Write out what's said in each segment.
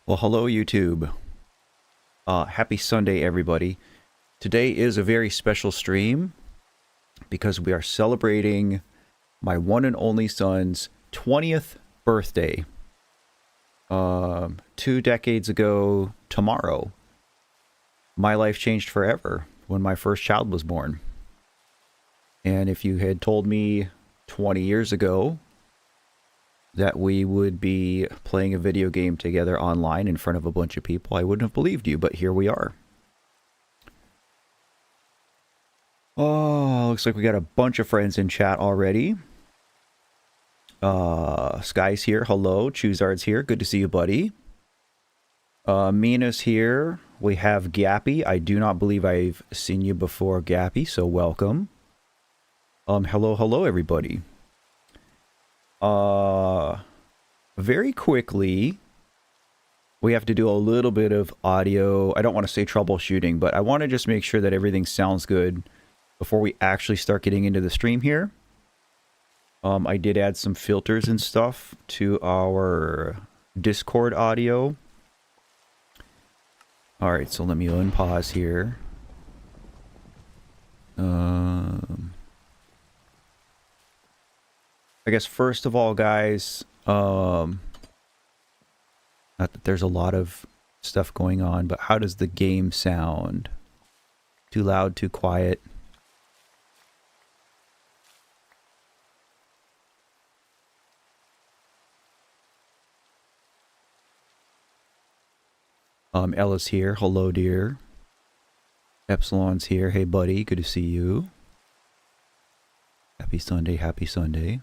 Well, hello YouTube. Happy Sunday, everybody. Today is a very special stream because we are celebrating my one and only son's 20th birthday. 2 decades ago tomorrow, my life changed forever when my first child was born. And if you had told me 20 years ago that we would be playing a video game together online in front of a bunch of people, I wouldn't have believed you, but here we are. Oh, looks like we got a bunch of friends in chat already. Sky's here. Hello. Choozard's here. Good to see you, buddy. Mina's here. We have Gappy. I do not believe I've seen you before, Gappy, so welcome. Hello, everybody. Very quickly, we have to do a little bit of audio. I don't want to say troubleshooting, but I want to just make sure that everything sounds good before we actually start getting into the stream here. I did add some filters and stuff to our Discord audio. All right, so let me unpause here. I guess first of all, guys, not that there's a lot of stuff going on, but how does the game sound? Too loud, too quiet? Ella's here. Hello, dear. Epsilon's here. Hey, buddy. Good to see you. Happy Sunday. Happy Sunday.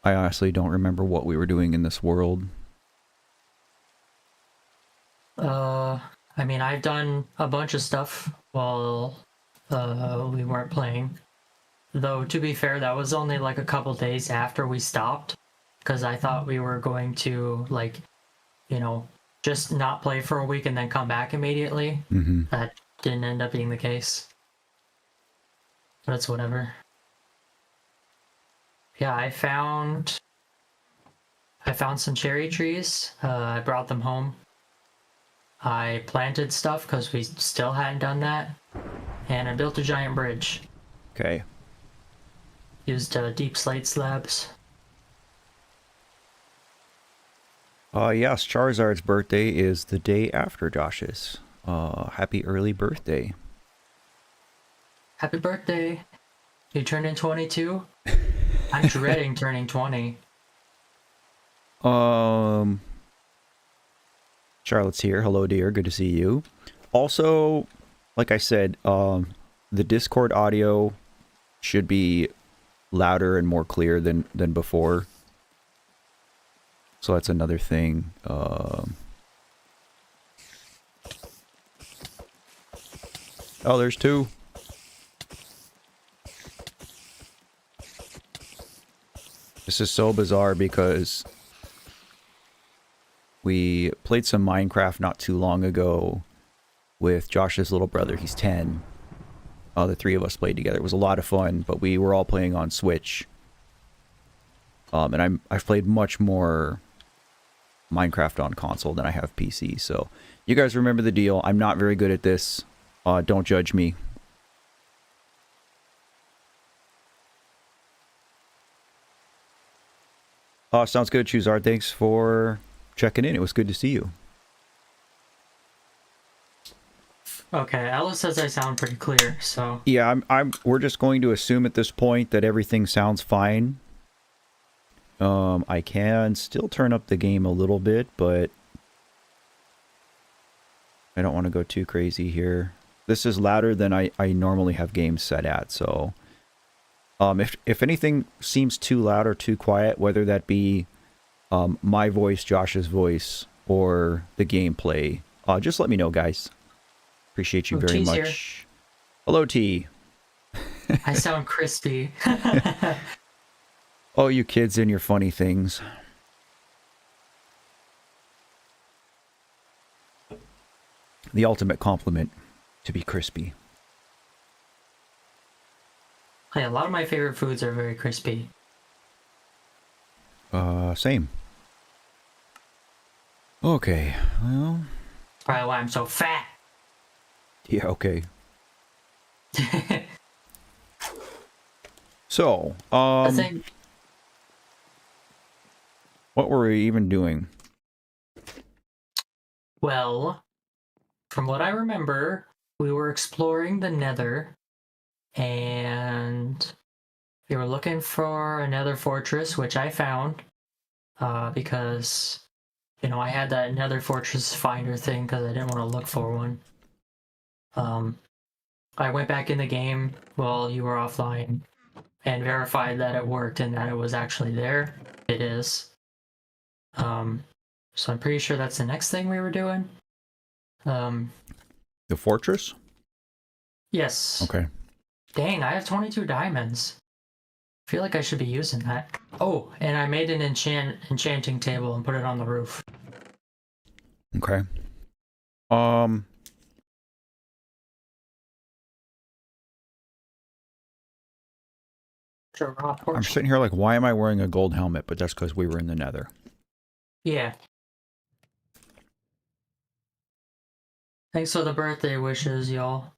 I honestly don't remember what we were doing in this world. I mean, I've done a bunch of stuff while we weren't playing. Though, to be fair, that was only like a couple days after we stopped. Because I thought we were going to, like, you know, just not play for a week and then come back immediately. Mm-hmm. That didn't end up being the case. But it's whatever. Yeah, I found some cherry trees. I brought them home. I planted stuff because we still hadn't done that. And I built a giant bridge. Okay. Used deep slate slabs. Yes, Charizard's birthday is the day after Josh's. Happy early birthday. Happy birthday. You turned in 22? I'm dreading turning 20. Charlotte's here. Hello, dear. Good to see you. Also, like I said, the Discord audio should be louder and more clear than before. So that's another thing. Oh, there's two. This is so bizarre because we played some Minecraft not too long ago with Josh's little brother. He's 10. The three of us played together. It was a lot of fun, but we were all playing on Switch. And I've played much more Minecraft on console than I have PC, so you guys remember the deal. I'm not very good at this. Don't judge me. Sounds good, Choozard. Thanks for checking in. It was good to see you. Okay, Alice says I sound pretty clear, so Yeah, we're just going to assume at this point that everything sounds fine. I can still turn up the game a little bit, but I don't want to go too crazy here. This is louder than I normally have games set at, so if anything seems too loud or too quiet, whether that be my voice, Josh's voice, or the gameplay, just let me know, guys. Appreciate you oh, very T's here. much. Hello, T. I sound crispy. Oh, you kids and your funny things. The ultimate compliment, to be crispy. Hey, a lot of my favorite foods are very crispy. Same. Okay, well, Probably why I'm so fat. yeah, okay. So, I think what were we even doing? well, from what I remember, we were exploring the Nether, and we were looking for a Nether fortress, which I found, because I had that Nether fortress finder thing because I didn't want to look for one. I went back in the game while you were offline and verified that it worked and that it was actually there. It is. So I'm pretty sure that's the next thing we were doing. The fortress? Yes. Okay. Dang, I have 22 diamonds. I feel like I should be using that. Oh, and I made an enchanting table and put it on the roof. Okay. Sure, raw I'm porch. sitting here like, why am I wearing a gold helmet? But that's because we were in the Nether. Yeah. Thanks for the birthday wishes, y'all.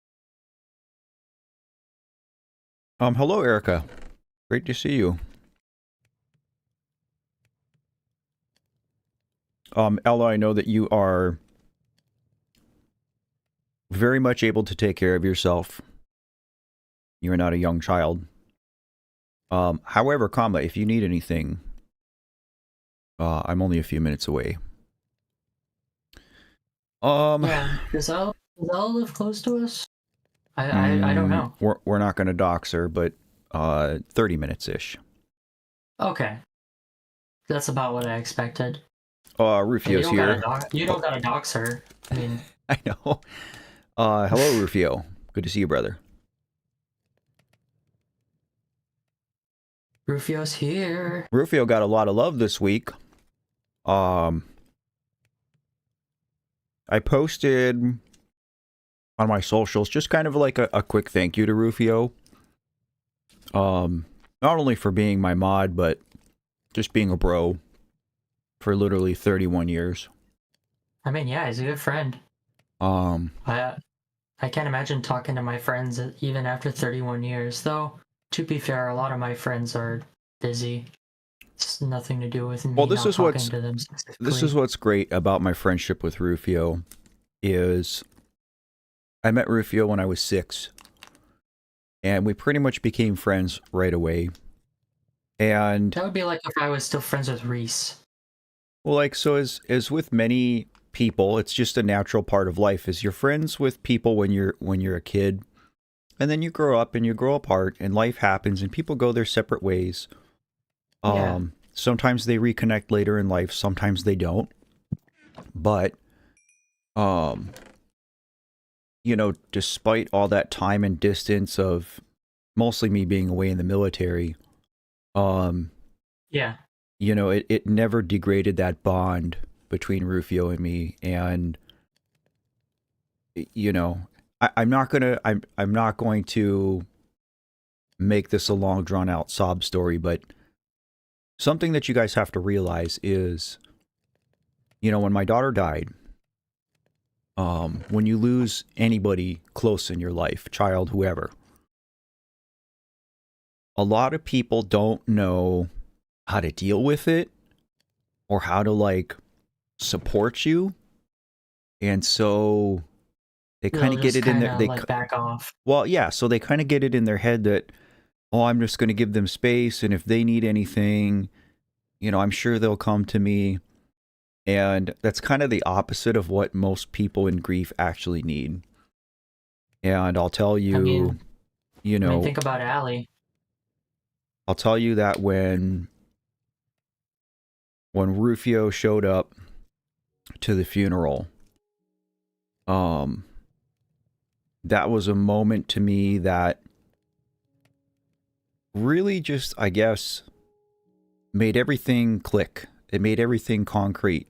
Hello, Erica. Great to see you. Ella, I know that you are very much able to take care of yourself. You're not a young child. However, if you need anything, I'm only a few minutes away. Yeah. Does Ella live close to us? I don't know. We're not going to dox her, but 30 minutes ish. Okay. That's about what I expected. Rufio's here. You don't gotta dox her. I mean, I know. Hello, Rufio. Good to see you, brother. Rufio's here. Rufio got a lot of love this week. I posted on my socials just kind of like a quick thank you to Rufio. Not only for being my mod, but just being a bro for literally 31 years. I mean, yeah, he's a good friend. I can't imagine talking to my friends even after 31 years, though. To be fair, a lot of my friends are busy. It's nothing to do with me this not is talking to them specifically. This is what's great about my friendship with Rufio is I met Rufio when I was 6. And we pretty much became friends right away. And that would be like if I was still friends with Reese. Well, like, so as with many people, it's just a natural part of life. Is you're friends with people when you're a kid, and then you grow up and you grow apart, and life happens, and people go their separate ways. Yeah. Sometimes they reconnect later in life, sometimes they don't. But, despite all that time and distance of mostly me being away in the military, yeah. It never degraded that bond between Rufio and me. And, I'm not going to make this a long drawn out sob story, but something that you guys have to realize is, when my daughter died, when you lose anybody close in your life, child, whoever, a lot of people don't know how to deal with it or how to support you. And so they kind they'll of get just it in kind there. of like back off. Well, yeah, so they kind of get it in their head that, oh, I'm just going to give them space, and if they need anything, I'm sure they'll come to me. And that's kind of the opposite of what most people in grief actually need. And I'll tell I you, mean, think about Allie. I'll tell you that when Rufio showed up to the funeral, that was a moment to me that really just, I guess, made everything click. It made everything concrete.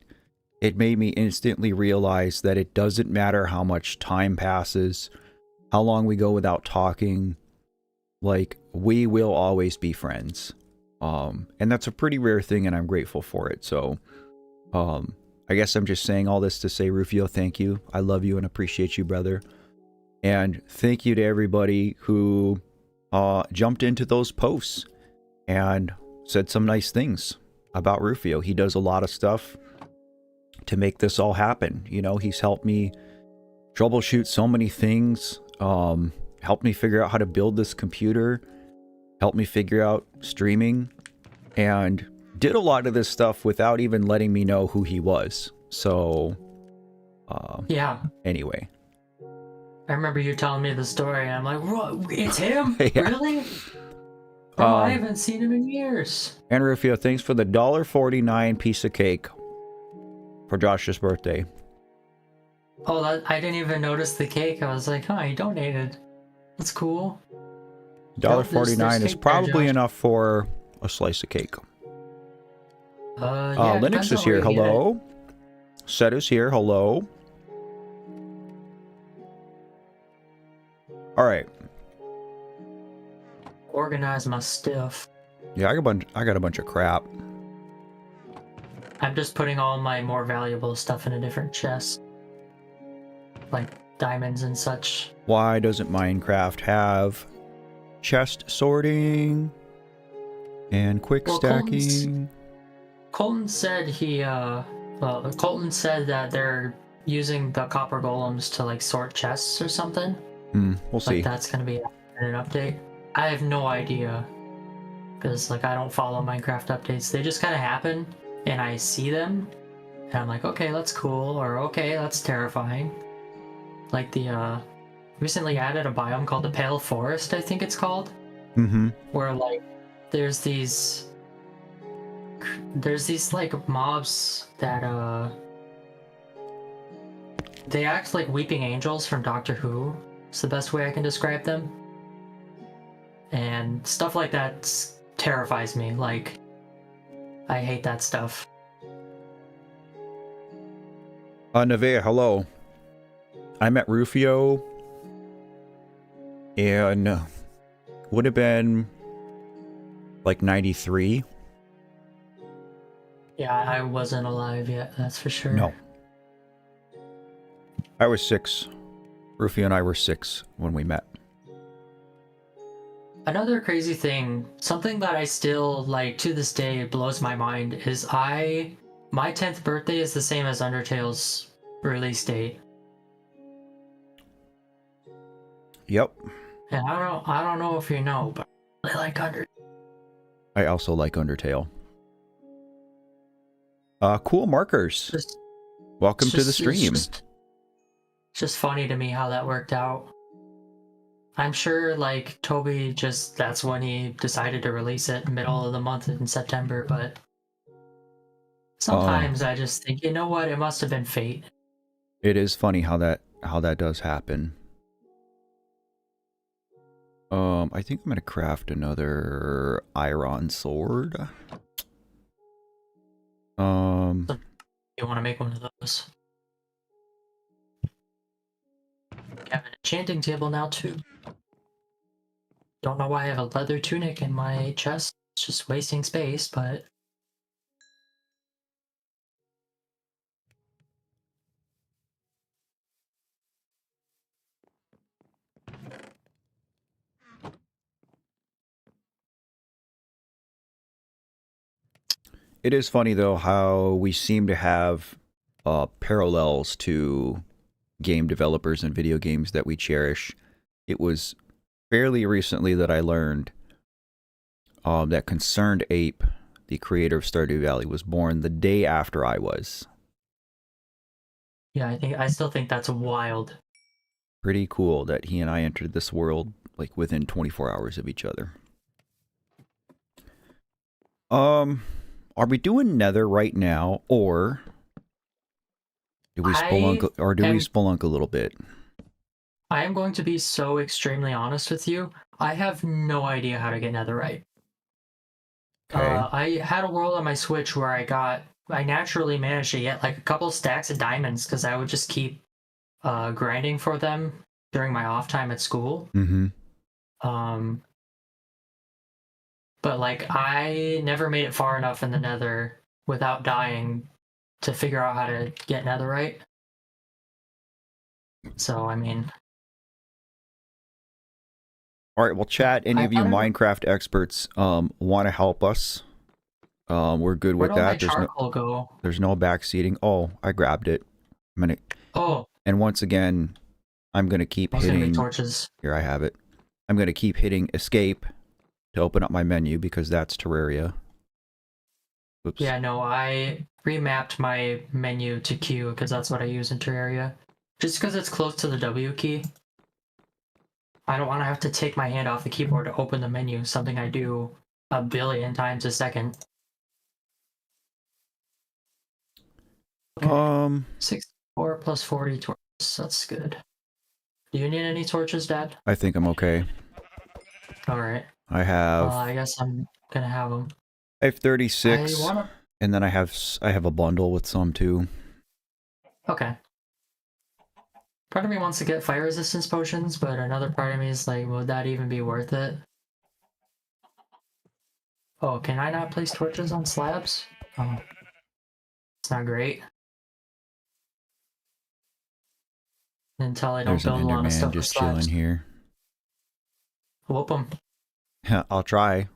It made me instantly realize that it doesn't matter how much time passes, how long we go without talking, like, we will always be friends. And that's a pretty rare thing, and I'm grateful for it. So, I guess I'm just saying all this to say, Rufio, thank you. I love you and appreciate you, brother. And thank you to everybody who jumped into those posts and said some nice things about Rufio. He does a lot of stuff to make this all happen. He's helped me troubleshoot so many things, helped me figure out how to build this computer, helped me figure out streaming, and did a lot of this stuff without even letting me know who he was. So, Yeah. Anyway. I remember you telling me the story, and I'm like, what? It's him? Yeah. Really? Oh, I haven't seen him in years. And Rufio, thanks for the $1.49 piece of cake for Josh's birthday. Oh, I didn't even notice the cake. I was like, huh, he donated. That's cool. $1.49 is probably enough for a slice of cake. Yeah, Linux is here. Hello. Set is here. Hello. All right. Organize my stuff. Yeah, I got a bunch of crap. I'm just putting all my more valuable stuff in a different chest, like diamonds and such. Why doesn't Minecraft have chest sorting and quick stacking? Colton said Colton said that they're using the copper golems to like sort chests or something. We'll see. Like that's gonna be an update. I have no idea, because like I don't follow Minecraft updates. They just kind of happen, and I see them, and I'm like, okay, that's cool, or okay, that's terrifying. Like the recently added a biome called the Pale Forest, I think it's called. Where like there's these like mobs that they act like weeping angels from Doctor Who. It's the best way I can describe them. And stuff like that terrifies me. Like, I hate that stuff. Nevea, hello. I met Rufio in would have been like 93. Yeah, I wasn't alive yet, that's for sure. No. I was 6. Rufio and I were 6 when we met. Another crazy thing, something that I still, like, to this day blows my mind, is my 10th birthday is the same as Undertale's release date. Yep. And I don't know if you know, but I like Undertale. I also like Undertale. Cool markers. Welcome to the stream. It's just funny to me how that worked out. I'm sure, like, Toby that's when he decided to release it, middle of the month in September, but sometimes I just think, you know what, it must have been fate. It is funny how that does happen. I think I'm gonna craft another iron sword. You want to make one of those? I have an enchanting table now too. Don't know why I have a leather tunic in my chest. It's just wasting space, but it is funny though how we seem to have parallels to game developers and video games that we cherish. It was fairly recently that I learned that Concerned Ape, the creator of Stardew Valley, was born the day after I was. Yeah, I still think that's wild. Pretty cool that he and I entered this world like within 24 hours of each other. Are we doing Nether right now, or do we spelunk, spelunk a little bit? I am going to be so extremely honest with you. I have no idea how to get netherite. Okay. I had a world on my Switch where I naturally managed to get like a couple stacks of diamonds because I would just keep grinding for them during my off time at school. Mm-hmm. But like I never made it far enough in the Nether without dying to figure out how to get netherite. So I mean, all right. Well, chat. Any of you Minecraft experts want to help us? We're good with that. There's no backseating. Oh, I grabbed it. I'm gonna. Oh. And once again, I'm gonna keep hitting torches. Here, I have it. I'm gonna keep hitting escape to open up my menu because that's Terraria. Oops. Yeah, no, I remapped my menu to Q because that's what I use in Terraria. Just because it's close to the W key. I don't want to have to take my hand off the keyboard to open the menu, something I do a billion times a second. Okay. 64 plus 40 torches, that's good. Do you need any torches, Dad? I think I'm okay. Alright. I have... I guess I'm gonna have them. I have 36, and then I have a bundle with some too. Okay. Part of me wants to get fire resistance potions, but another part of me is like, would that even be worth it? Oh, can I not place torches on slabs? Oh. It's not great. Until I don't build a lot of stuff just chilling here. Whoop him. I'll try.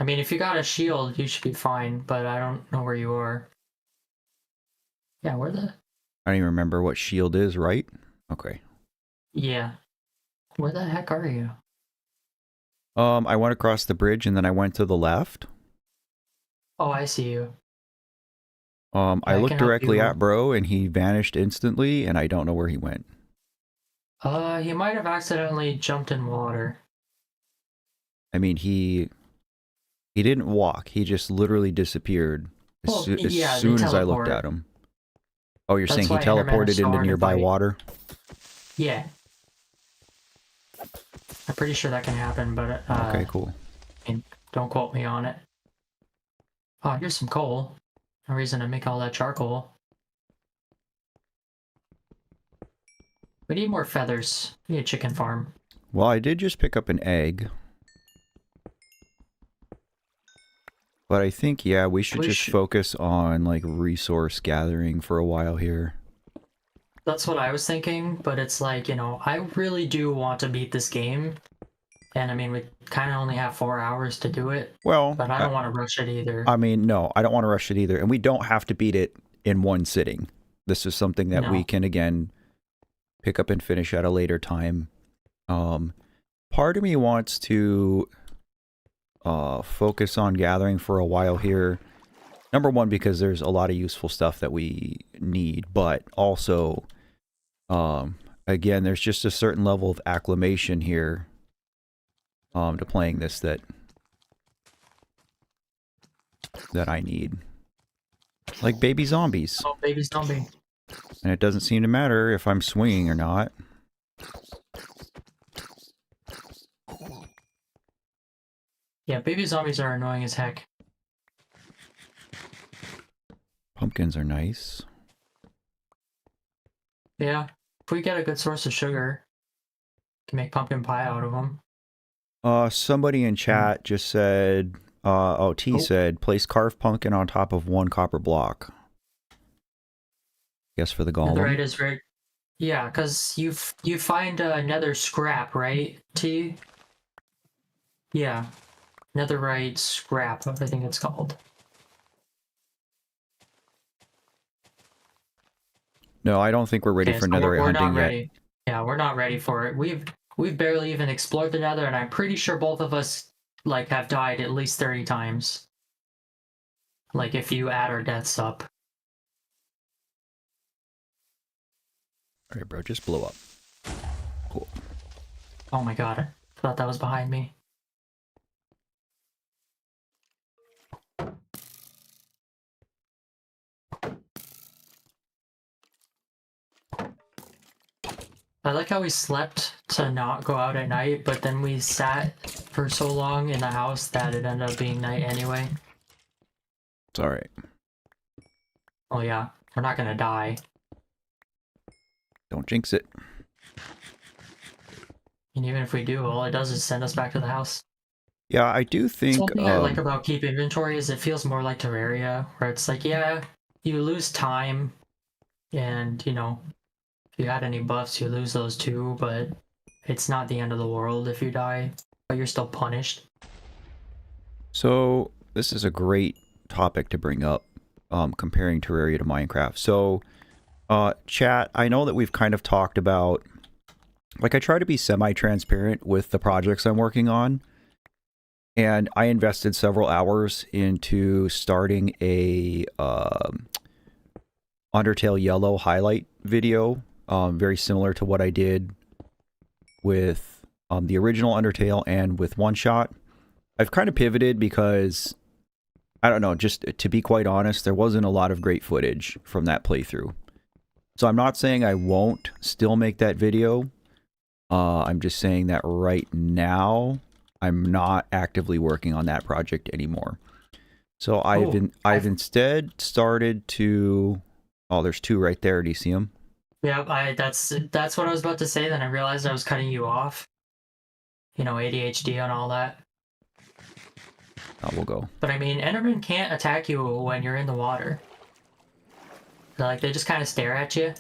I mean, if you got a shield, you should be fine, but I don't know where you are. Yeah, where the... I don't even remember what shield is, right? Okay. Yeah. Where the heck are you? I went across the bridge and then I went to the left. Oh, I see you. I looked directly at bro and he vanished instantly and I don't know where he went. He might have accidentally jumped in water. I mean, he didn't walk. He just literally disappeared as soon as I looked at him. Oh, you're saying he teleported into nearby water? Yeah. I'm pretty sure that can happen, but... okay, cool. I mean, don't quote me on it. Oh, here's some coal. No reason to make all that charcoal. We need more feathers. We need a chicken farm. Well, I did just pick up an egg. But I think, yeah, we should just focus on, like, resource gathering for a while here. That's what I was thinking, but it's like, you know, I really do want to beat this game. And, I mean, we kind of only have 4 hours to do it. Well... But I don't want to rush it either. I mean, no, I don't want to rush it either. And we don't have to beat it in one sitting. This is something that we can, again, pick up and finish at a later time. Part of me wants to... focus on gathering for a while here. Number one, because there's a lot of useful stuff that we need, but also, again, there's just a certain level of acclimation here to playing this that I need. Like baby zombies. Oh, baby zombie. And it doesn't seem to matter if I'm swinging or not. Yeah, baby zombies are annoying as heck. Pumpkins are nice. Yeah, if we get a good source of sugar, we can make pumpkin pie out of them. Somebody in chat just said, said, place carved pumpkin on top of 1 copper block. Guess for the golem. Netherite is very... Yeah, because you find nether scrap, right, T? Yeah. Netherite scrap, I think it's called. No, I don't think we're ready Okay, for so netherite we're hunting not yet. ready. Yeah, we're not ready for it. We've barely even explored the nether, and I'm pretty sure both of us like have died at least 30 times. Like if you add our deaths up. All right, bro, just blow up. Cool. Oh my god, I thought that was behind me. I like how we slept to not go out at night, but then we sat for so long in the house that it ended up being night anyway. It's all right. Oh yeah, we're not gonna die. Don't jinx it. And even if we do, all it does is send us back to the house. Yeah, I do think. Something I like about Keep Inventory is it feels more like Terraria, where it's like, yeah, you lose time, and you know, if you had any buffs, you lose those too, but it's not the end of the world if you die, but you're still punished. So this is a great topic to bring up, comparing Terraria to Minecraft. So, chat, I know that we've kind of talked about, like, I try to be semi-transparent with the projects I'm working on, and I invested several hours into starting a Undertale Yellow highlight video, very similar to what I did with the original Undertale and with One Shot. I've kind of pivoted because, I don't know, just to be quite honest, there wasn't a lot of great footage from that playthrough. So I'm not saying I won't still make that video. I'm just saying that right now, I'm not actively working on that project anymore. So I've instead started to... Oh, there's two right there. Do you see them? Yeah, that's what I was about to say. Then I realized I was cutting you off. You know, ADHD and all that. Oh, we'll go. But I mean, Enderman can't attack you when you're in the water. Like they just kind of stare at you.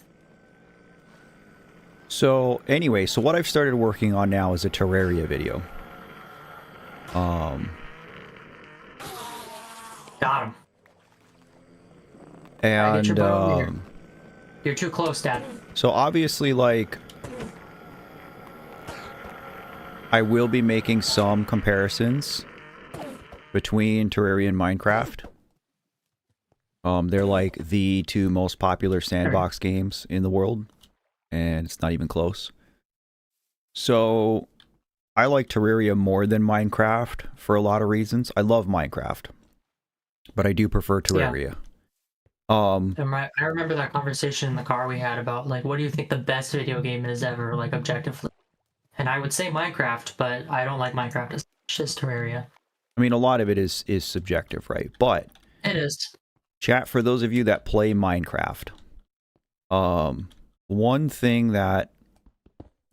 So anyway, so what I've started working on now is a Terraria video. Got him. And get your butt over here. You're too close, Dad. So obviously, like, I will be making some comparisons between Terraria and Minecraft. They're like the two most popular sandbox games in the world, and it's not even close. So I like Terraria more than Minecraft for a lot of reasons. I love Minecraft, but I do prefer Terraria. I remember that conversation in the car we had about, like, what do you think the best video game is ever, like, objectively? And I would say Minecraft, but I don't like Minecraft as much as Terraria. I mean, a lot of it is subjective, right? But it is. Chat, for those of you that play Minecraft, one thing that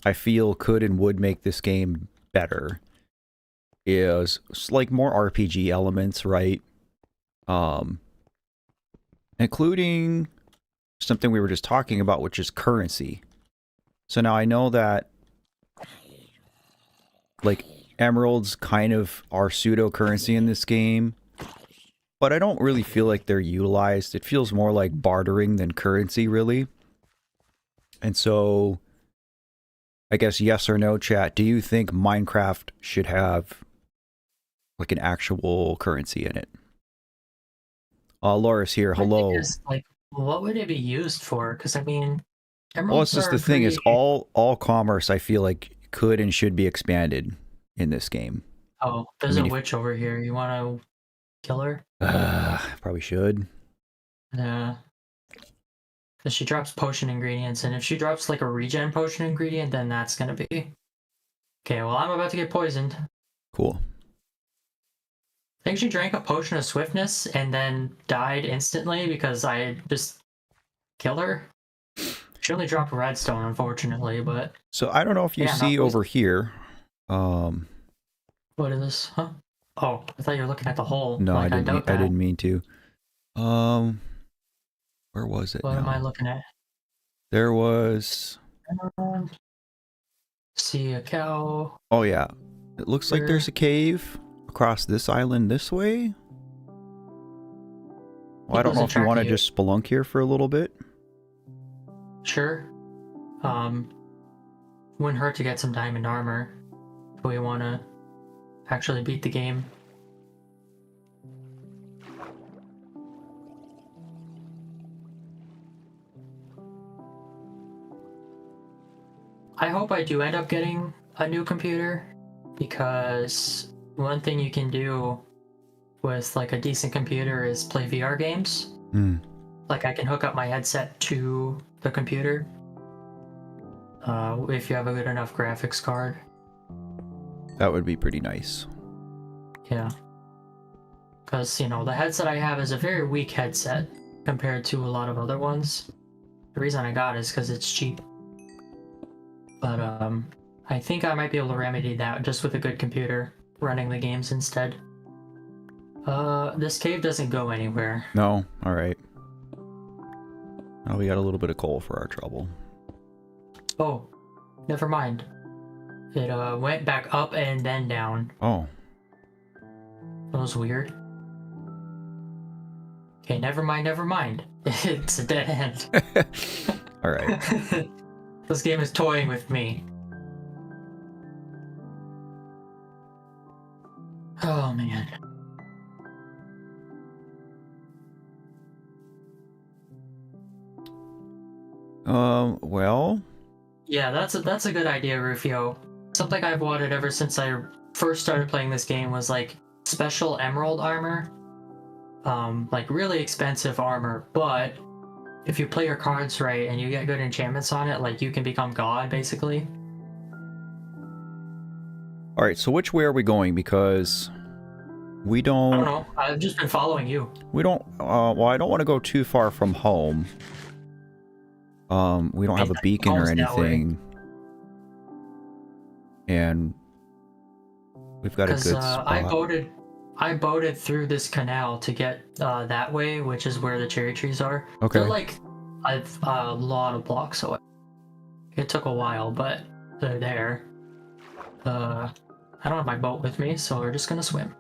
I feel could and would make this game better is like more RPG elements, right? Including something we were just talking about, which is currency. So now I know that, like, emeralds kind of are pseudo currency in this game, but I don't really feel like they're utilized. It feels more like bartering than currency, really. And so, I guess yes or no, chat, do you think Minecraft should have, like, an actual currency in it? Laura's here. Hello. Is, like, what would it be used for? Because I mean, well, it's just the thing is all commerce, I feel like, could and should be expanded in this game. Oh, there's a witch over here. You want to kill her? Probably should. Yeah. Because she drops potion ingredients, and if she drops like a regen potion ingredient, then that's gonna be... Okay, well, I'm about to get poisoned. Cool. I think she drank a potion of swiftness and then died instantly because I just killed her. She only dropped redstone, unfortunately, but... So I don't know if you see over here. What is this? Huh? Oh, I thought you were looking at the hole. No, like, I didn't mean to. Where was it? What am I looking at? There was... See a cow. Oh yeah. It looks like there's a cave across this island this way. Well, I don't know if you want to just spelunk here for a little bit. sure. Um, wouldn't hurt to get some diamond armor if we want to actually beat the game. I hope I do end up getting a new computer, because one thing you can do with like a decent computer is play VR games. Hmm. Like I can hook up my headset to the computer if you have a good enough graphics card. That would be pretty nice. Yeah. Because, you know, the headset I have is a very weak headset compared to a lot of other ones. The reason I got it is because it's cheap. But I think I might be able to remedy that just with a good computer running the games instead. This cave doesn't go anywhere. No? Alright. Oh, we got a little bit of coal for our trouble. Oh, never mind. It went back up and then down. Oh. That was weird. Okay, never mind. It's a dead end. Alright. This game is toying with me. Oh man. Well... Yeah, that's a good idea, Rufio. Something I've wanted ever since I first started playing this game was like special emerald armor. Like really expensive armor, but if you play your cards right and you get good enchantments on it, like you can become God basically. Alright, so which way are we going? Because we I don't... don't know. I've just been following you. We don't... well, I don't want to go too far from home. We don't have a beacon or anything. And we've got a good spot. I boated through this canal to get that way, which is where the cherry trees are. Okay. They're like a lot of blocks away. It took a while, but they're there. I don't have my boat with me, so we're just gonna swim.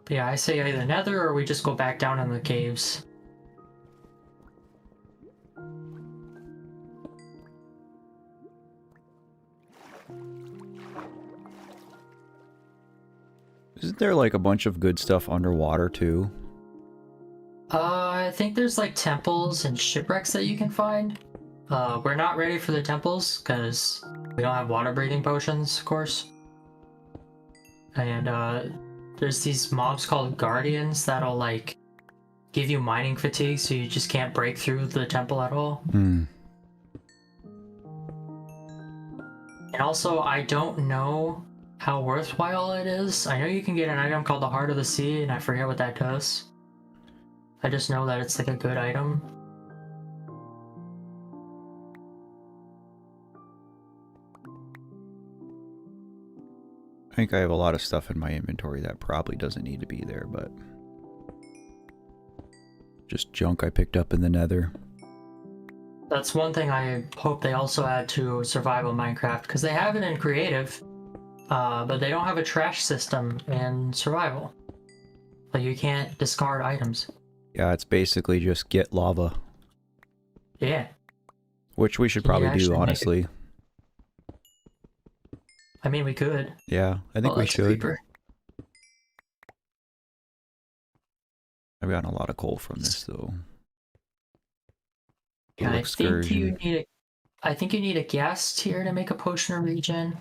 But yeah, I say either nether or we just go back down in the caves. Isn't there like a bunch of good stuff underwater too? I think there's like temples and shipwrecks that you can find. We're not ready for the temples because we don't have water breathing potions, of course. And there's these mobs called guardians that'll like give you mining fatigue, so you just can't break through the temple at all. Hmm. And also, I don't know how worthwhile it is. I know you can get an item called the Heart of the Sea, and I forget what that does. I just know that it's like a good item. I think I have a lot of stuff in my inventory that probably doesn't need to be there, but... just junk I picked up in the nether. That's one thing I hope they also add to survival Minecraft, because they have it in creative. But they don't have a trash system in survival. Like you can't discard items. Yeah, it's basically just get lava. Yeah. Which we should Can you probably do, actually make it? honestly. I mean, we could. Yeah, I think Oh, we that's a should. creeper. I've gotten a lot of coal from this, though. Yeah, Little excursion. I think you need a gas tier to make a potion of regen.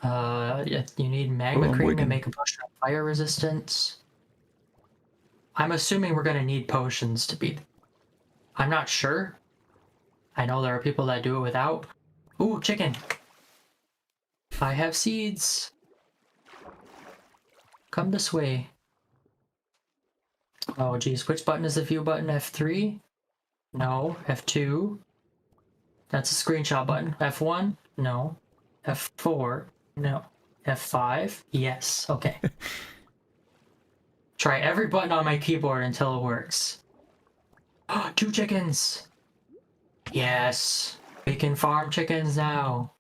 Yeah, you need magma Oh, I'm cream to wigging. make a potion of fire resistance. I'm assuming we're gonna need potions to beat. I'm not sure. I know there are people that do it without. Ooh, chicken. I have seeds. Come this way. Oh geez, which button is the view button? F3? No. F2? That's a screenshot button. F1? No. F4? No. F5? Yes. Okay. Try every button on my keyboard until it works. 2 chickens! Yes. We can farm chickens now.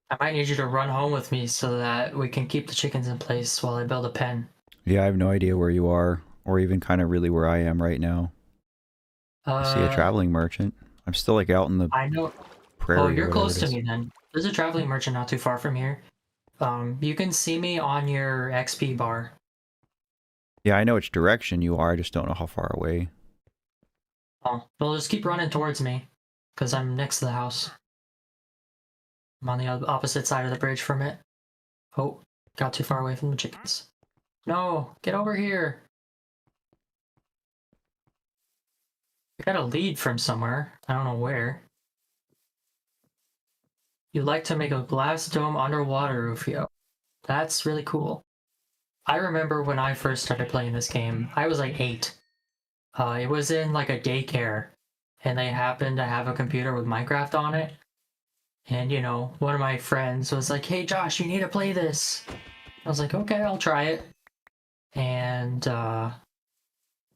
I might need you to run home with me so that we can keep the chickens in place while I build a pen. Yeah, I have no idea where you are, or even kind of really where I am right now. I see a Uh, traveling merchant. I'm still like out in the I know. Oh, prairie or you're whatever it close to is. me then. There's a traveling merchant not too far from here. You can see me on your XP bar. Yeah, I know which direction you are. I just don't know how far away. Oh, well, just keep running towards me, because I'm next to the house. I'm on the opposite side of the bridge from it. Oh, got too far away from the chickens. No, get over here. I got a lead from somewhere. I don't know where. You like to make a glass dome underwater, Rufio. That's really cool. I remember when I first started playing this game, I was like 8. It was in like a daycare, and they happened to have a computer with Minecraft on it. And you know, one of my friends was like, "Hey Josh, you need to play this." I was like, "Okay, I'll try it." And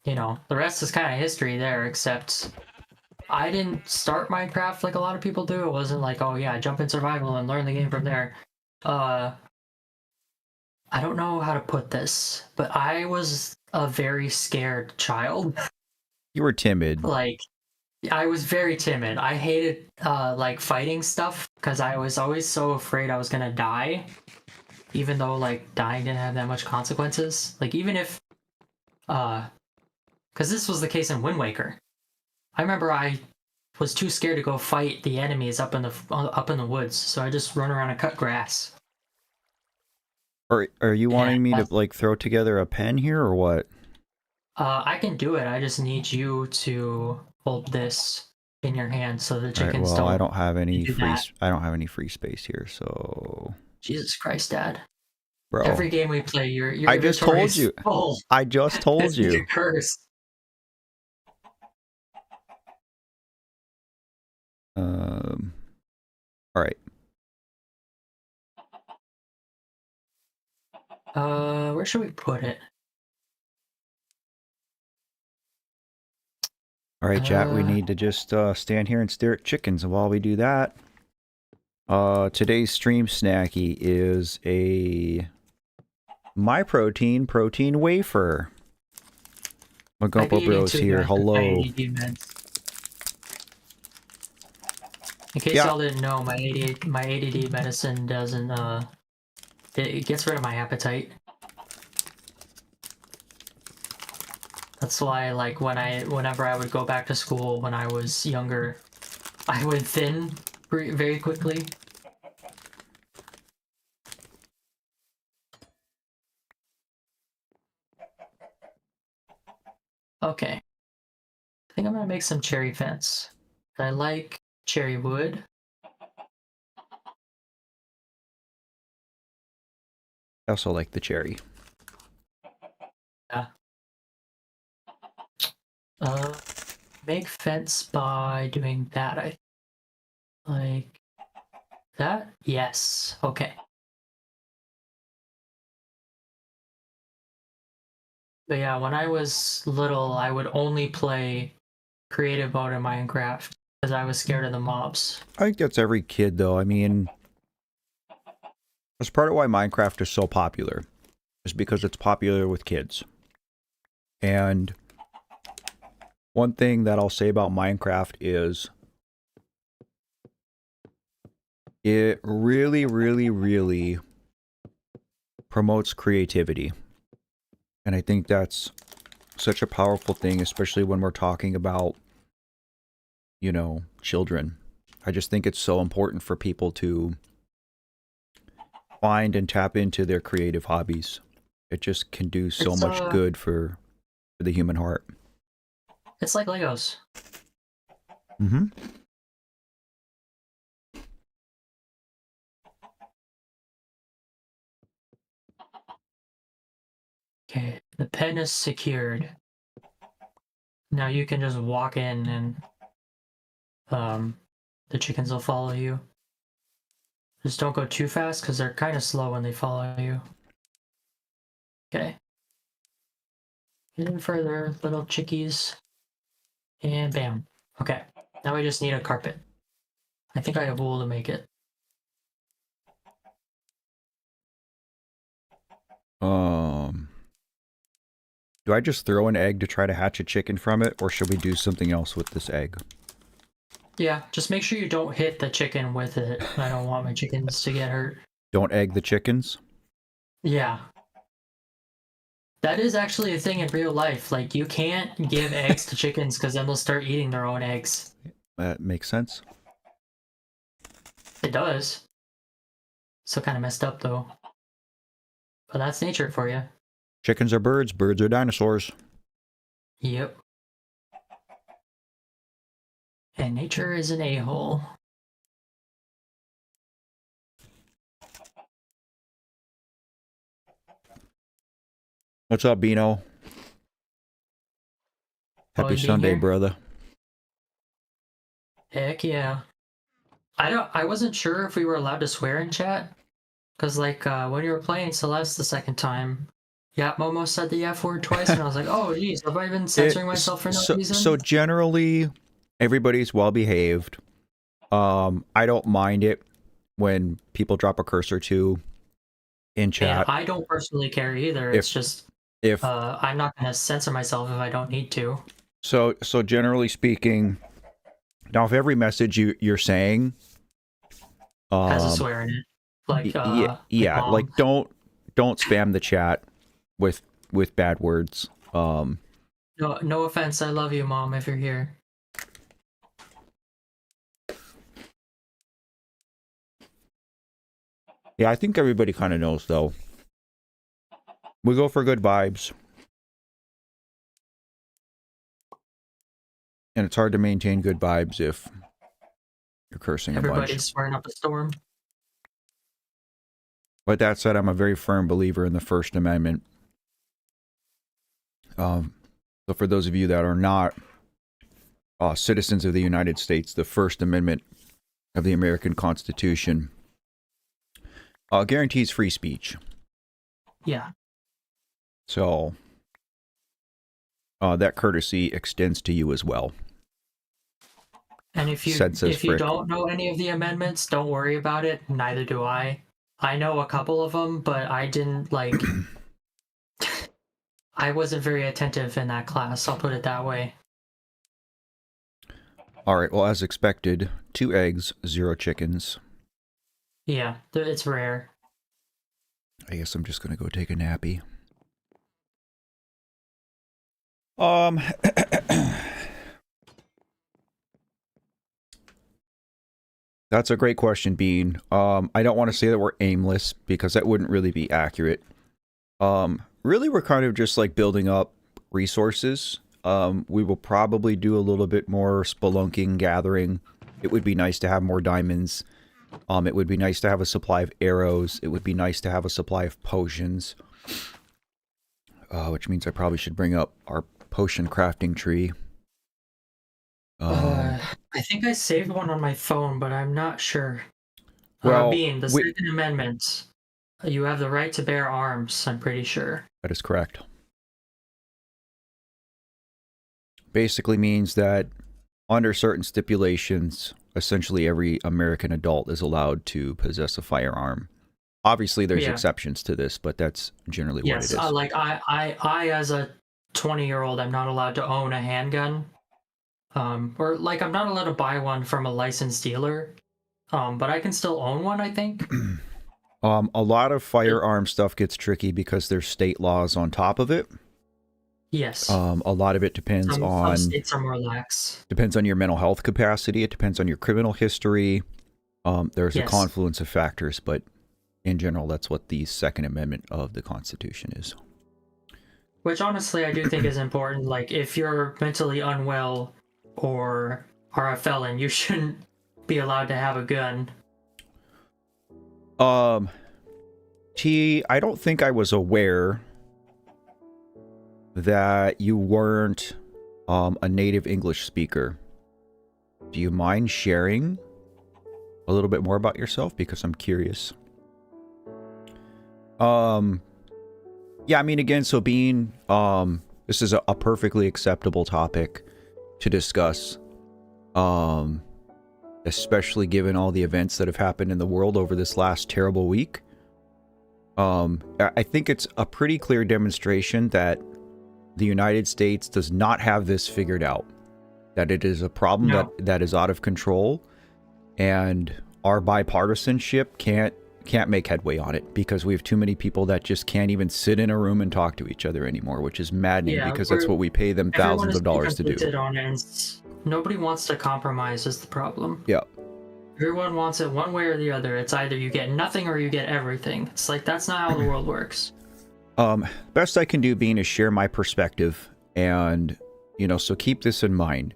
you know, the rest is kind of history there, except I didn't start Minecraft like a lot of people do. It wasn't like, "Oh yeah, jump in survival and learn the game from there." Uh, I don't know how to put this, but I was a very scared child. You were timid. Like, I was very timid. I hated like fighting stuff because I was always so afraid I was gonna die, even though like dying didn't have that much consequences. Like even if because this was the case in Wind Waker. I remember I was too scared to go fight the enemies up in the woods, so I just run around and cut grass. Are you And wanting me to that's, like throw together a pen here or what? I can do it. I just need you to hold this in your hand so the All right. chickens Well, I don't don't have any do free. that. I don't have any free space here, so Jesus Christ, Dad. bro. Every game we play, your I just inventory told is you. full. I just told It's like you. a curse. Um. All right. Where should we put it? All right, chat. We Uh, need to just stand here and stare at chickens. And while we do that, today's stream snacky is a My protein wafer. I Magumpa be eating Bros too, here. guys, with my Hello. ADD meds. In case Yeah. y'all didn't know, my ADD medicine doesn't it gets rid of my appetite. That's why like whenever I would go back to school when I was younger, I would thin very quickly. Okay. I think I'm gonna make some cherry fence. I like cherry wood. I also like the cherry. Yeah. Uh, make fence by doing that. I like that. Yes. Okay. But yeah, when I was little, I would only play creative mode in Minecraft because I was scared of the mobs. I think that's every kid, though. I mean, that's part of why Minecraft is so popular, is because it's popular with kids. And one thing that I'll say about Minecraft is it really, really, really promotes creativity. And I think that's such a powerful thing, especially when we're talking about, you know, children. I just think it's so important for people to find and tap into their creative hobbies. It just can do so It's much good for the human heart. it's like Legos. Mm-hmm. Okay, the pen is secured. Now you can just walk in and the chickens will follow you. Just don't go too fast because they're kind of slow when they follow you. Okay. Get in further, little chickies. And bam. Okay. Now we just need a carpet. I think I have wool to make it. Um, Do I just throw an egg to try to hatch a chicken from it, or should we do something else with this egg? Yeah, just make sure you don't hit the chicken with it. I don't want my chickens to get hurt. Don't egg the chickens? Yeah. That is actually a thing in real life. Like, you can't give eggs to chickens because then they'll start eating their own eggs. That makes sense. It does. Still kind of messed up, though. But that's nature for you. Chickens are birds, birds are dinosaurs. Yep. And nature is an a-hole. What's up, Bino? Happy being Sunday, here. brother. Heck yeah. I wasn't sure if we were allowed to swear in chat. Because, like, when you were playing Celeste the second time, yeah, Momo said the F word twice, and I was like, oh, geez, have I been censoring myself for no reason? So generally, everybody's well behaved. I don't mind it when people drop a curse or two in chat. Yeah, I don't personally care either. It's just if I'm not going to censor myself if I don't need to. So generally speaking, now if every message you're saying has a swear in it, like yeah, like don't spam the chat with bad words. No offense, I love you, Mom, if you're here. Yeah, I think everybody kind of knows, though. We go for good vibes. And it's hard to maintain good vibes if you're cursing a bunch. Everybody's swearing up a storm. But that said, I'm a very firm believer in the First Amendment. So for those of you that are not citizens of the United States, the First Amendment of the American Constitution guarantees free speech. Yeah. So that courtesy extends to you as well. And if you don't know any of the amendments, don't worry about it. Neither do I. I know a couple of them, but I didn't like. I wasn't very attentive in that class. I'll put it that way. All right. Well, as expected, 2 eggs, 0 chickens. Yeah, it's rare. I guess I'm just gonna go take a nappy. That's a great question, Bean. I don't want to say that we're aimless because that wouldn't really be accurate. Really, we're kind of just like building up resources. We will probably do a little bit more spelunking, gathering. It would be nice to have more diamonds. It would be nice to have a supply of arrows. It would be nice to have a supply of potions. Which means I probably should bring up our potion crafting tree. I think I saved one on my phone, but I'm not sure. Well, Bean, the Second Amendment. You have the right to bear arms, I'm pretty sure. That is correct. Basically means that under certain stipulations, essentially every American adult is allowed to possess a firearm. Obviously, there's exceptions to this, but that's generally what it is. Yes, like I as a 20-year-old, I'm not allowed to own a handgun. Or like I'm not allowed to buy one from a licensed dealer. But I can still own one, I think. A lot of firearm stuff gets tricky because there's state laws on top of it. Yes. A lot of it depends on... Some states are more lax. Depends on your mental health capacity. It depends on your criminal history. There's a confluence of factors, but in general, that's what the Second Amendment of the Constitution is. Which honestly, I do think is important. Like, if you're mentally unwell or are a felon, you shouldn't be allowed to have a gun. T, I don't think I was aware that you weren't a native English speaker. Do you mind sharing a little bit more about yourself? Because I'm curious. Yeah, I mean, again, so being, this is a perfectly acceptable topic to discuss, especially given all the events that have happened in the world over this last terrible week. I think it's a pretty clear demonstration that the United States does not have this figured out. That it is a problem No. that is out of control, and our bipartisanship can't make headway on it because we have too many people that just can't even sit in a room and talk to each other anymore, which is maddening Yeah, because that's what we pay them everyone thousands is of dollars to do. conflicted on ends. Nobody wants to compromise is the problem. Yeah. Everyone wants it one way or the other. It's either you get nothing or you get everything. It's like that's not how the world works. Best I can do, Bean, is share my perspective, and so keep this in mind.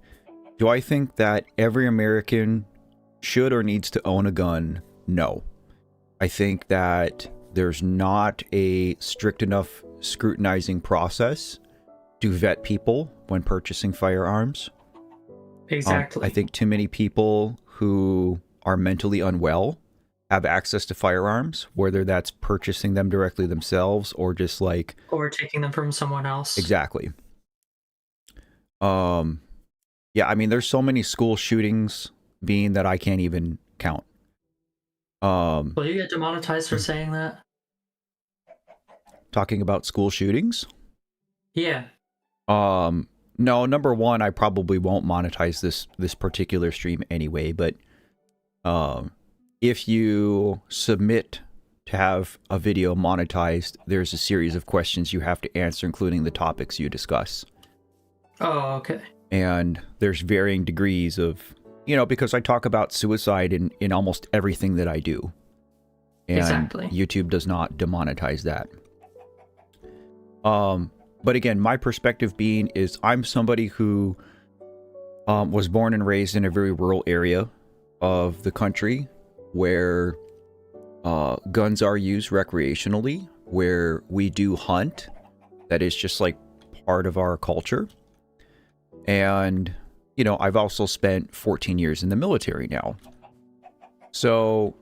Do I think that every American should or needs to own a gun? No. I think that there's not a strict enough scrutinizing process to vet people when purchasing firearms. Exactly. I think too many people who are mentally unwell have access to firearms, whether that's purchasing them directly themselves or just like... Or taking them from someone else. Exactly. Yeah, I mean, there's so many school shootings being that I can't even count. Will you get demonetized for saying that? Talking about school shootings? Yeah. No, number one, I probably won't monetize this particular stream anyway, but if you submit to have a video monetized, there's a series of questions you have to answer, including the topics you discuss. Oh, okay. And there's varying degrees of, because I talk about suicide in almost everything that I do. And Exactly. YouTube does not demonetize that. But again, my perspective being is I'm somebody who was born and raised in a very rural area of the country where guns are used recreationally, where we do hunt. That is just like part of our culture. And, I've also spent 14 years in the military now. So,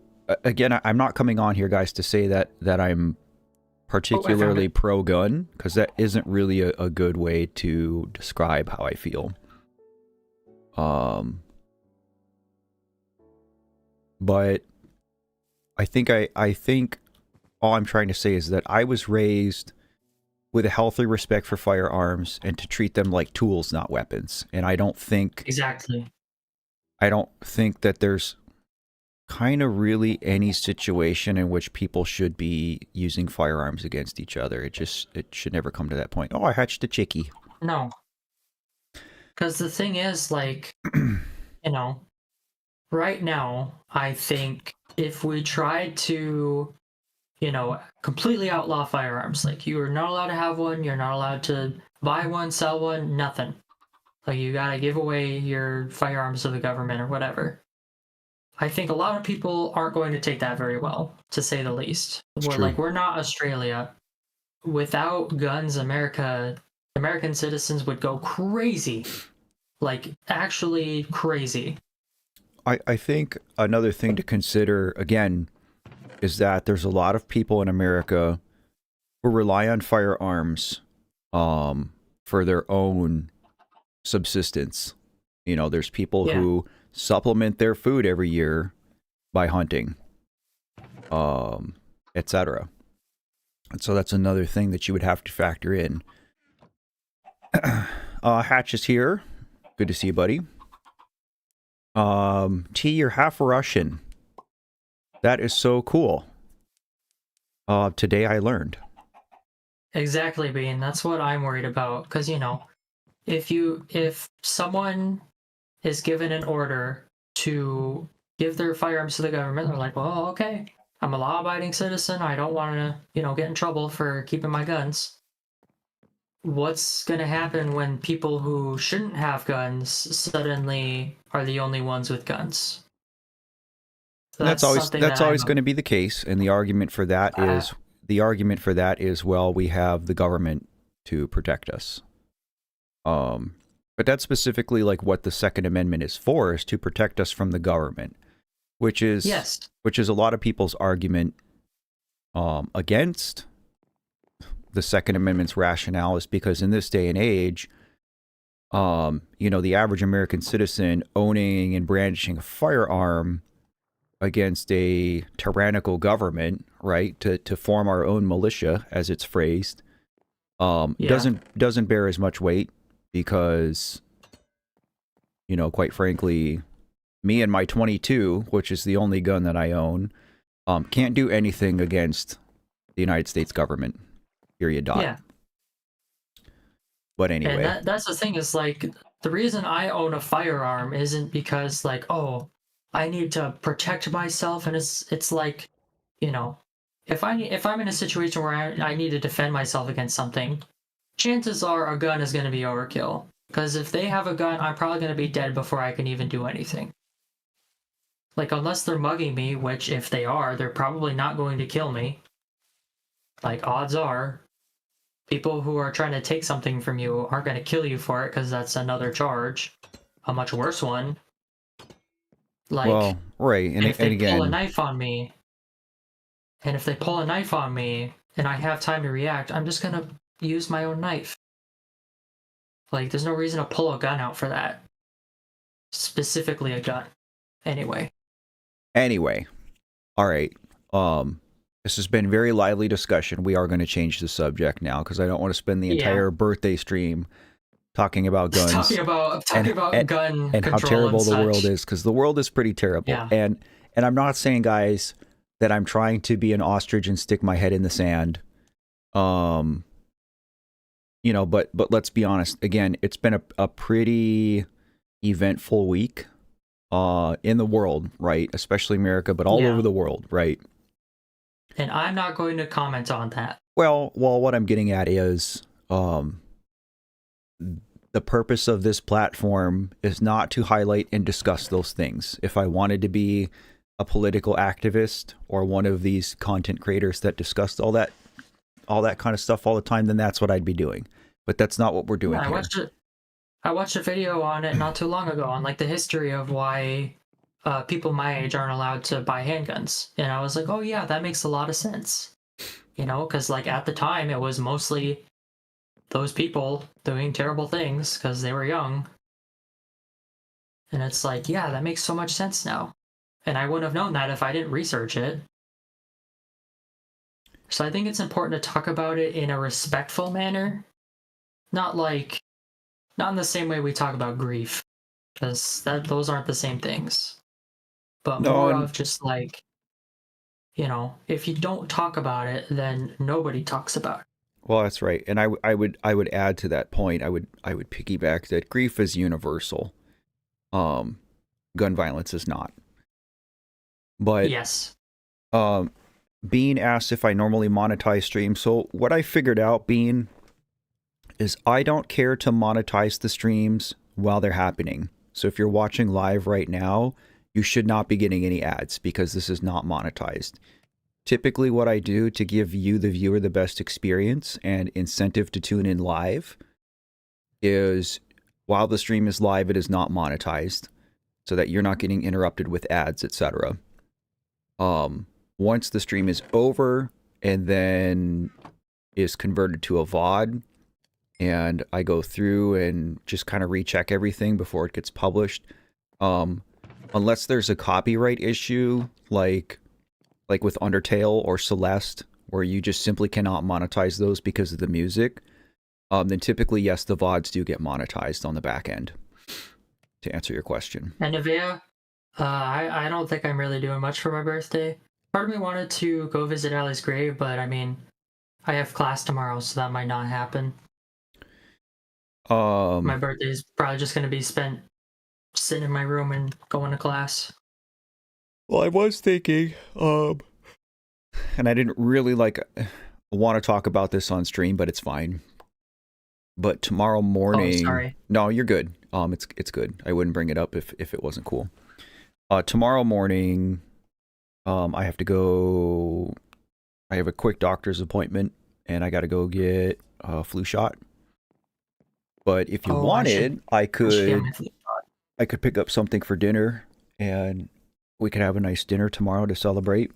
again, I'm not coming on here, guys, to say that I'm particularly pro-gun, because that isn't really a good way to describe how I feel. But I think all I'm trying to say is that I was raised with a healthy respect for firearms and to treat them like tools, not weapons. And I don't think Exactly. that there's kind of really any situation in which people should be using firearms against each other. It should never come to that point. Oh, I hatched a chickie. No. Because the thing is, like, right now, I think if we tried to, completely outlaw firearms, like you are not allowed to have one, you're not allowed to buy one, sell one, nothing. Like you gotta give away your firearms to the government or whatever. I think a lot of people aren't going to take that very well, to say the least. We're not Australia. Without guns, American citizens would go crazy. Like, actually crazy. I think another thing to consider, again, is that there's a lot of people in America who rely on firearms for their own subsistence. There's people who supplement their food every year by hunting, etc. And so that's another thing that you would have to factor in. Hatch is here. Good to see you, buddy. T, you're half Russian. That is so cool. Today I learned. Exactly, Bean. That's what I'm worried about. Because, if someone is given an order to give their firearms to the government, they're like, well, okay, I'm a law-abiding citizen. I don't want to, get in trouble for keeping my guns. What's going to happen when people who shouldn't have guns suddenly are the only ones with guns? That's always going to be the case, and the argument for that is well, we have the government to protect us. But that's specifically like what the Second Amendment is for, is to protect us from the government, which is a lot of people's argument against the Second Amendment's rationale, is because in this day and age, the average American citizen owning and brandishing a firearm against a tyrannical government, right, to form our own militia, as it's phrased, Yeah. Doesn't bear as much weight because, you know, quite frankly, me and my 22, which is the only gun that I own, can't do anything against the United States government. Period. Dot. Yeah. But And anyway, that's the thing is like the reason I own a firearm isn't because like, oh, I need to protect myself, and it's like, you know, if I'm in a situation where I need to defend myself against something, chances are a gun is going to be overkill. Because if they have a gun, I'm probably going to be dead before I can even do anything. Like, unless they're mugging me, which if they are, they're probably not going to kill me. Like, odds are, people who are trying to take something from you aren't going to kill you for it because that's another charge, a much worse one. Like, well, right, and if and they pull a again, knife on me, and if they pull a knife on me and I have time to react, I'm just going to use my own knife. Like, there's no reason to pull a gun out for that. Specifically a gun. Anyway. anyway, all right. This has been very lively discussion. We are going to change the subject now because I don't want to spend the Yeah. entire birthday stream talking about guns Talking about gun and how control terrible and the world such. is, because the world is pretty terrible. Yeah. And I'm not saying, guys, that I'm trying to be an ostrich and stick my head in the sand. You know, but let's be honest. Again, it's been a pretty eventful week in the world, right? Especially America, but all Yeah. over the world, right? And I'm not going to comment on that. Well, what I'm getting at is the purpose of this platform is not to highlight and discuss those things. If I wanted to be a political activist or one of these content creators that discussed all that kind of stuff all the time, then that's what I'd be doing. But that's not what we're doing Yeah, here. I watched a video on it not too long ago on like the history of why people my age aren't allowed to buy handguns, and I was like, oh yeah, that makes a lot of sense. You know, because like at the time it was mostly those people doing terrible things because they were young, and it's like, yeah, that makes so much sense now, and I wouldn't have known that if I didn't research it. So I think it's important to talk about it in a respectful manner, not in the same way we talk about grief, because those aren't the same things, but No, more and of just like, you know, if you don't talk about it, then nobody talks about it. well, that's right. And I would add to that point. I would piggyback that grief is universal. Um, Gun violence is not. But Yes. um, Bean asked if I normally monetize streams. So what I figured out, Bean, is I don't care to monetize the streams while they're happening. So if you're watching live right now, you should not be getting any ads because this is not monetized. Typically, what I do to give you, the viewer, the best experience and incentive to tune in live is while the stream is live, it is not monetized so that you're not getting interrupted with ads, etc. Once the stream is over and then is converted to a VOD, and I go through and just kind of recheck everything before it gets published. Unless there's a copyright issue, like with Undertale or Celeste, where you just simply cannot monetize those because of the music, then typically, yes, the VODs do get monetized on the back end, to answer your question. And Nevaeh, I don't think I'm really doing much for my birthday. Part of me wanted to go visit Allie's grave, but I mean, I have class tomorrow, so that might not happen. My birthday is probably just going to be spent sitting in my room and going to class. Well, I was thinking, and I didn't really want to talk about this on stream, but it's fine. But tomorrow morning, sorry. No, you're good. It's good. I wouldn't bring it up if it wasn't cool. Tomorrow morning, I have to go. I have a quick doctor's appointment, and I got to go get a flu shot. But if you wanted, I could pick up something for dinner, and we could have a nice dinner tomorrow to celebrate.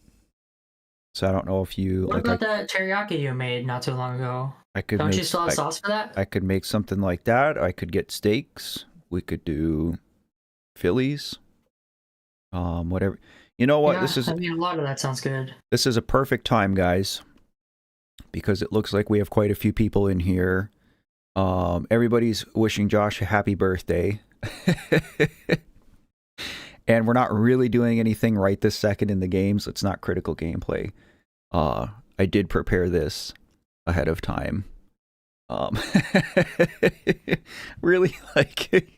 So I don't know if you What about that teriyaki you made not too long ago? Don't you still have sauce for that? I could make something like that. I could get steaks. We could do Phillies. Whatever. You know what? Yeah, I mean, a lot of that sounds good. This is a perfect time, guys. because it looks like we have quite a few people in here. Everybody's wishing Josh a happy birthday. And we're not really doing anything right this second in the game, so it's not critical gameplay. I did prepare this ahead of time. Really, like,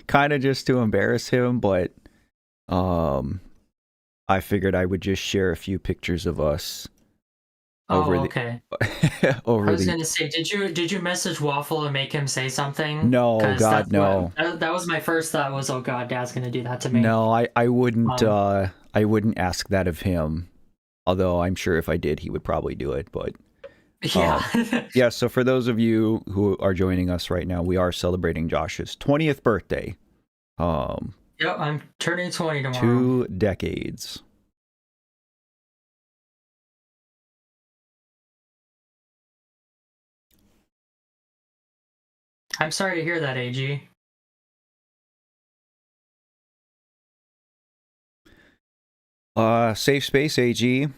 kind of just to embarrass him, but I figured I would just share a few pictures of us over okay. the over I was the. gonna say, did you message Waffle and make him say something? No, Because God, that's no. what that was my first thought was, oh God, Dad's gonna do that to me. No, I wouldn't Um, I wouldn't ask that of him. Although I'm sure if I did, he would probably do it. But yeah. yeah, so for those of you who are joining us right now, we are celebrating Josh's 20th birthday. Yep, I'm turning 20 tomorrow. 2 decades. I'm sorry to hear that, AG. Safe space, AG.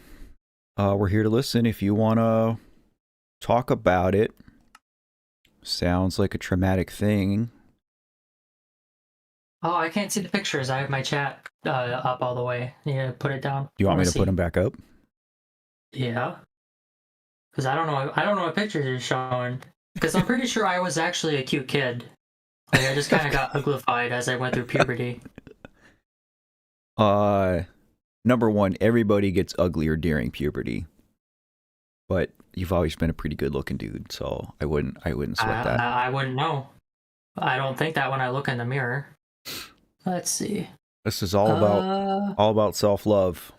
We're here to listen if you want to talk about it. Sounds like a traumatic thing. Oh, I can't see the pictures. I have my chat up all the way. Yeah, put it down. Do you want me to Let's put see. them back up? Yeah. Because I don't know what pictures you're showing. Because I'm pretty sure I was actually a cute kid. Like, I just kind of got uglified as I went through puberty. Number one, everybody gets uglier during puberty. But you've always been a pretty good looking dude, so I wouldn't sweat that. I wouldn't know. I don't think that when I look in the mirror. Let's see. This is all about self-love.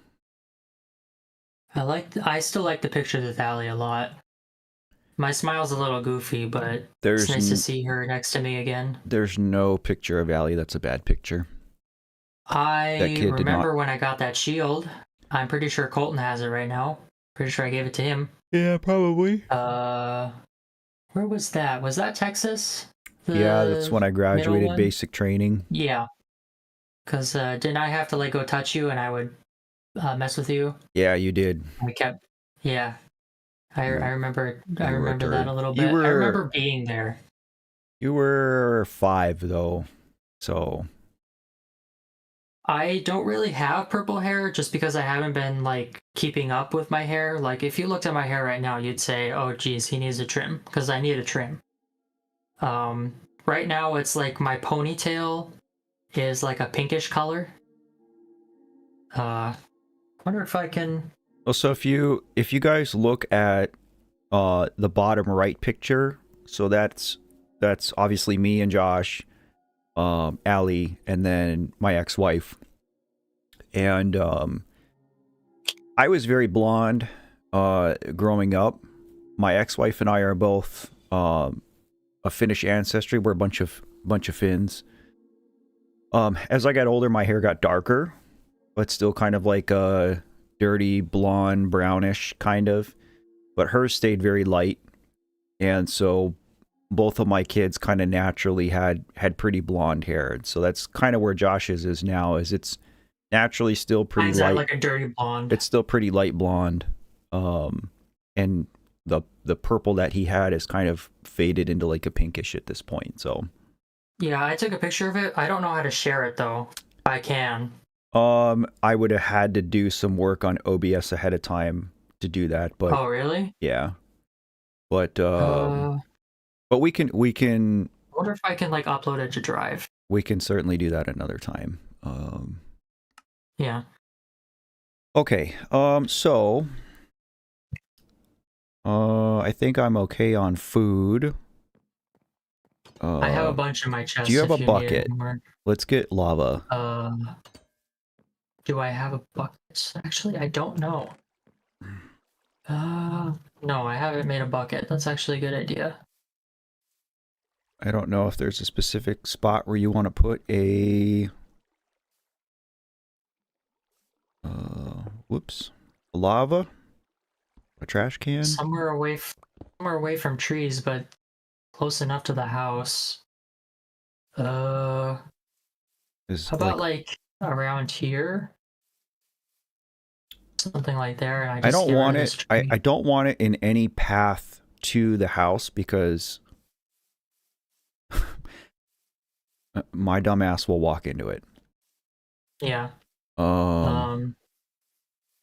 I still like the pictures with Allie a lot. My smile's a little goofy, but it's nice to see her next to me again. There's no picture of Allie that's a bad picture. I remember when I got that shield. I'm pretty sure Colton has it right now. Pretty sure I gave it to him. Yeah, probably. Where was that? Was that Texas? Yeah, that's when I graduated basic training. Yeah. Because didn't I have to like go touch you and I would mess with you? Yeah, you did. We kept. Yeah. I remember that a little bit. I remember being there. You were 5 though, so I don't really have purple hair just because I haven't been like keeping up with my hair. Like if you looked at my hair right now, you'd say, "Oh, geez, he needs a trim," because I need a trim. Right now it's like my ponytail is like a pinkish color. Wonder if I can. So if you guys look at the bottom right picture, so that's obviously me and Josh, Allie, and then my ex-wife. And I was very blonde growing up. My ex-wife and I are both a Finnish ancestry. We're a bunch of Finns. As I got older, my hair got darker, but still kind of like a dirty blonde, brownish kind of. But hers stayed very light, and so both of my kids kind of naturally had pretty blonde hair. And so that's kind of where Josh's is now. Is it's naturally still pretty Mine's light, like a dirty blonde. It's still pretty light blonde, and the purple that he had is kind of faded into like a pinkish at this point. So yeah, I took a picture of it. I don't know how to share it though. I can. I would have had to do some work on OBS ahead of time to do that, but Oh really? yeah, but we can I wonder if I can like upload it to Drive. We can certainly do that another time. Yeah. Okay. So I think I'm okay on food. I have a bunch in my chest. Do you have a bucket? Let's get lava. Do I have a bucket? Actually, I don't know. No, I haven't made a bucket. That's actually a good idea. I don't know if there's a specific spot where you want to put a lava, a trash can, somewhere away from trees, but close enough to the house. How about like around here? something like there, and I I just don't get rid want of it. this I, tree. I don't want it in any path to the house because my dumbass will walk into it. Yeah. Um, Um.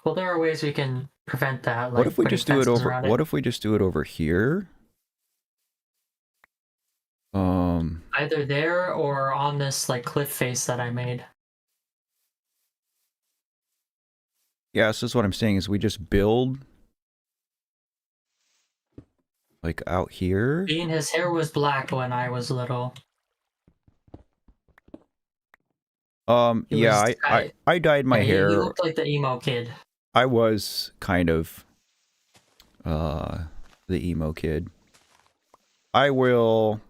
Well, there are ways we can prevent that, what if like we putting just do it fences over? around it. What if we just do it over here? Either there or on this like cliff face that I made. Yeah, this is what I'm saying. Is we just build like out here. Being his hair was black when I was little. He Yeah, was I dyed yeah, my he hair. looked like the emo kid. I was kind of uh the emo kid. I will,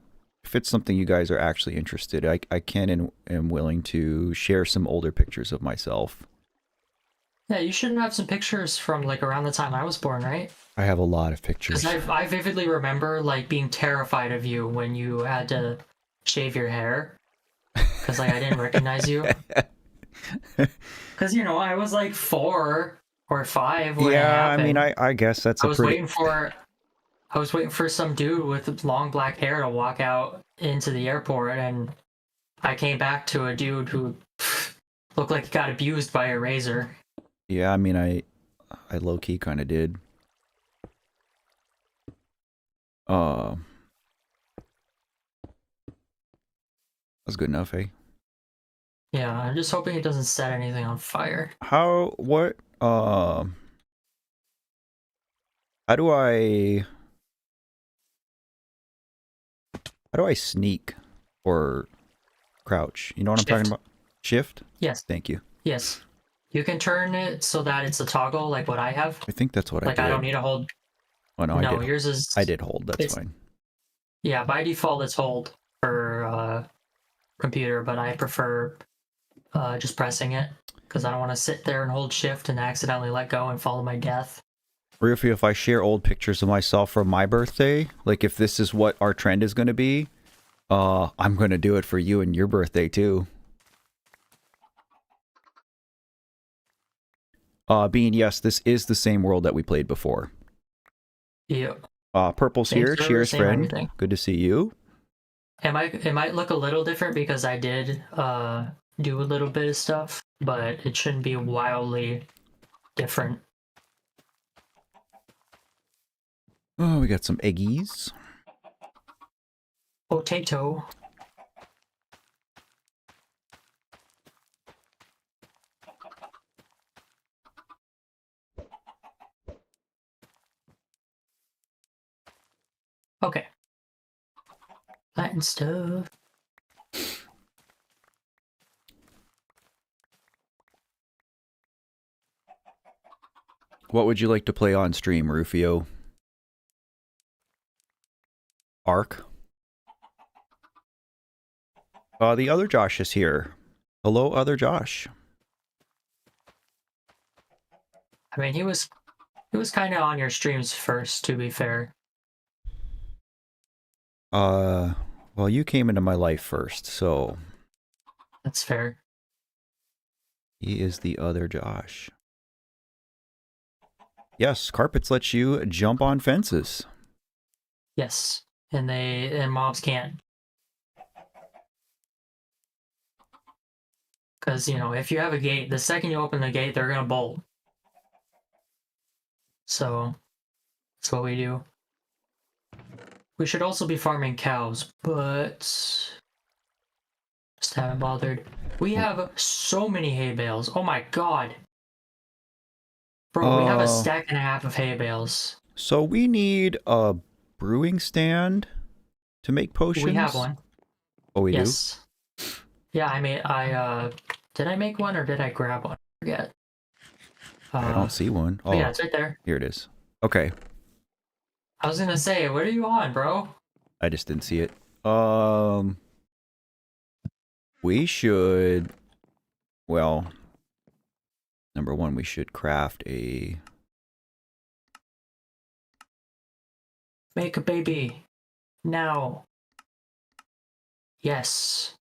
if it's something you guys are actually interested, I can and am willing to share some older pictures of myself. Yeah, you should have some pictures from like around the time I was born, right? I have a lot of Because pictures. I vividly remember like being terrified of you when you had to shave your hair. Because like I didn't recognize you. Because I was like 4 or 5 when it Yeah, I mean, happened. I guess that's I a was pretty. waiting for I was waiting for some dude with long black hair to walk out into the airport, and I came back to a dude who looked like he got abused by a razor. Yeah, I mean, I low key kind of did. Uh, that's good enough, eh? Yeah, I'm just hoping it doesn't set anything on fire. How? What? How do I? How do I sneak or crouch? You know what I'm talking Shift. about? Shift? Yes, Thank you. yes. You can turn it so that it's a toggle like what I have. I think that's what I Like I don't did. need to hold. Oh no, No, yours I is. did hold. That's It's fine. yeah. By default, it's hold for computer, but I prefer just pressing it because I don't want to sit there and hold shift and accidentally let go and follow my death. Ryufi, if I share old pictures of myself from my birthday, like if this is what our trend is going to be, I'm going to do it for you and your birthday too. Bean, yes, this is the same world that we played before. Yeah. Purple's Same here. server, Cheers, same friend. everything. Good to see you. It might look a little different because I did do a little bit of stuff, but it shouldn't be wildly different. Oh, we got some eggies. Potato. Okay. That and stuff. What would you like to play on stream, Rufio? Ark? The other Josh is here. Hello, other Josh. I mean, he was kind of on your streams first, to be fair. Well, you came into my life first, so That's fair. he is the other Josh. Yes, carpets let you jump on fences. Yes, and mobs can't. Because if you have a gate, the second you open the gate, they're gonna bolt. So that's what we do. We should also be farming cows, but just haven't bothered. We have so many hay bales. Oh my god. Bro, we have a stack and a half of hay bales. So we need a brewing stand to make potions? We have one. Oh, we do? Yeah, did I make one or did I grab one? I forget. I don't see one. Oh, yeah, it's right there. Here it is. Okay. I was gonna say, what are you on, bro? I just didn't see it. We should, well, number one, we should craft a... Make a baby. Now. Yes.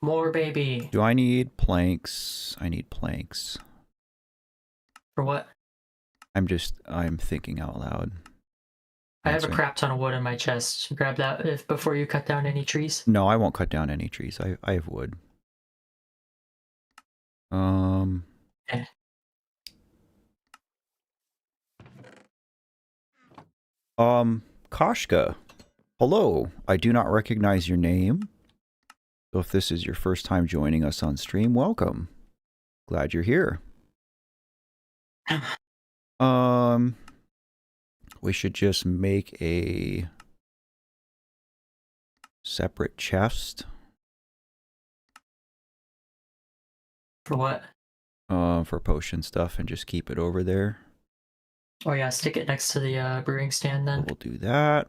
More baby. Do I need planks? I need planks. For what? I'm thinking out loud. I have a Answering. crap ton of wood in my chest. Grab that before you cut down any trees. No, I won't cut down any trees. I have wood. Eh. Koshka. Hello. I do not recognize your name. So if this is your first time joining us on stream, welcome. Glad you're here. We should just make a separate chest. For what? For potion stuff and just keep it over there. Oh yeah, stick it next to the brewing stand then. We'll do that.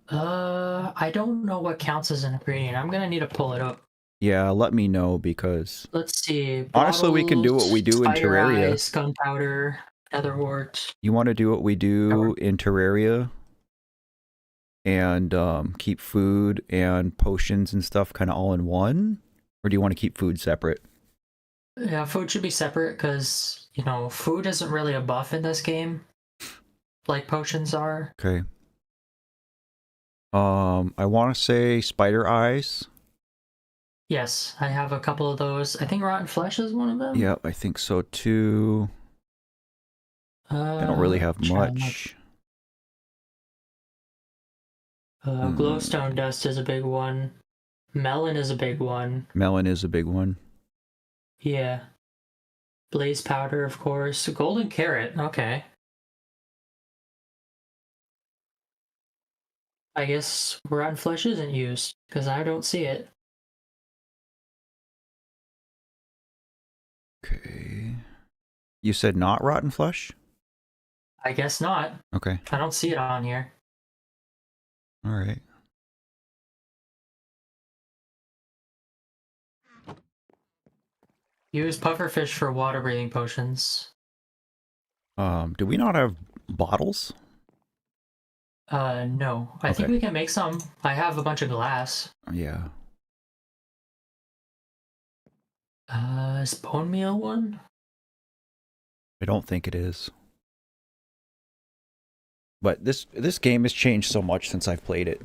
I don't know what counts as an ingredient. I'm gonna need to pull it up. Yeah, let me know because Let's see. honestly, we can do what we do in spider Terraria. eyes, gunpowder, netherwort. You want to do what we do in Terraria and keep food and potions and stuff kind of all in one? Or do you want to keep food separate? Yeah, food should be separate because, you know, food isn't really a buff in this game like potions are. Okay. I want to say spider eyes. Yes, I have a couple of those. I think rotten flesh is one of them. Yep, I think so too. I don't really have much. Glowstone dust is a big one. Melon is a big one. Melon is a big one. Yeah. Blaze powder, of course. Golden carrot, okay. I guess rotten flesh isn't used, because I don't see it. Okay. You said not rotten flesh? I guess not. Okay. I don't see it on here. All right. Use pufferfish for water breathing potions. Do we not have bottles? No. I think we can make some. I have a bunch of glass. Yeah. Is bone meal one? I don't think it is. But this game has changed so much since I've played it.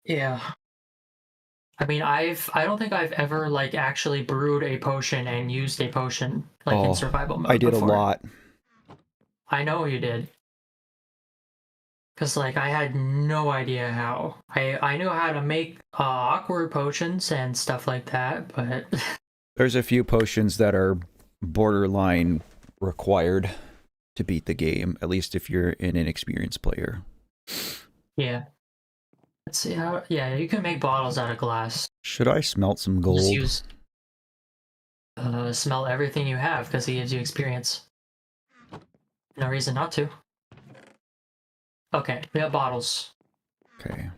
Yeah. I mean, I don't think I've ever like actually brewed a potion and used a potion like in survival mode. I did before. a lot. I know you did. Cause like I had no idea how. I knew how to make awkward potions and stuff like that, but there's a few potions that are borderline required to beat the game, at least if you're an inexperienced player. Yeah. Let's see how. Yeah, you can make bottles out of glass. Should I smelt some gold? Just use. Smell everything you have because it gives you experience. No reason not to. Okay, we have bottles. Okay.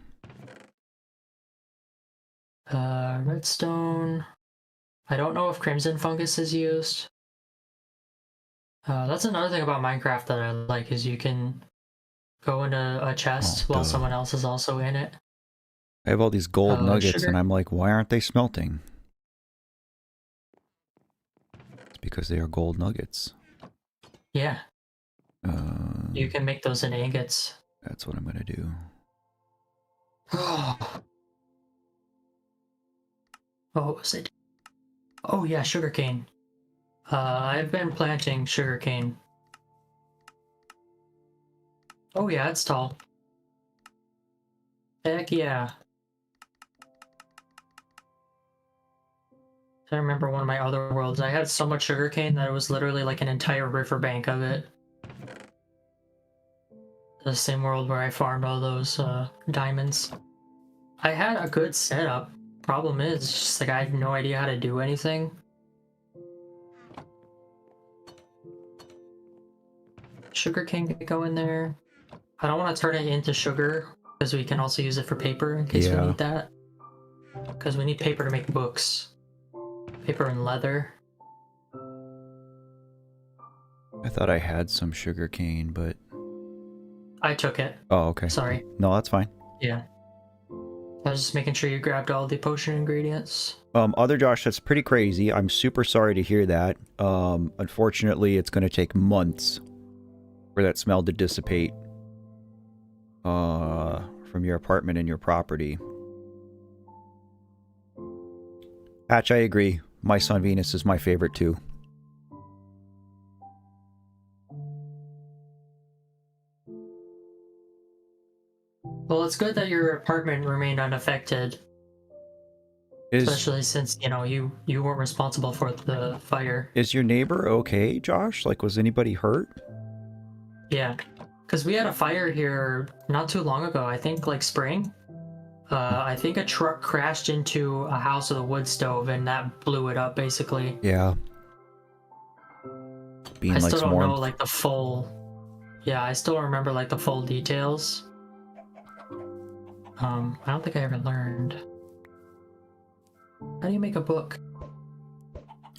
Redstone. I don't know if crimson fungus is used. That's another thing about Minecraft that I like is you can go into a chest while someone else is also in it. I have all these gold nuggets sugar. and I'm like, why aren't they smelting? It's because they are gold nuggets. Yeah. You can make those in ingots. That's what I'm gonna do. What was it? Oh yeah, sugarcane. I've been planting sugarcane. Oh yeah, it's tall. Heck yeah. I remember one of my other worlds. I had so much sugarcane that it was literally like an entire riverbank of it. The same world where I farmed all those diamonds. I had a good setup. Problem is, it's just like I had no idea how to do anything. Sugarcane can go in there. I don't want to turn it into sugar because we can also use it for paper in case we need that. Because we need paper to make books. Paper and leather. I thought I had some sugar cane, but I took it. oh, okay. Sorry. No, that's fine. Yeah. I was just making sure you grabbed all the potion ingredients. Other Josh, that's pretty crazy. I'm super sorry to hear that. Unfortunately, it's going to take months for that smell to dissipate from your apartment and your property. Patch, I agree. My son Venus is my favorite too. Well, it's good that your apartment remained unaffected, especially since, you know, you weren't responsible for the fire. Is your neighbor okay, Josh? Like, was anybody hurt? Yeah, because we had a fire here not too long ago. I think like spring. I think a truck crashed into a house with a wood stove, and that blew it up basically. Yeah. Being I like still some don't know warmth. like the full. Yeah, I still don't remember like the full details. I don't think I ever learned. How do you make a book?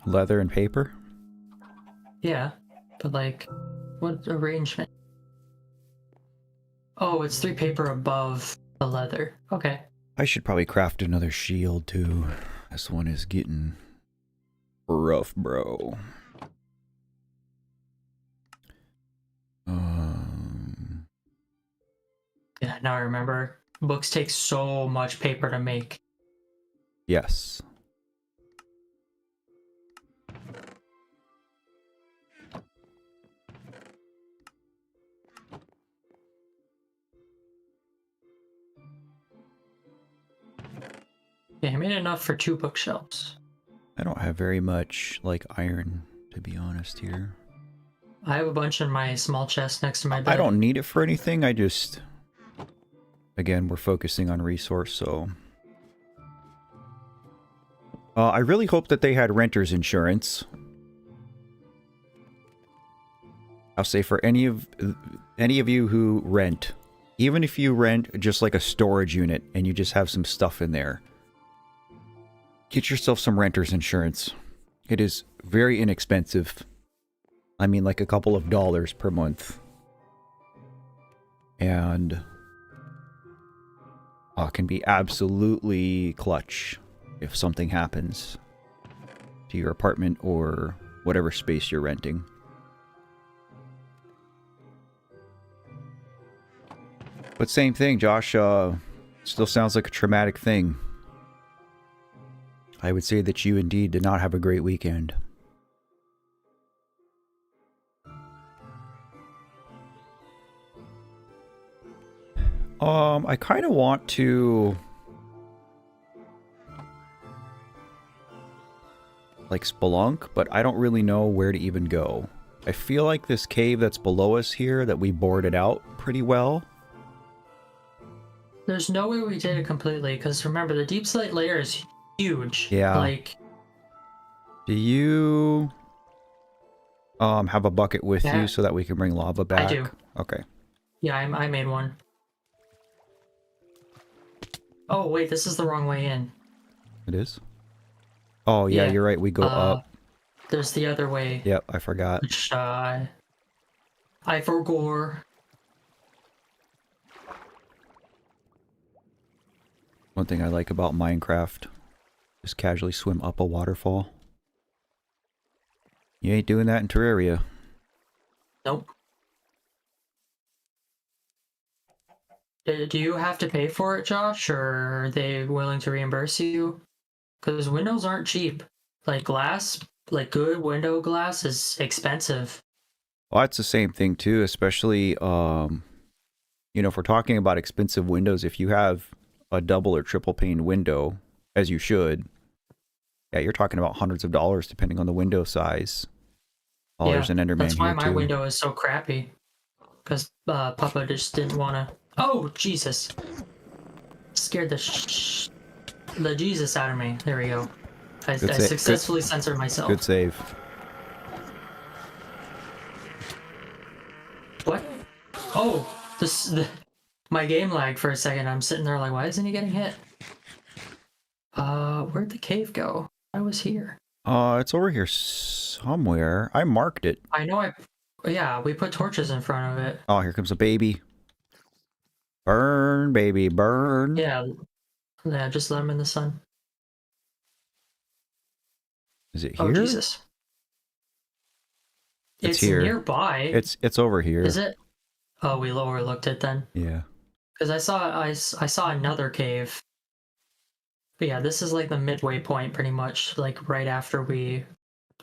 Leather and paper? Yeah, but like, what arrangement? Oh, it's 3 paper above the leather. Okay. I should probably craft another shield too. This one is getting rough, bro. Yeah, now I remember. Books take so much paper to make. Yes. Yeah, I made enough for 2 bookshelves. I don't have very much, like, iron, to be honest here. I have a bunch in my small chest next to my bed. I don't need it for anything, I just... Again, we're focusing on resource, so... I really hope that they had renter's insurance. I'll say for any of you who rent, even if you rent just like a storage unit and you just have some stuff in there, get yourself some renter's insurance. It is very inexpensive. I mean, like a couple of dollars per month. And can be absolutely clutch if something happens to your apartment or whatever space you're renting. But same thing, Josh, still sounds like a traumatic thing. I would say that you indeed did not have a great weekend. I kind of want to... like spelunk, but I don't really know where to even go. I feel like this cave that's below us here, that we boarded out pretty well. There's no way we did it completely, because remember, the deep slate layer is huge. Yeah. Like... Do you... have a bucket with you so that we can bring lava back? I do. Okay. Yeah, I made one. Oh, wait, this is the wrong way in. It is? Oh, yeah, you're right. We go up. There's the other way. Yep, I forgot. Which, I forgot. One thing I like about Minecraft, just casually swim up a waterfall. You ain't doing that in Terraria. Nope. Do you have to pay for it, Josh, or are they willing to reimburse you? Because windows aren't cheap. Like glass, like good window glass is expensive. Well, that's the same thing too, especially, you know, if we're talking about expensive windows, if you have a double or triple pane window, as you should, yeah, you're talking about hundreds of dollars depending on the window size. Oh, yeah, there's an Enderman that's why here my too. window is so crappy. Because Papa just didn't want to... Oh, Jesus. Scared the Jesus out of me. There we go. I successfully censored myself. Good save. What? Oh, my game lagged for a second. I'm sitting there like, why isn't he getting hit? Where'd the cave go? I was here. It's over here somewhere. I marked it. I know yeah, we put torches in front of it. Oh, here comes a baby. Burn, baby, burn. Yeah, Yeah, just let him in the sun. Is it Oh, here? Jesus. It's It's here. nearby. It's over here. Is it? Oh, we overlooked it then. Yeah. Because I saw another cave. But yeah, this is like the midway point, pretty much. Like right after we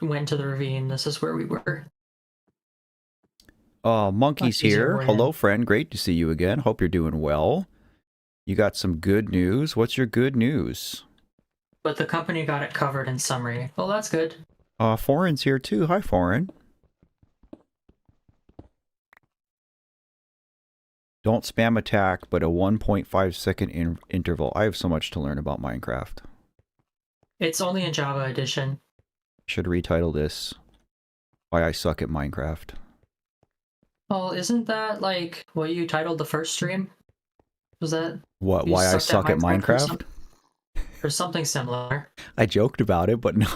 went to the ravine, this is where we were. Monkey's Much easier here. way Hello, in. friend. Great to see you again. Hope you're doing well. You got some good news. What's your good news? But the company got it covered in summary. Well, that's good. Foreign's here too. Hi, Foreign. Don't spam attack, but a 1.5 second interval. I have so much to learn about Minecraft. It's only in Java Edition. Should retitle this Why I Suck at Minecraft. Well, isn't that like what you titled the first stream? Was that What? you Why I suck at or Minecraft? or something similar? I joked about it, but no,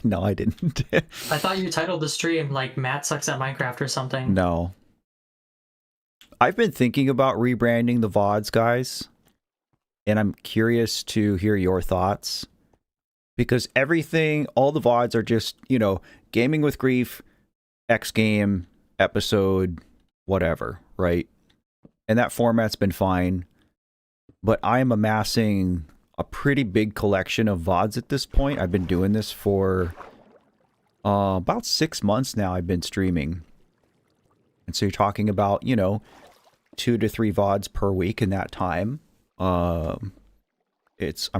no, I didn't. I thought you titled the stream like Matt sucks at Minecraft or something. No. I've been thinking about rebranding the VODs, guys, and I'm curious to hear your thoughts. Because everything, all the VODs are just, Gaming with Grief, X Game, episode, whatever, right? And that format's been fine. But I'm amassing a pretty big collection of VODs at this point. I've been doing this for about 6 months now. I've been streaming. And so you're talking about, 2 to 3 VODs per week in that time. I'm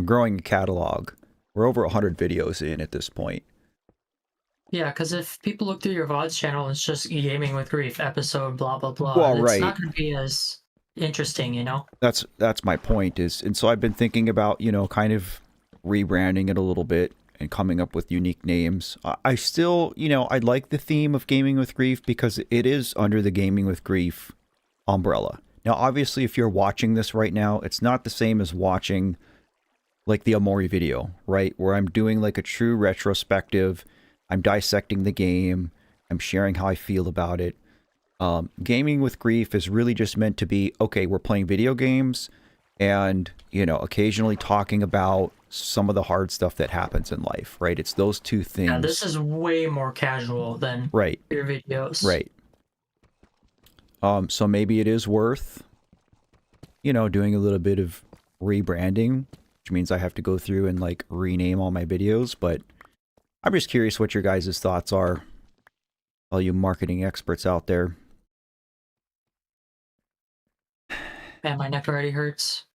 growing a catalog. We're over 100 videos in at this point. Yeah, because if people look through your VODs channel, it's just Gaming with Grief, episode, blah, blah, blah. Well, it's right. not going to be as interesting, That's my point and so I've been thinking about, kind of rebranding it a little bit and coming up with unique names. I still, I like the theme of Gaming with Grief because it is under the Gaming with Grief umbrella. Now, obviously, if you're watching this right now, it's not the same as watching like the Amori video, right? Where I'm doing like a true retrospective. I'm dissecting the game. I'm sharing how I feel about it. Gaming with Grief is really just meant to be, okay, we're playing video games and, occasionally talking about some of the hard stuff that happens in life, right? It's those two things. Yeah, this is way more casual than your videos. Right. So maybe it is worth, doing a little bit of rebranding, which means I have to go through and like rename all my videos, but I'm just curious what your guys' thoughts are, all you marketing experts out there. Man, my neck already hurts.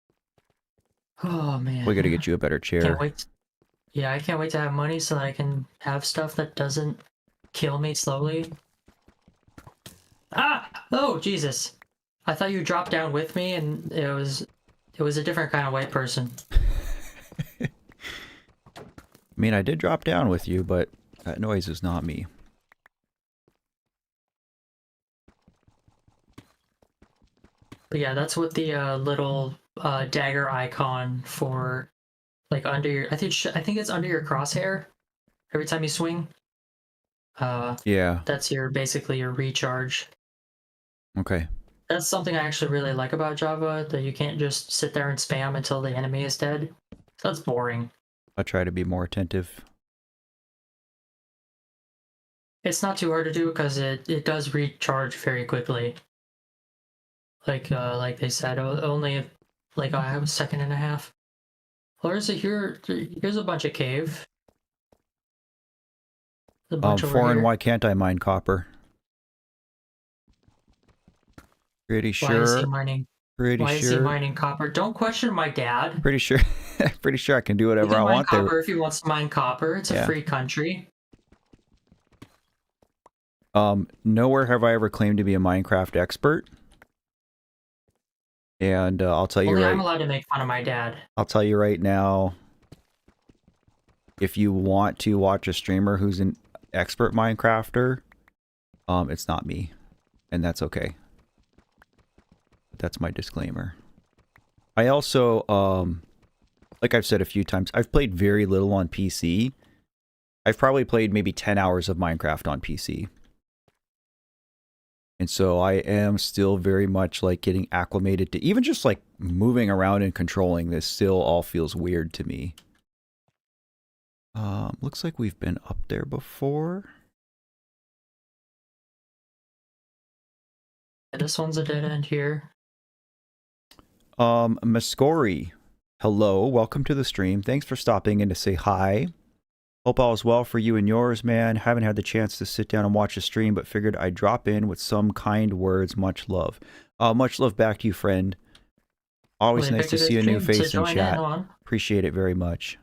Oh, man. We gotta get you a better chair. Can't wait. Yeah, I can't wait to have money so that I can have stuff that doesn't kill me slowly. Ah! Oh, Jesus. I thought you dropped down with me and it was a different kind of white person. I mean, I did drop down with you, but that noise is not me. But yeah, that's what the little dagger icon for, like, under your... I think it's under your crosshair every time you swing. Yeah. That's basically your recharge. Okay. That's something I actually really like about Java, that you can't just sit there and spam until the enemy is dead. That's boring. I'll try to be more attentive. It's not too hard to do because it does recharge very quickly. Like they said, only like I have a second and a half. Or is it here? Here's a bunch of cave. A bunch over Foreign, here. why can't I mine copper? Pretty Why is sure. he mining? Pretty Why sure. is he mining copper? Don't question my dad. Pretty sure. Pretty sure I can do whatever He can I mine want copper there. if he wants to mine copper. It's a free country. Nowhere have I ever claimed to be a Minecraft expert. And I'll tell you Only right. I'm allowed to make fun of my dad. I'll tell you right now. If you want to watch a streamer who's an expert Minecrafter, it's not me, and that's okay. That's my disclaimer. I also, like I've said a few times, I've played very little on PC. I've probably played maybe 10 hours of Minecraft on PC. And so I am still very much like getting acclimated to even just like moving around and controlling this still all feels weird to me. Looks like we've been up there before. This one's a dead end here. Mascori, hello, welcome to the stream. Thanks for stopping in to say hi. Hope all is well for you and yours, man. Haven't had the chance to sit down and watch the stream, but figured I'd drop in with some kind words. Much love. Much love back to you, friend. Always nice to see a new face in chat. Appreciate it very much.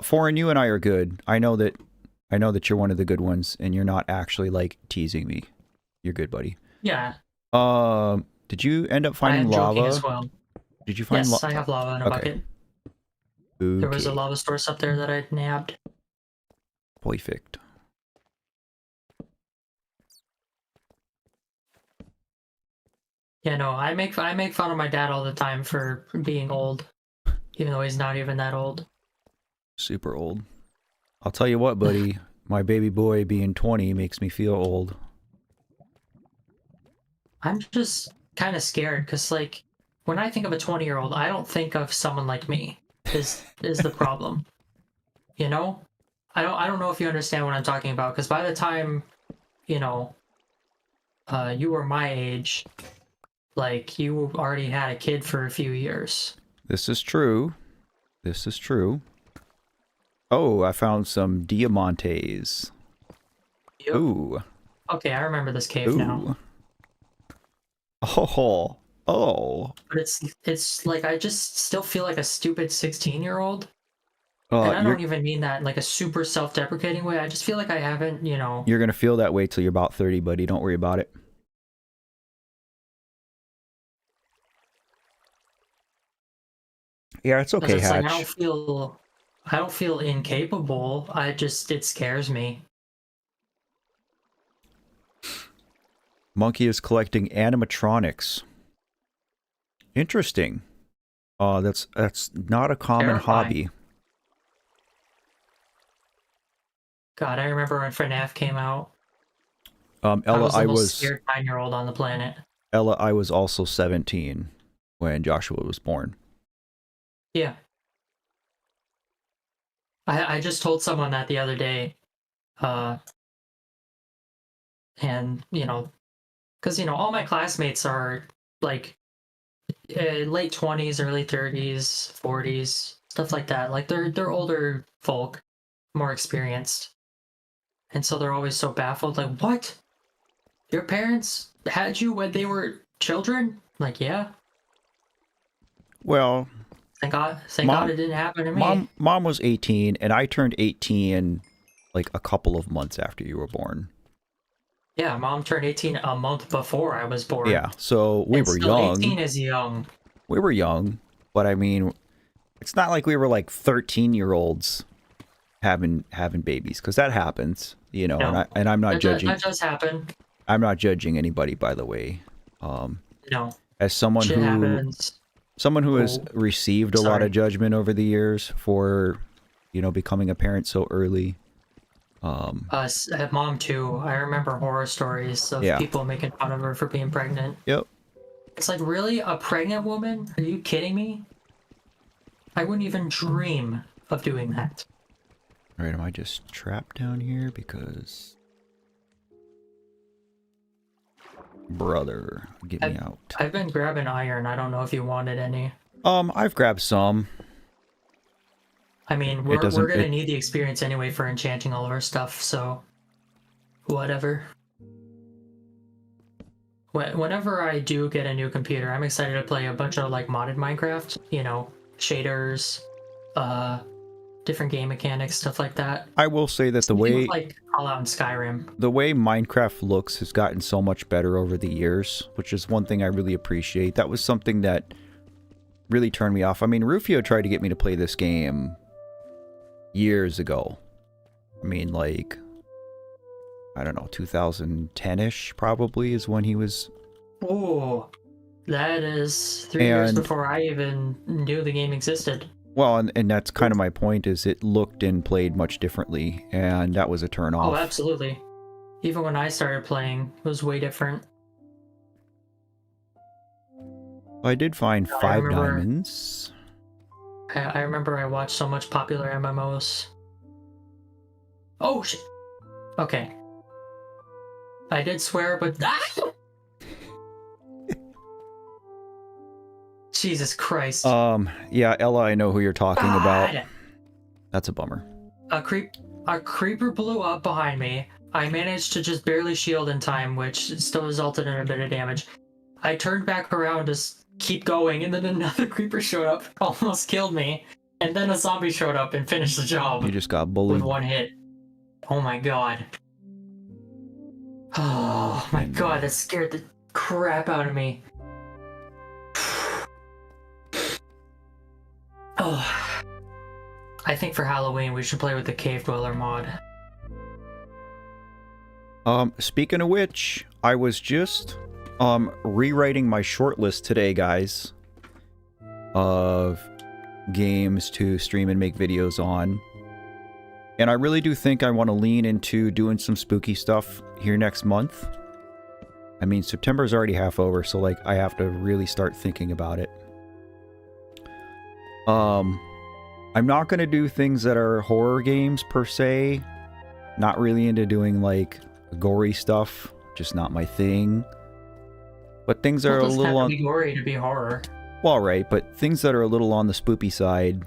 Foreign, you and I are good. I know that you're one of the good ones, and you're not actually like teasing me. You're good, buddy. Yeah. Did you end up finding lava? As well. Did you find Yes, I have lava in a bucket. Okay. There was a lava source up there that I nabbed. Perfect. Yeah, no, I make fun of my dad all the time for being old, even though he's not even that old. Super old. I'll tell you what, buddy. My baby boy being 20 makes me feel old. I'm just kind of scared because, like, when I think of a 20-year-old, I don't think of someone like me. Is the problem? You know, I don't know if you understand what I'm talking about. Because by the time, you know, you were my age, like you already had a kid for a few years. This is true. This is true. Oh, I found some diamantes. Yep. Ooh. Okay, I remember this cave now. Oh. But it's like I just still feel like a stupid 16-year-old. And I don't even mean that in like a super self-deprecating way. I just feel like I haven't, you know. You're gonna feel that way till you're about 30, buddy. Don't worry about it. Yeah, it's okay, Hatch. Like, I don't feel incapable. It scares me. Monkey is collecting animatronics. Interesting. That's not a common hobby. God, I remember when FNAF came out. Ella, I was the most scared 9-year-old on the planet. Ella, I was also 17 when Joshua was born. Yeah. I just told someone that the other day. And, you know, because, you know, all my classmates are like late 20s, early 30s, 40s, stuff like that. Like they're older folk, more experienced. And so they're always so baffled, like, what? Your parents had you when they were children? Like, yeah. Well, thank God it didn't happen to me. Mom was 18, and I turned 18 like a couple of months after you were born. Yeah, Mom turned 18 a month before I was born. Yeah, so we were young. 18 is young. We were young, but I mean, it's not like we were like 13-year-olds having babies, because that happens, you know. No, and I'm not judging. That does happen. I'm not judging anybody, by the way. No. As someone Shit who happens. Someone who has received a lot of judgment over the years for, you know, becoming a parent so early. Mom too. I remember horror stories of people making fun of her for being pregnant. Yep. It's like, really? A pregnant woman? Are you kidding me? I wouldn't even dream of doing that. Alright, am I just trapped down here? Because... Brother, get me out. I've been grabbing iron. I don't know if you wanted any. I've grabbed some. I mean, we're gonna need the experience anyway for enchanting all of our stuff, so... Whatever. Whenever I do get a new computer, I'm excited to play a bunch of, like, modded Minecraft. You know, shaders, different game mechanics, stuff like that. I will say that the way... like Fallout and Skyrim. The way Minecraft looks has gotten so much better over the years, which is one thing I really appreciate. That was something that really turned me off. I mean, Rufio tried to get me to play this game years ago. I mean, like, I don't know, 2010-ish probably is when he was... Oh, that is 3 years before I even knew the game existed. Well, and that's kind of my point, is it looked and played much differently, and that was a turn off. Oh, absolutely. Even when I started playing, it was way different. I did find I 5 remember, diamonds. I remember I watched so much popular MMOs. Oh shit. Okay. I did swear, but Jesus Christ. Yeah, Ella, I know who you're talking about. God! That's a bummer. A creeper blew up behind me. I managed to just barely shield in time, which still resulted in a bit of damage. I turned back around to keep going, and then another creeper showed up, almost killed me, and then a zombie showed up and finished the job You just got with bullied. one hit. Oh my god. Oh my god, that scared the crap out of me. Oh. I think for Halloween we should play with the Cave Dweller mod. Speaking of which, I was just rewriting my shortlist today, guys, of games to stream and make videos on. And I really do think I want to lean into doing some spooky stuff here next month. I mean, September's already half over, so like I have to really start thinking about it. I'm not going to do things that are horror games per se. Not really into doing like gory stuff, just not my thing. But things that are a little have on to be gory to be horror. well, right, but things that are a little on the spoopy side,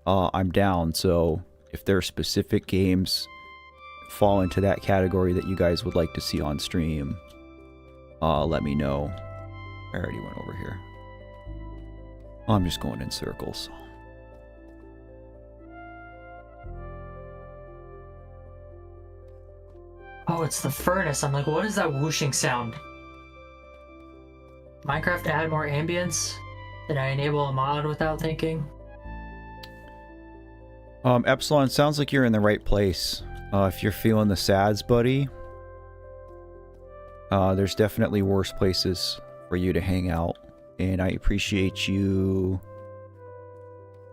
I'm down. So if there are specific games fall into that category that you guys would like to see on stream, let me know. I already went over here. I'm just going in circles. Oh, it's the furnace. I'm like, what is that whooshing sound? Minecraft add more ambience? Did I enable a mod without thinking? Epsilon, sounds like you're in the right place. If you're feeling the sads, buddy, there's definitely worse places for you to hang out. And I appreciate you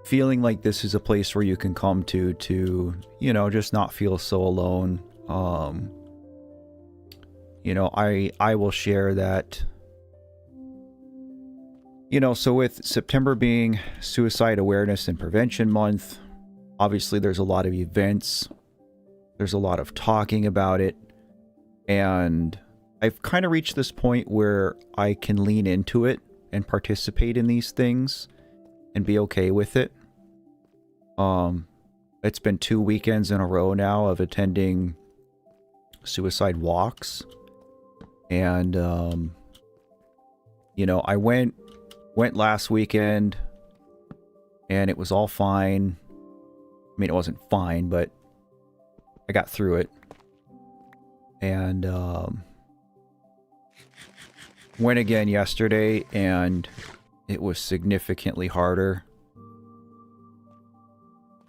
feeling like this is a place where you can come to, you know, just not feel so alone. You know, I will share that. You know, so with September being Suicide Awareness and Prevention Month, obviously there's a lot of events. There's a lot of talking about it. And I've kind of reached this point where I can lean into it and participate in these things and be okay with it. It's been 2 weekends in a row now of attending suicide walks. And, you know, I went last weekend and it was all fine. I mean, it wasn't fine, but I got through it. And, went again yesterday and it was significantly harder.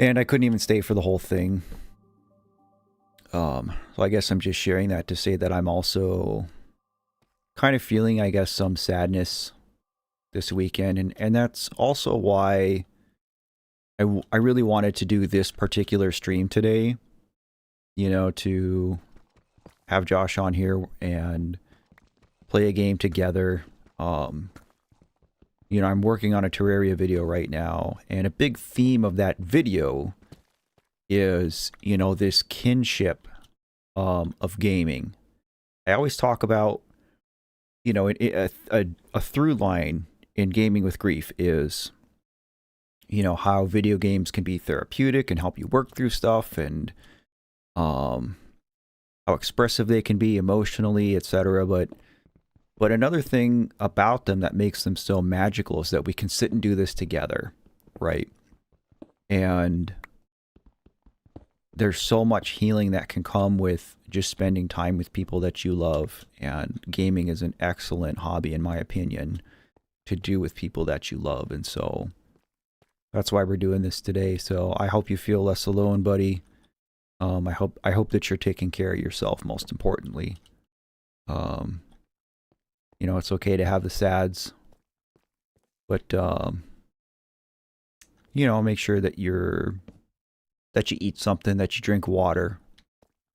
And I couldn't even stay for the whole thing. So I guess I'm just sharing that to say that I'm also kind of feeling, I guess, some sadness this weekend. And that's also why I really wanted to do this particular stream today. You know, to have Josh on here and play a game together. You know, I'm working on a Terraria video right now, and a big theme of that video is, you know, this kinship of gaming. I always talk about, you know, a through line in Gaming with Grief is, you know, how video games can be therapeutic and help you work through stuff, and how expressive they can be emotionally, etc. But another thing about them that makes them so magical is that we can sit and do this together, right? And there's so much healing that can come with just spending time with people that you love. And gaming is an excellent hobby, in my opinion, to do with people that you love. And so that's why we're doing this today. So I hope you feel less alone, buddy. I hope that you're taking care of yourself, most importantly. You know, it's okay to have the sads, but you know, make sure that you eat something, that you drink water,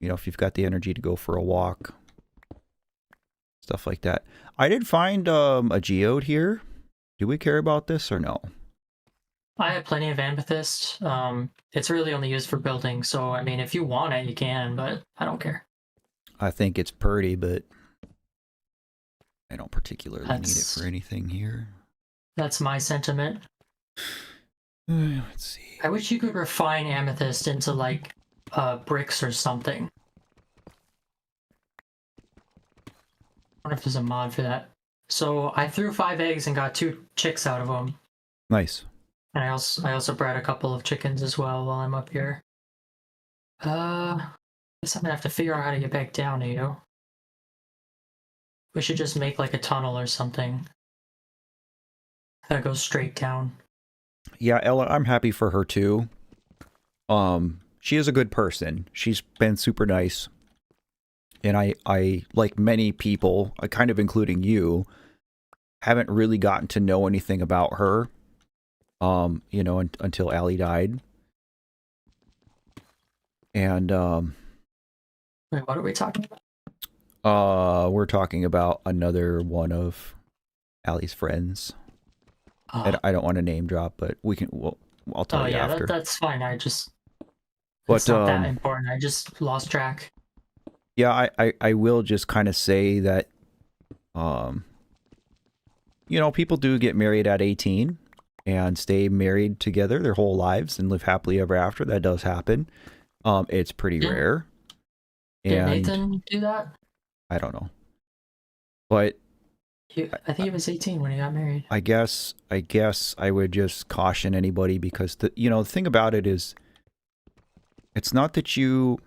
you know, if you've got the energy to go for a walk, stuff like that. I did find a geode here. Do we care about this or no? I have plenty of amethyst. It's really only used for building, so I mean, if you want it, you can, but I don't care. I think it's pretty, but I don't particularly need it That's- for anything here. That's my sentiment. Let's see. I wish you could refine amethyst into like bricks or something. I wonder if there's a mod for that. So I threw 5 eggs and got 2 chicks out of them. Nice. And I also bred a couple of chickens as well while I'm up here. Guess I'm gonna have to figure out how to get back down to you. We should just make like a tunnel or something that goes straight down. Yeah, Ella, I'm happy for her too. She is a good person. She's been super nice. And I like many people, kind of including you, haven't really gotten to know anything about her. You know, until Allie died. And Wait, what are we talking about? we're talking about another one of Allie's friends. I don't want to name drop, but we can. Well, I'll tell you after. That's fine. It's But not that important. I just lost track. yeah, I will just kind of say that, you know, people do get married at 18 and stay married together their whole lives and live happily ever after. That does happen. It's pretty rare. Did And Nathan do that? I don't know, but I think he was 18 when he got married. I guess I would just caution anybody, because the thing about it is, it's not that you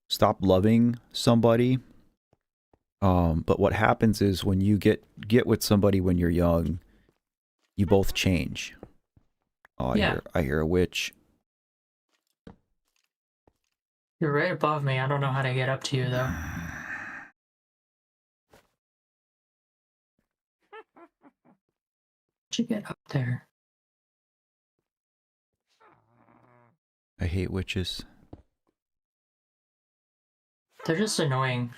stop loving somebody, but what happens is when you get with somebody when you're young, you both change. Oh, I hear a witch. You're right above me. I don't know how to get up to you though. How'd you get up there? I hate witches. They're just annoying.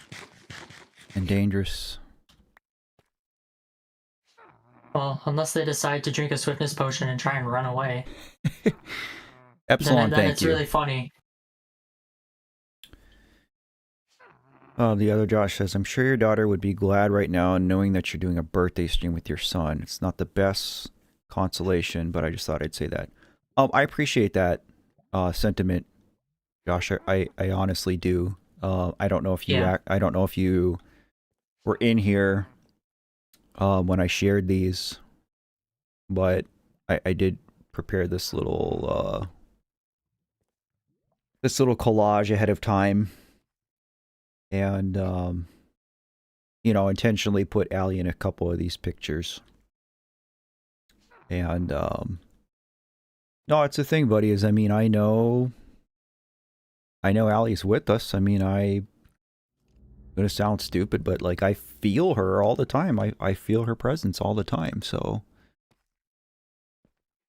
And dangerous. Well, unless they decide to drink a swiftness potion and try and run away. Epsilon, then thank it's you. really funny. The other Josh says, I'm sure your daughter would be glad right now knowing that you're doing a birthday stream with your son. It's not the best consolation, but I just thought I'd say that. I appreciate that sentiment, Josh. I honestly do. I don't know if you I don't know if you were in here when I shared these, but I did prepare this little collage ahead of time. And, you know, intentionally put Allie in a couple of these pictures. And, no, it's the thing, buddy, is, I mean, I know Allie's with us. I mean, I'm gonna sound stupid, but, like, I feel her all the time. I feel her presence all the time, so.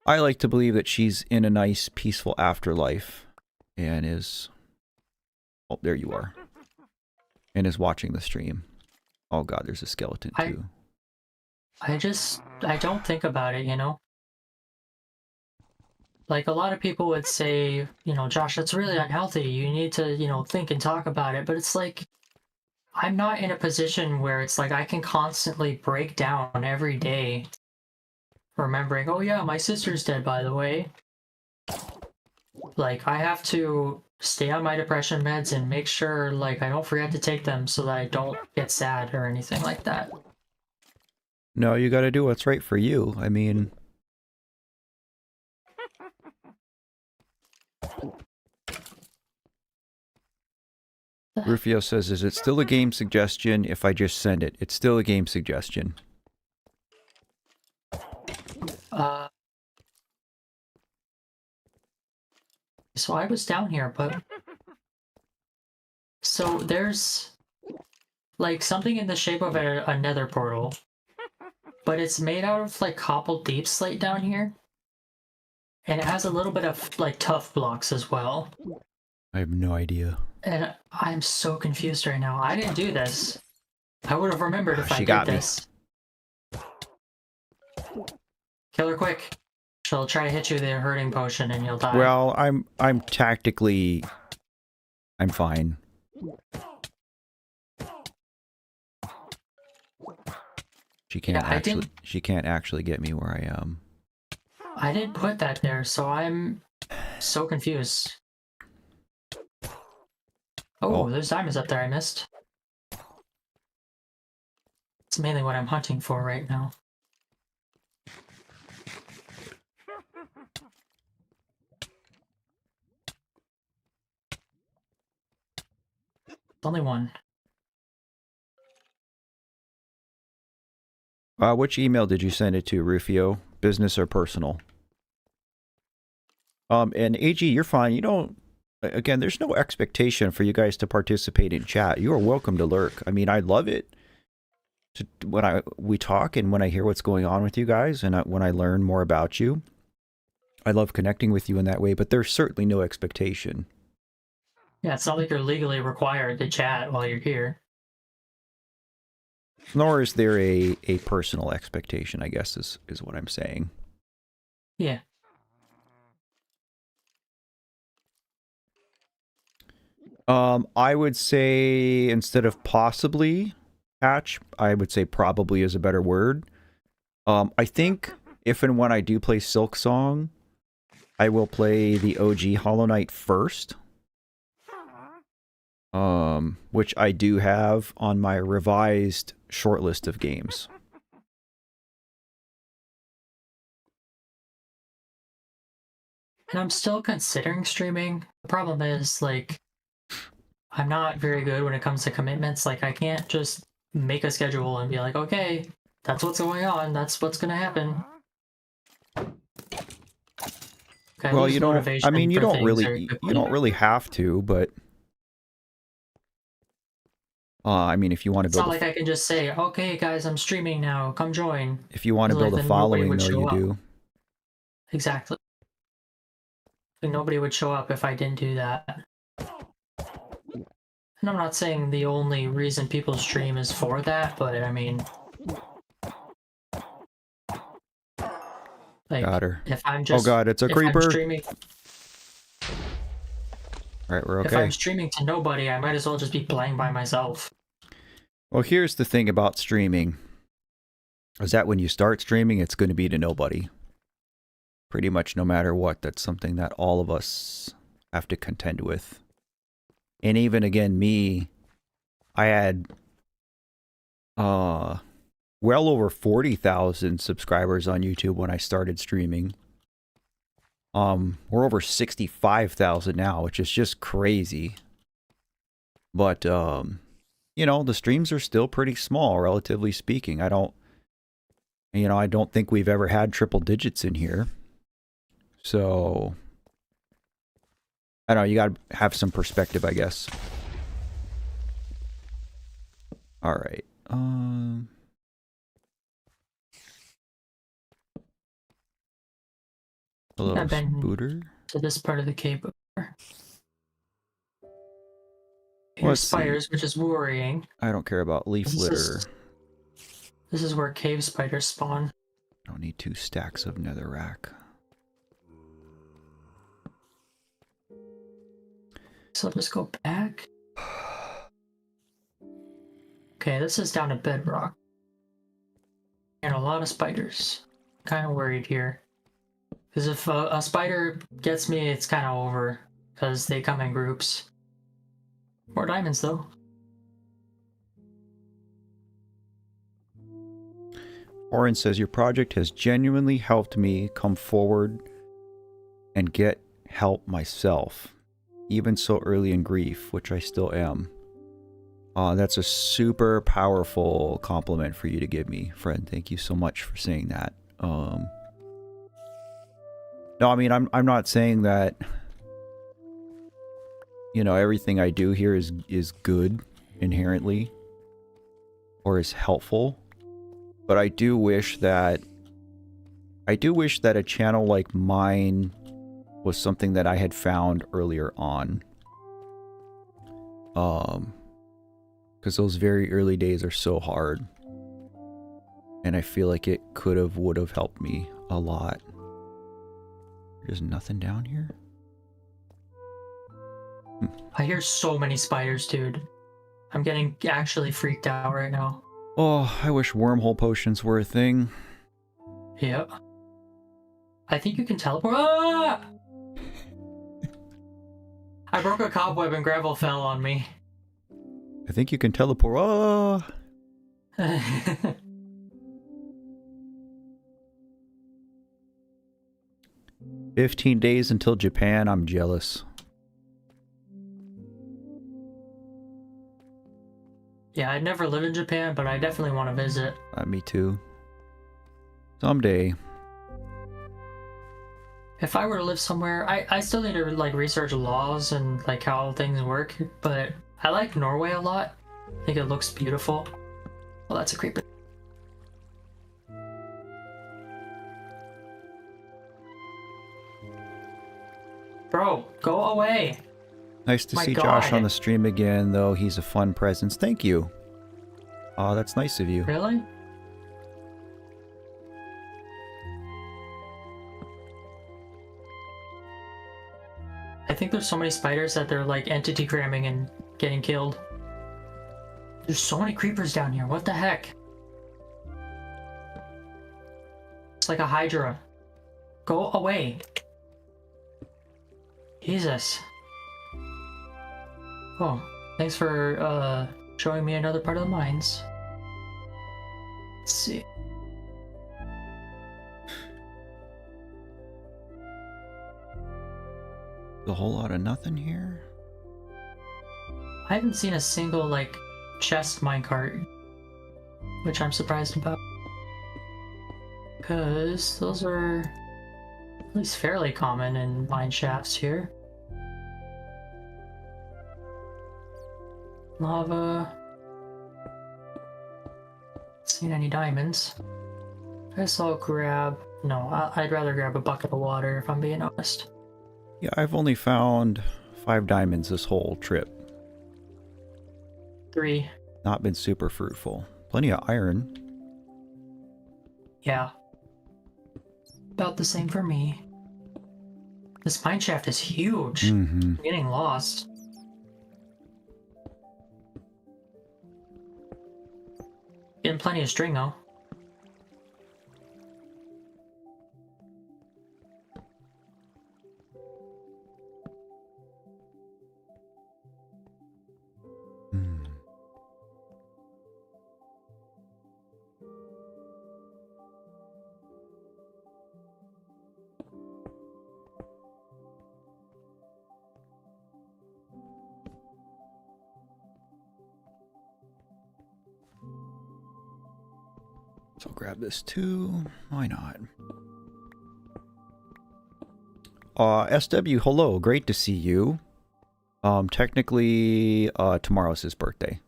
I like to believe that she's in a nice, peaceful afterlife and is... Oh, there you are. And is watching the stream. Oh god, there's a skeleton too. I don't think about it, you know? Like, a lot of people would say, you know, Josh, that's really unhealthy. You need to, you know, think and talk about it. But it's like, I'm not in a position where it's like I can constantly break down every day, remembering, oh yeah, my sister's dead, by the way. Like, I have to stay on my depression meds and make sure, like, I don't forget to take them so that I don't get sad or anything like that. No, you gotta do what's right for you. I mean... Rufio says, is it still a game suggestion if I just send it? It's still a game suggestion. So I was down here, but... So there's... like, something in the shape of a nether portal. But it's made out of, like, cobbled deep slate down here. And it has a little bit of, like, tough blocks as well. I have no idea. And I'm so confused right now. I didn't do this. I would have remembered if I She did got me. this. Kill her quick. She'll try to hit you with a hurting potion and you'll die. Well, I'm tactically... I'm fine. She can't actually get me where I am. I didn't put that there, so I'm so confused. Oh, there's diamonds up there I missed. It's mainly what I'm hunting for right now. Only one. Which email did you send it to, Rufio? Business or personal? And AG, you're fine. You don't... Again, there's no expectation for you guys to participate in chat. You are welcome to lurk. I mean, I love it when we talk and when I hear what's going on with you guys and when I learn more about you. I love connecting with you in that way, but there's certainly no expectation. Yeah, it's not like you're legally required to chat while you're here. Nor is there a personal expectation, I guess, is what I'm saying. Yeah. I would say instead of possibly, Patch, I would say probably is a better word. I think if and when I do play Silk Song, I will play the OG Hollow Knight first. Which I do have on my revised shortlist of games. And I'm still considering streaming. The problem is, like, I'm not very good when it comes to commitments. Like, I can't just make a schedule and be like, okay, that's what's going on. That's what's going to happen. Okay, Well, you don't. I mean, you don't really have to, but I mean, if you want to build, it's not like I can just say, okay, guys, I'm streaming now. Come join. If you want to build a following, though, you do. Exactly. And nobody would show up if I didn't do that. And I'm not saying the only reason people stream is for that, but I mean, like, got her. If I'm just, oh god, it's a creeper. Alright, we're okay. If I'm streaming to nobody, I might as well just be playing by myself. Well, here's the thing about streaming. Is that when you start streaming, it's going to be to nobody. Pretty much no matter what. That's something that all of us have to contend with. And even, again, me, I had well over 40,000 subscribers on YouTube when I started streaming. We're over 65,000 now, which is just crazy. But, you know, the streams are still pretty small, relatively speaking. I don't think we've ever had triple digits in here. So, I don't know, you gotta have some perspective, I guess. Alright, hello, Spooter. To this part of the cave before. Here's Let's spiders, see. Which is worrying. I don't care about leaf litter. This is where cave spiders spawn. I don't need 2 stacks of netherrack. So I'll just go back. Okay, this is down to bedrock. And a lot of spiders. Kind of worried here. Because if a spider gets me, it's kind of over. Because they come in groups. More diamonds, though. Oren says, your project has genuinely helped me come forward and get help myself. Even so early in grief, which I still am. That's a super powerful compliment for you to give me, friend. Thank you so much for saying that. No, I mean, I'm not saying that, you know, everything I do here is good inherently or is helpful, but I do wish that a channel like mine was something that I had found earlier on. Because those very early days are so hard. And I feel like it would have helped me a lot. There's nothing down here? I hear so many spiders, dude. I'm getting actually freaked out right now. Oh, I wish wormhole potions were a thing. Yep. I think you can teleport. Ah! I broke a cobweb and gravel fell on me. I think you can teleport. Oh! 15 days until Japan. I'm jealous. Yeah, I'd never lived in Japan, but I definitely want to visit. Me too. Someday. If I were to live somewhere, I still need to like research laws and like how things work, but I like Norway a lot. I think it looks beautiful. Well, that's a creeper. Bro, go away. Nice to My see Josh God. on the stream again, though. He's a fun presence. Thank you. Oh, that's nice of you. Really? I think there's so many spiders that they're like entity cramming and getting killed. There's so many creepers down here. What the heck? It's like a Hydra. Go away. Jesus. Oh, thanks for showing me another part of the mines. Let's see. A whole lot of nothing here. I haven't seen a single like chest minecart, which I'm surprised about. Because those are at least fairly common in mine shafts here. Lava. Seen any diamonds? I guess I'll grab... No, I'd rather grab a bucket of water if I'm being honest. Yeah, I've only found 5 diamonds this whole trip. 3. Not been super fruitful. Plenty of iron. Yeah. About the same for me. This mine shaft is huge. Mm-hmm. I'm getting lost. Getting plenty of string though. Mm. So I'll grab this too. Why not? SW, hello. Great to see you. Technically, tomorrow's his birthday.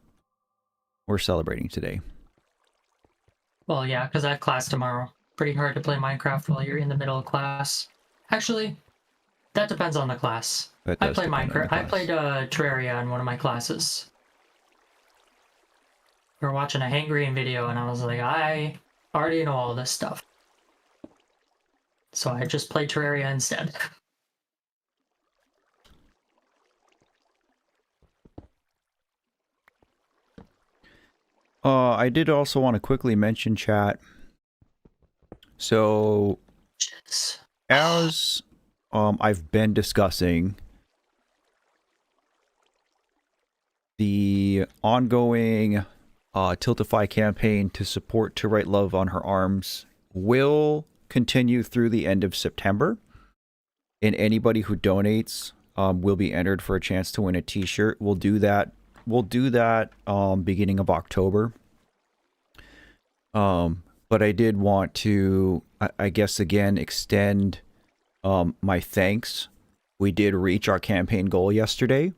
We're celebrating today. Well, yeah, because I have class tomorrow. Pretty hard to play Minecraft while you're in the middle of class. Actually, that depends on the class. That I does play depend on the Minecraft. I class. played Terraria in one of my classes. We were watching a Hangrian video, and I was like, I already know all this stuff. So I just played Terraria instead. I did also want to quickly mention, chat. So, Jeez. as I've been discussing, the ongoing Tiltify campaign to support To Write Love on Her Arms will continue through the end of September. And anybody who donates will be entered for a chance to win a t-shirt. We'll do that beginning of October. But I did want to, I guess, again, extend my thanks. We did reach our campaign goal yesterday,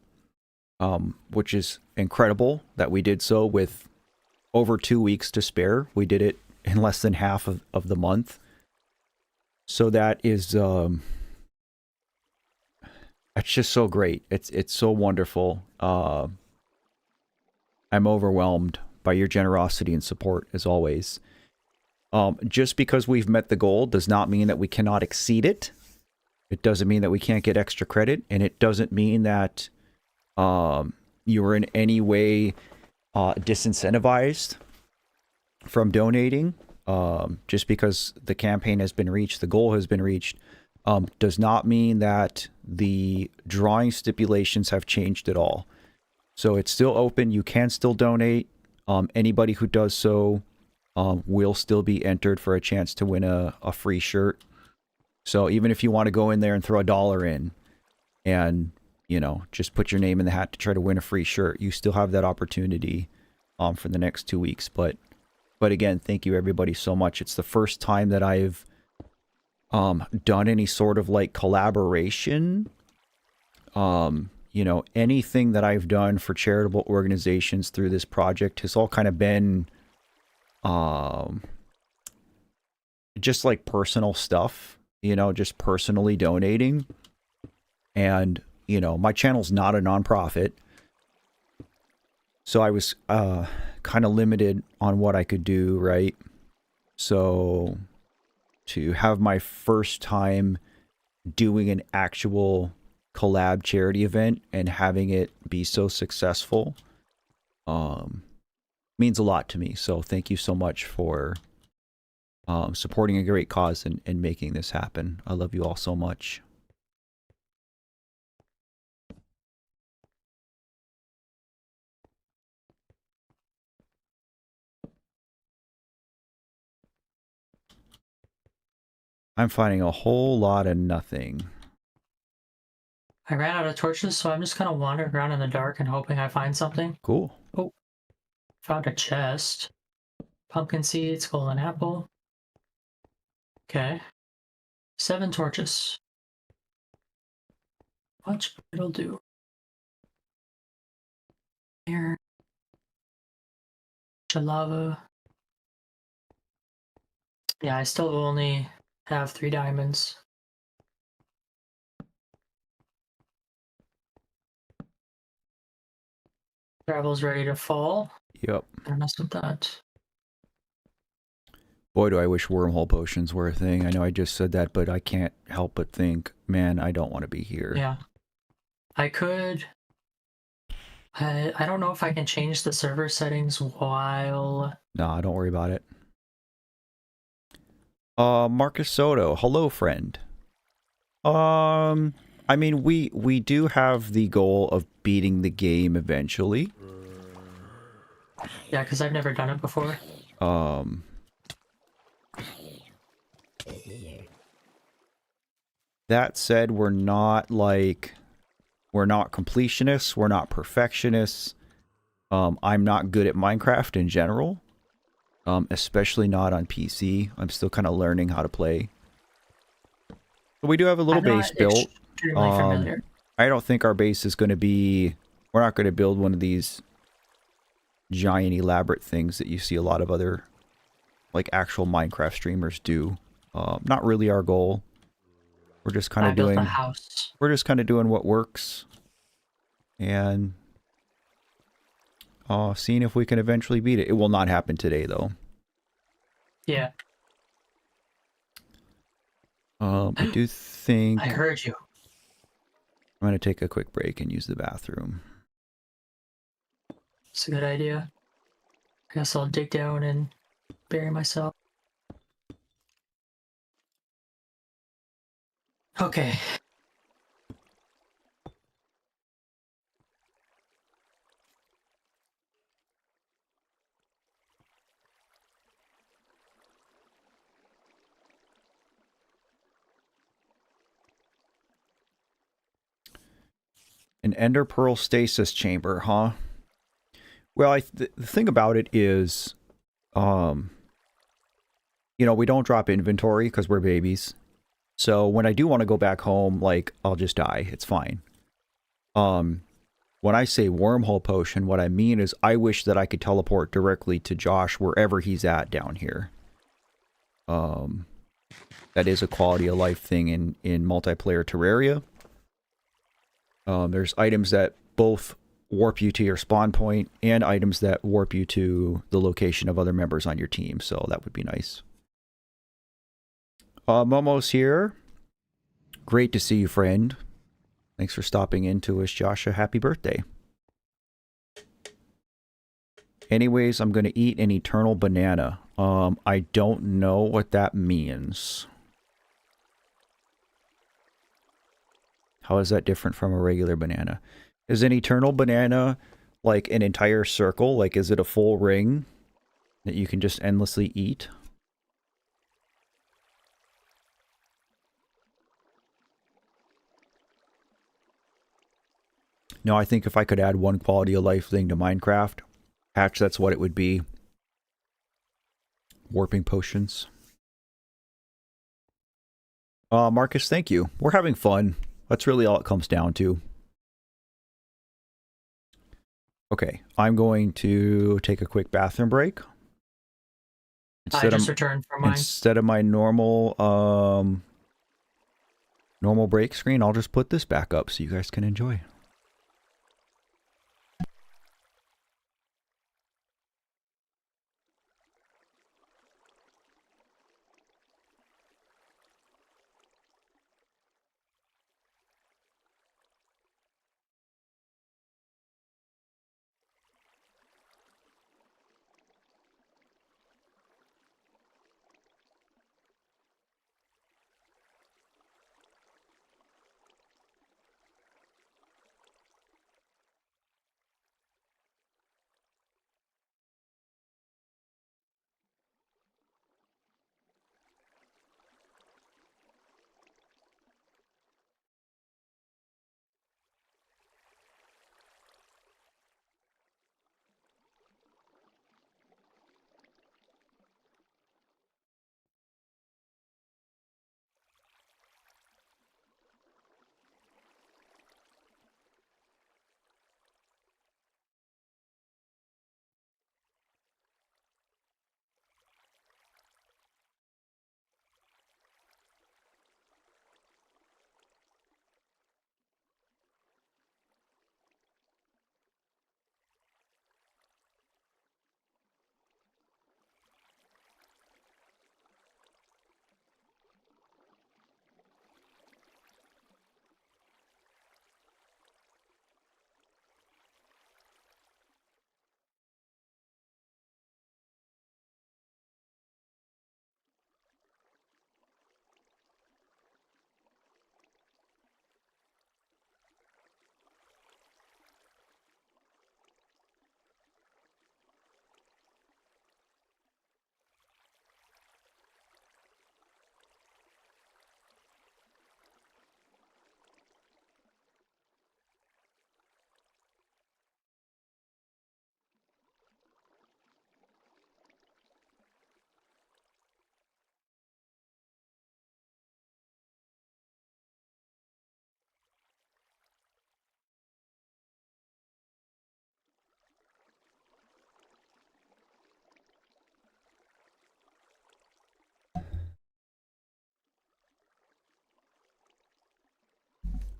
which is incredible that we did so with over 2 weeks to spare. We did it in less than half of the month. So that is, it's just so great. It's so wonderful. I'm overwhelmed by your generosity and support, as always. Just because we've met the goal does not mean that we cannot exceed it. It doesn't mean that we can't get extra credit, and it doesn't mean that you are in any way disincentivized from donating. Just because the campaign has been reached, the goal has been reached, does not mean that the drawing stipulations have changed at all. So it's still open. You can still donate. Anybody who does so will still be entered for a chance to win a free shirt. So even if you want to go in there and throw $1 in and, you know, just put your name in the hat to try to win a free shirt, you still have that opportunity for the next 2 weeks. But again, thank you everybody so much. It's the first time that I've done any sort of like collaboration. You know, anything that I've done for charitable organizations through this project has all kind of been just like personal stuff, you know, just personally donating. And, you know, my channel's not a nonprofit. So I was kind of limited on what I could do, right? So to have my first time doing an actual collab charity event and having it be so successful means a lot to me. So thank you so much for supporting a great cause and making this happen. I love you all so much. I'm finding a whole lot of nothing. I ran out of torches, so I'm just kind of wandering around in the dark and hoping I find something. Cool. Oh, found a chest. Pumpkin seeds, golden apple. Okay. 7 torches. Watch what it'll do. Here. Lava. Yeah, I still only have 3 diamonds. Gravel's ready to fall. Yep. I don't mess with that. Boy, do I wish wormhole potions were a thing. I know I just said that, but I can't help but think, man, I don't want to be here. Yeah. I could... I don't know if I can change the server settings while... Nah, don't worry about it. Marcus Soto, hello, friend. I mean, we do have the goal of beating the game eventually. Yeah, because I've never done it before. That said, we're not completionists, we're not perfectionists. I'm not good at Minecraft in general, especially not on PC. I'm still kind of learning how to play. But we do have a little base built. Extremely familiar. I don't think our base is going to be... We're not going to build one of these giant elaborate things that you see a lot of other like actual Minecraft streamers do. Not really our goal. We're just kind of doing... a house. We're just kind of doing what works. And seeing if we can eventually beat it. It will not happen today, though. Yeah. I do think... I heard you. I'm going to take a quick break and use the bathroom. It's a good idea. I guess I'll dig down and bury myself. Okay. An Ender Pearl stasis chamber, huh? Well, the thing about it is, you know, we don't drop inventory because we're babies. So when I do want to go back home, like, I'll just die. It's fine. When I say wormhole potion, what I mean is I wish that I could teleport directly to Josh wherever he's at down here. That is a quality of life thing in multiplayer Terraria. There's items that both warp you to your spawn point, and items that warp you to the location of other members on your team. So that would be nice. Momo's here. Great to see you, friend. Thanks for stopping in to wish Josh a happy birthday. Anyways, I'm going to eat an eternal banana. I don't know what that means. How is that different from a regular banana? Is an eternal banana like an entire circle? Like, is it a full ring that you can just endlessly eat? No, I think if I could add one quality of life thing to Minecraft, Hatch, that's what it would be. Warping potions. Marcus, thank you. We're having fun. That's really all it comes down to. Okay, I'm going to take a quick bathroom break. I just returned from mine. Instead of my normal normal break screen, I'll just put this back up so you guys can enjoy.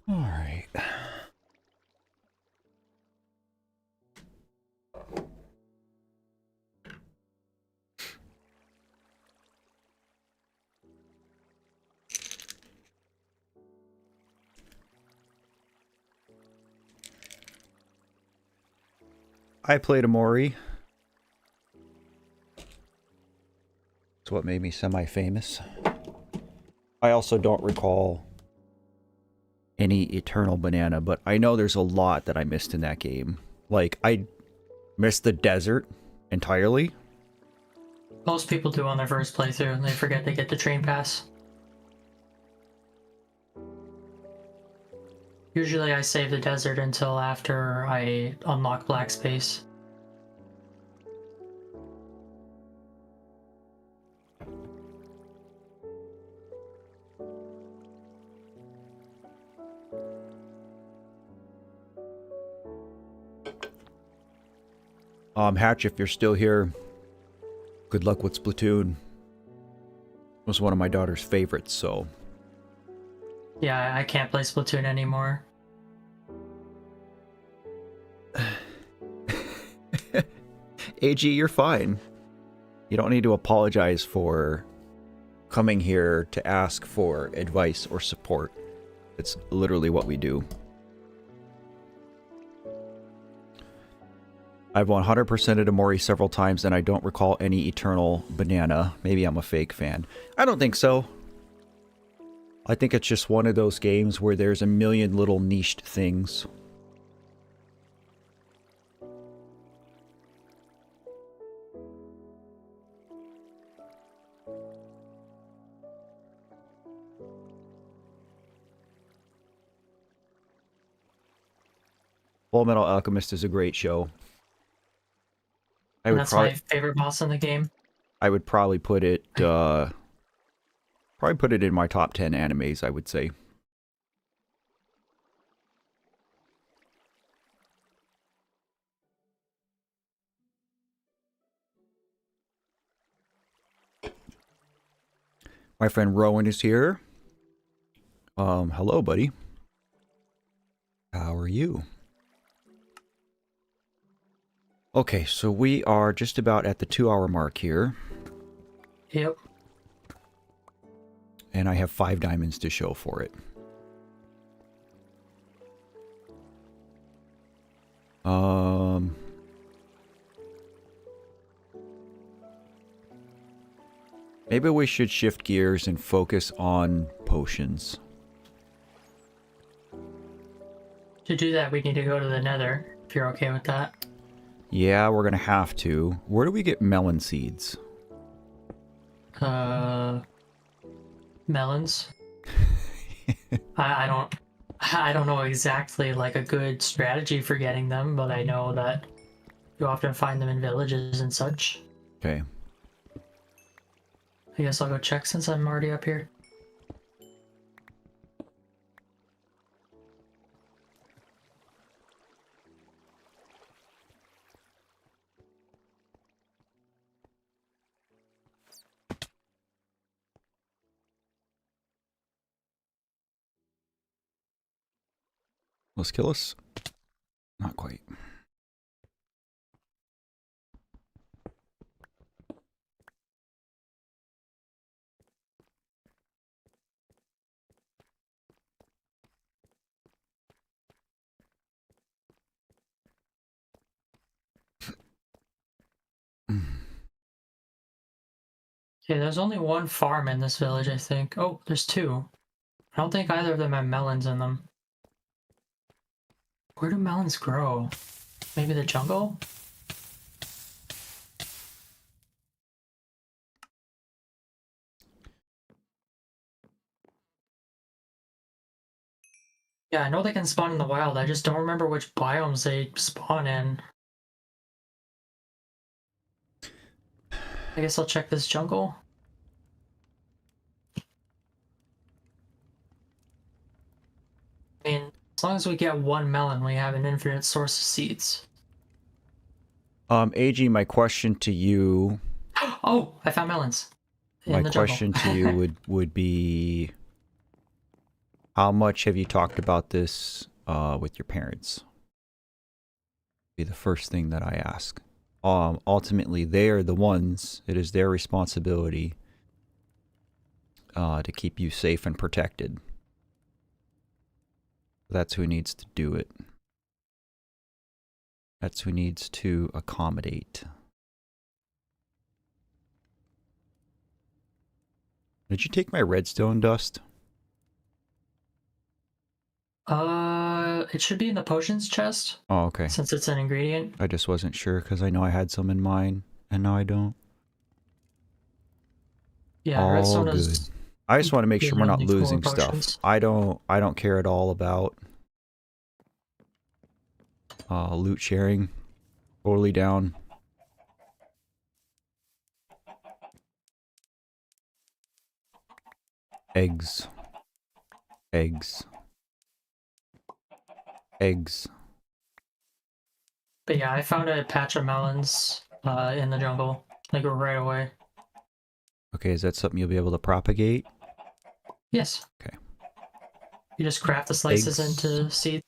All right. I played Amori. It's what made me semi-famous. I also don't recall any Eternal Banana, but I know there's a lot that I missed in that game. Like, I missed the desert entirely. Most people do on their first playthrough, and they forget they get the train pass. Usually I save the desert until after I unlock Black Space. Hatch, if you're still here, good luck with Splatoon. It was one of my daughter's favorites, so... Yeah, I can't play Splatoon anymore. AG, you're fine. You don't need to apologize for coming here to ask for advice or support. It's literally what we do. I've 100%ed Amori several times and I don't recall any Eternal Banana. Maybe I'm a fake fan. I don't think so. I think it's just one of those games where there's a million little niched things. Full Metal Alchemist is a great show. And that's my favorite boss in the game. I would probably put it in my top 10 animes, I would say. My friend Rowan is here. Hello, buddy. How are you? Okay, so we are just about at the 2-hour mark here. Yep. And I have 5 diamonds to show for it. Maybe we should shift gears and focus on potions. To do that, we need to go to the Nether, if you're okay with that. Yeah, we're gonna have to. Where do we get melon seeds? Melons. I don't know exactly like a good strategy for getting them, but I know that you often find them in villages and such. Okay. I guess I'll go check since I'm already up here. Let's kill us. Not quite. Okay, there's only one farm in this village, I think. Oh, there's 2. I don't think either of them have melons in them. Where do melons grow? Maybe the jungle? Yeah, I know they can spawn in the wild. I just don't remember which biomes they spawn in. I guess I'll check this jungle. I mean, as long as we get 1 melon, we have an infinite source of seeds. AG, my question to you. Oh, I found melons. My question to you would be, how much have you talked about this with your parents? Be the first thing that I ask. Ultimately, they are the ones. It is their responsibility to keep you safe and protected. That's who needs to do it. That's who needs to accommodate. Did you take my redstone dust? It should be in the potions chest. Oh, okay. Since it's an ingredient. I just wasn't sure because I know I had some in mine, and now I don't. Yeah, all redstone good. is. I just want to make sure we're not only 4 losing stuff. potions. I don't care at all about loot sharing. Totally down. Eggs. Eggs. Eggs. But yeah, I found a patch of melons in the jungle, like right away. Okay, is that something you'll be able to propagate? Yes. Okay. You just craft the slices Eggs. into seeds.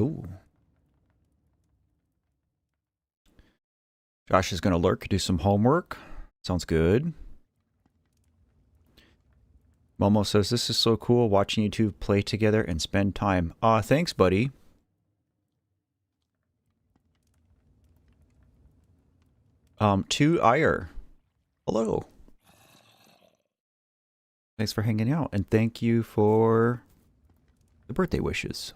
Cool. Josh is going to lurk, do some homework. Sounds good. Momo says, this is so cool watching you two play together and spend time. Thanks, buddy. To Ire. Hello. Thanks for hanging out, and thank you for the birthday wishes.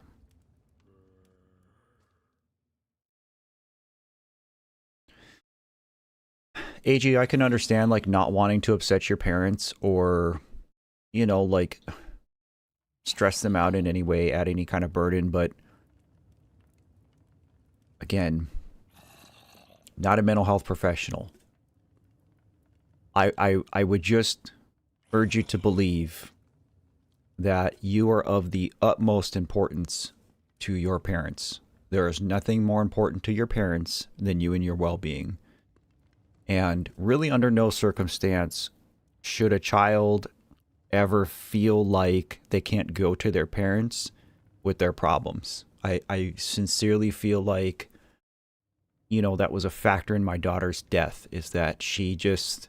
AG, I can understand, like, not wanting to upset your parents or, you know, like, stress them out in any way, add any kind of burden, but again, not a mental health professional. I would just urge you to believe that you are of the utmost importance to your parents. There is nothing more important to your parents than you and your well-being. And really, under no circumstance should a child ever feel like they can't go to their parents with their problems. I sincerely feel like, you know, that was a factor in my daughter's death, is that she just,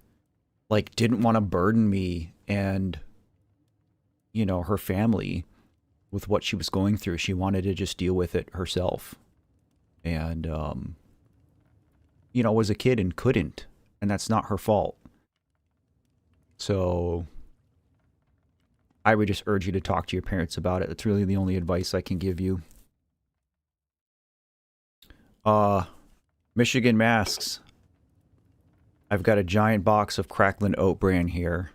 like, didn't want to burden me and, you know, her family with what she was going through. She wanted to just deal with it herself. And, you know, was a kid and couldn't. And that's not her fault. So I would just urge you to talk to your parents about it. That's really the only advice I can give you. Michigan masks. I've got a giant box of Cracklin Oat Bran here,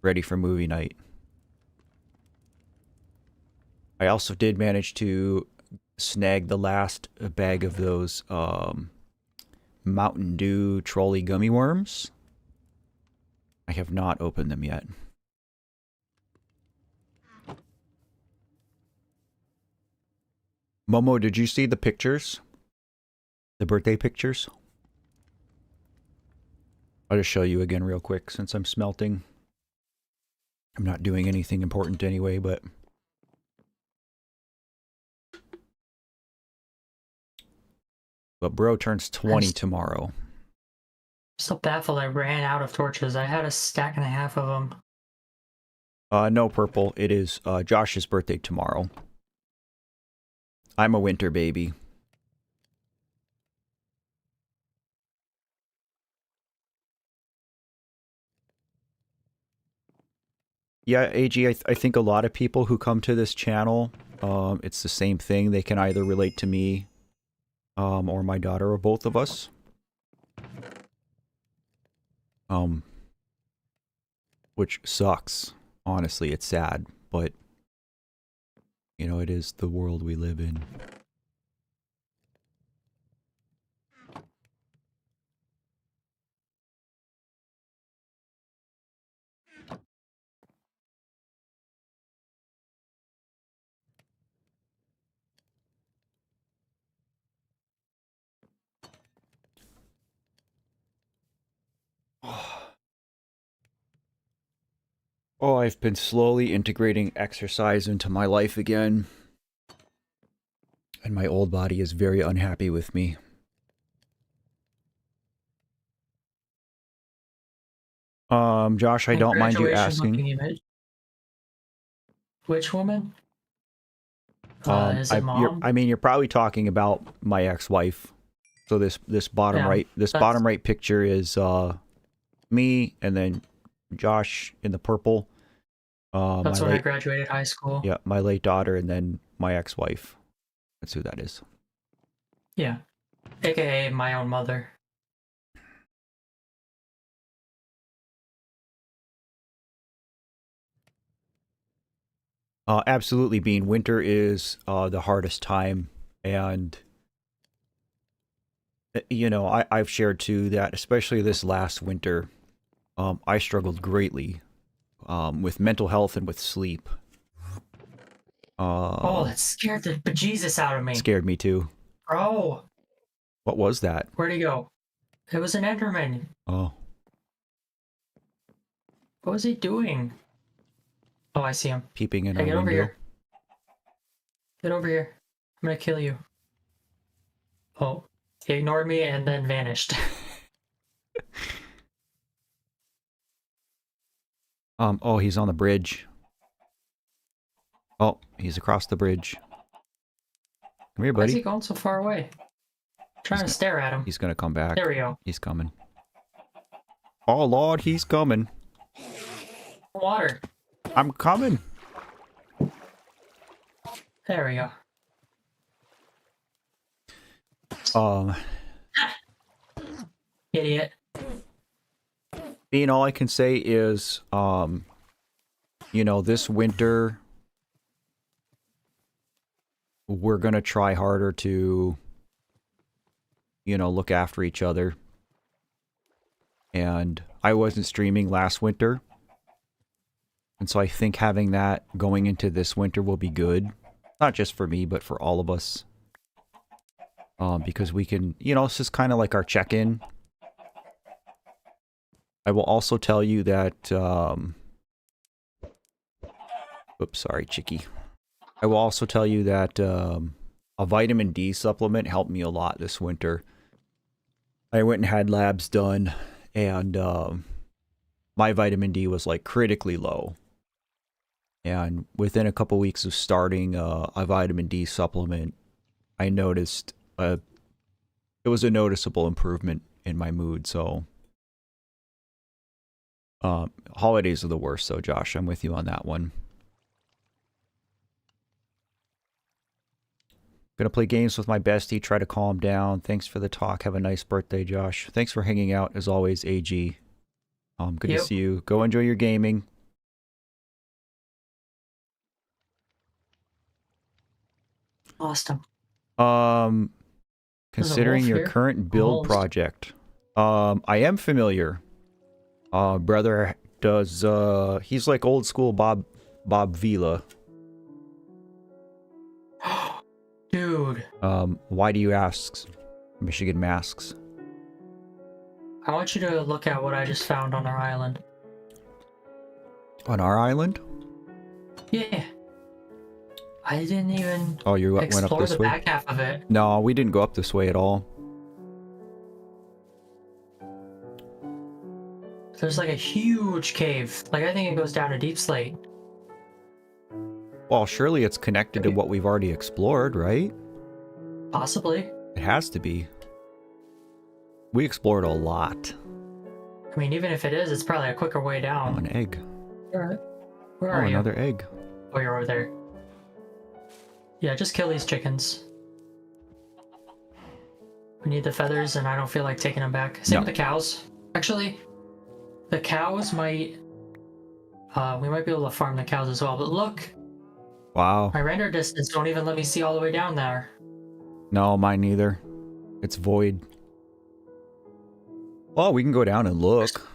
ready for movie night. I also did manage to snag the last bag of those Mountain Dew trolley gummy worms. I have not opened them yet. Momo, did you see the pictures? The birthday pictures? I'll just show you again real quick since I'm smelting. I'm not doing anything important anyway, but... But bro turns 20 tomorrow. I'm so baffled I ran out of torches. I had a stack and a half of them. No, Purple. It is Josh's birthday tomorrow. I'm a winter baby. Yeah, AG, I think a lot of people who come to this channel, it's the same thing. They can either relate to me or my daughter or both of us. Which sucks. Honestly, it's sad, but you know, it is the world we live in. Oh, I've been slowly integrating exercise into my life again. And my old body is very unhappy with me. Josh, I don't mind you asking. Image. Which woman? Is it Mom? I mean, you're probably talking about my ex-wife. So this bottom right picture is me, and then Josh in the purple. That's when I graduated high school. Yeah, my late daughter, and then my ex-wife. That's who that is. Yeah, aka my own mother. Absolutely, Bean. Winter is the hardest time, and you know, I've shared too that especially this last winter, I struggled greatly with mental health and with sleep. Oh, that scared the bejesus out of me. Scared me too. Bro. What was that? Where'd he go? It was an Enderman. Oh. What was he doing? Oh, I see him. Peeping in hey, our get window. over here. Get over here. gonna kill you. Oh, he ignored me and then vanished. Oh, he's on the bridge. Oh, he's across the bridge. Come here, Why is buddy. he going so far away? Trying to stare at him. He's gonna come back. There we go. He's coming. Oh, Lord, he's coming. Water. I'm coming. There we go. Um, Idiot. Being all I can say is, you know, this winter, we're gonna try harder to, you know, look after each other. And I wasn't streaming last winter. And so I think having that going into this winter will be good. Not just for me, but for all of us. Because we can, you know, this is kind of like our check-in. I will also tell you that, oops, sorry, Chicky. I will also tell you that a vitamin D supplement helped me a lot this winter. I went and had labs done, and my vitamin D was like critically low. And within a couple weeks of starting a vitamin D supplement, I noticed it was a noticeable improvement in my mood. So holidays are the worst, so Josh, I'm with you on that one. Gonna play games with my bestie, try to calm down. Thanks for the talk. Have a nice birthday, Josh. Thanks for hanging out as always, AG. Good to see you. Go enjoy your gaming. Lost him. Considering your current build project, I am familiar. Brother does. He's like old school Bob Vila. Dude. Why do you ask? Michigan masks. I want you to look at what I just found on our island. On our island? Yeah. I didn't even went up this the way? back half of it. No, we didn't go up this way at all. There's like a huge cave. Like, I think it goes down to Deep Slate. Well, surely it's connected to what we've already explored, right? Possibly. It has to be. We explored a lot. I mean, even if it is, it's probably a quicker way down. Oh, an egg. Where are you? Another egg. Oh, you're over there. Yeah, just kill these chickens. We need the feathers, and I don't feel like taking them back. Same with the cows. Actually, the cows might... we might be able to farm the cows as well, but look! Wow. My render distance don't even let me see all the way down there. No, mine neither. It's void. Well, we can go down and look.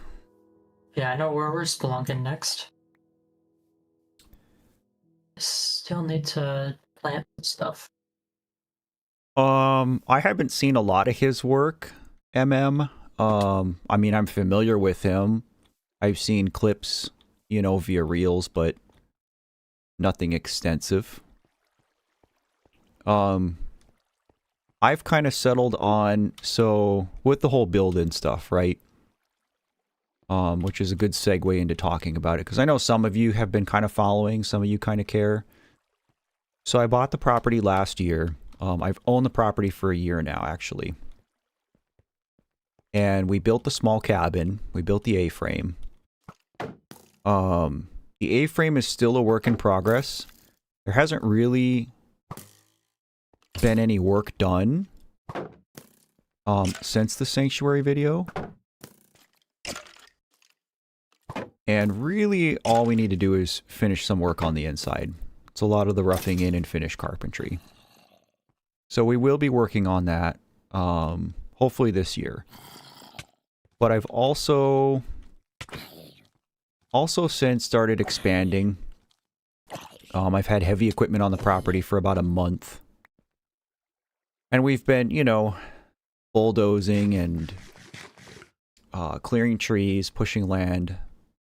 Yeah, I know where we're spelunking next. Still need to plant stuff. I haven't seen a lot of his work, MM. I mean, I'm familiar with him. I've seen clips, you know, via Reels, but nothing extensive. I've kind of settled on, so with the whole build and stuff, right? Which is a good segue into talking about it, because I know some of you have been kind of following, some of you kind of care. So I bought the property last year. I've owned the property for a year now, actually. And we built the small cabin. We built the A-frame. The A-frame is still a work in progress. There hasn't really been any work done since the Sanctuary video. And really all we need to do is finish some work on the inside. It's a lot of the roughing in and finish carpentry. So we will be working on that hopefully this year. But I've also since started expanding. I've had heavy equipment on the property for about a month. And we've been, you know, bulldozing and clearing trees, pushing land,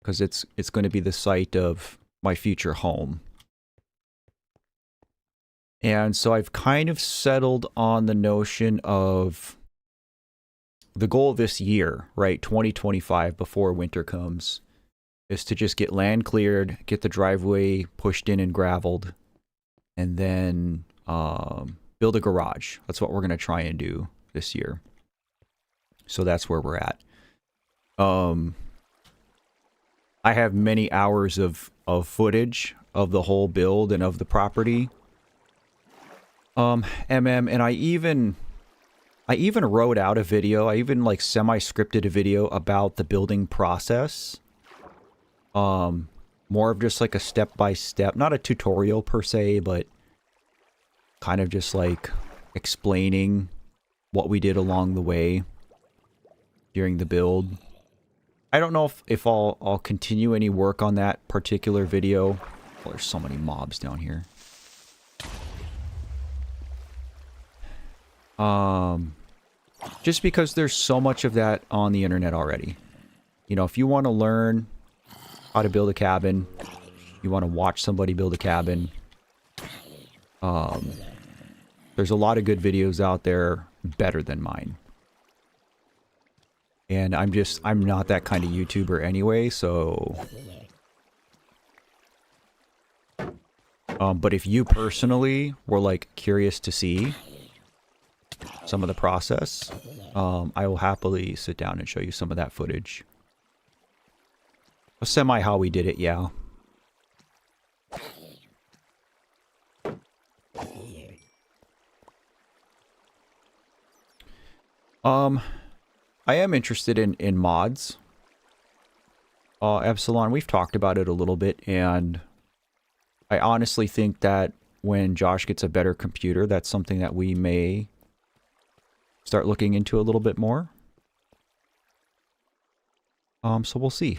because it's going to be the site of my future home. And so I've kind of settled on the notion of the goal this year, right? 2025, before winter comes, is to just get land cleared, get the driveway pushed in and graveled, and then build a garage. That's what we're going to try and do this year. So that's where we're at. I have many hours of footage of the whole build and of the property. And I even wrote out a video. I even like semi-scripted a video about the building process. More of just like a step-by-step, not a tutorial per se, but kind of just like explaining what we did along the way during the build. I don't know if I'll continue any work on that particular video. Oh, there's so many mobs down here. Just because there's so much of that on the internet already. You know, if you want to learn how to build a cabin, you want to watch somebody build a cabin, there's a lot of good videos out there better than mine. And I'm not that kind of YouTuber anyway, so... but if you personally were, like, curious to see some of the process, I will happily sit down and show you some of that footage. Semi how we did it, yeah. I am interested in mods. Epsilon, we've talked about it a little bit, and I honestly think that when Josh gets a better computer, that's something that we may start looking into a little bit more. So we'll see.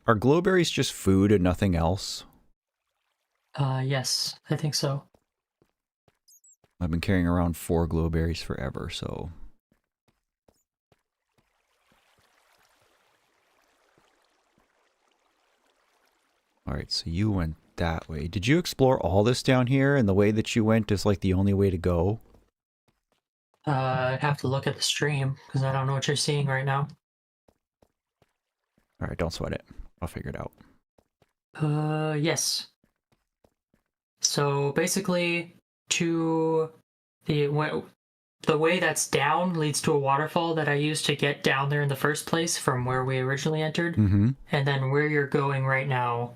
Are glowberries just food and nothing else? Yes, I think so. I've been carrying around 4 glowberries forever, so... Alright, so you went that way. Did you explore all this down here, and the way that you went is like the only way to go? I'd have to look at the stream, because I don't know what you're seeing right now. Alright, don't sweat it. I'll figure it out. Yes. So basically, to the way that's down leads to a waterfall that I used to get down there in the first place from where we originally entered. Mm-hmm. And then where you're going right now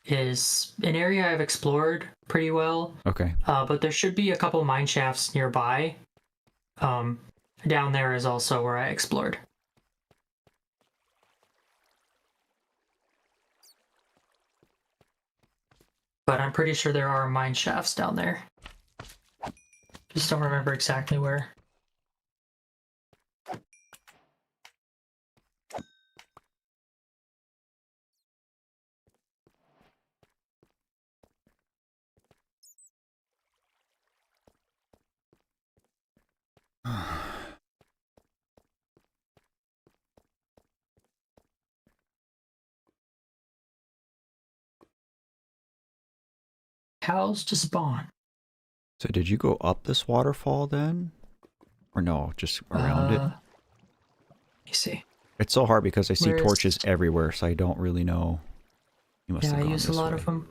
is an area I've explored pretty well. Okay. But there should be a couple mine shafts nearby. Down there is also where I explored. But I'm pretty sure there are mine shafts down there. Just don't remember exactly where. Cows to spawn. So did you go up this waterfall then? Or no, just around it? Let me see. It's so hard because I see Where is- torches everywhere, so I don't really know. You must Yeah, have I gone use a this lot way. of them.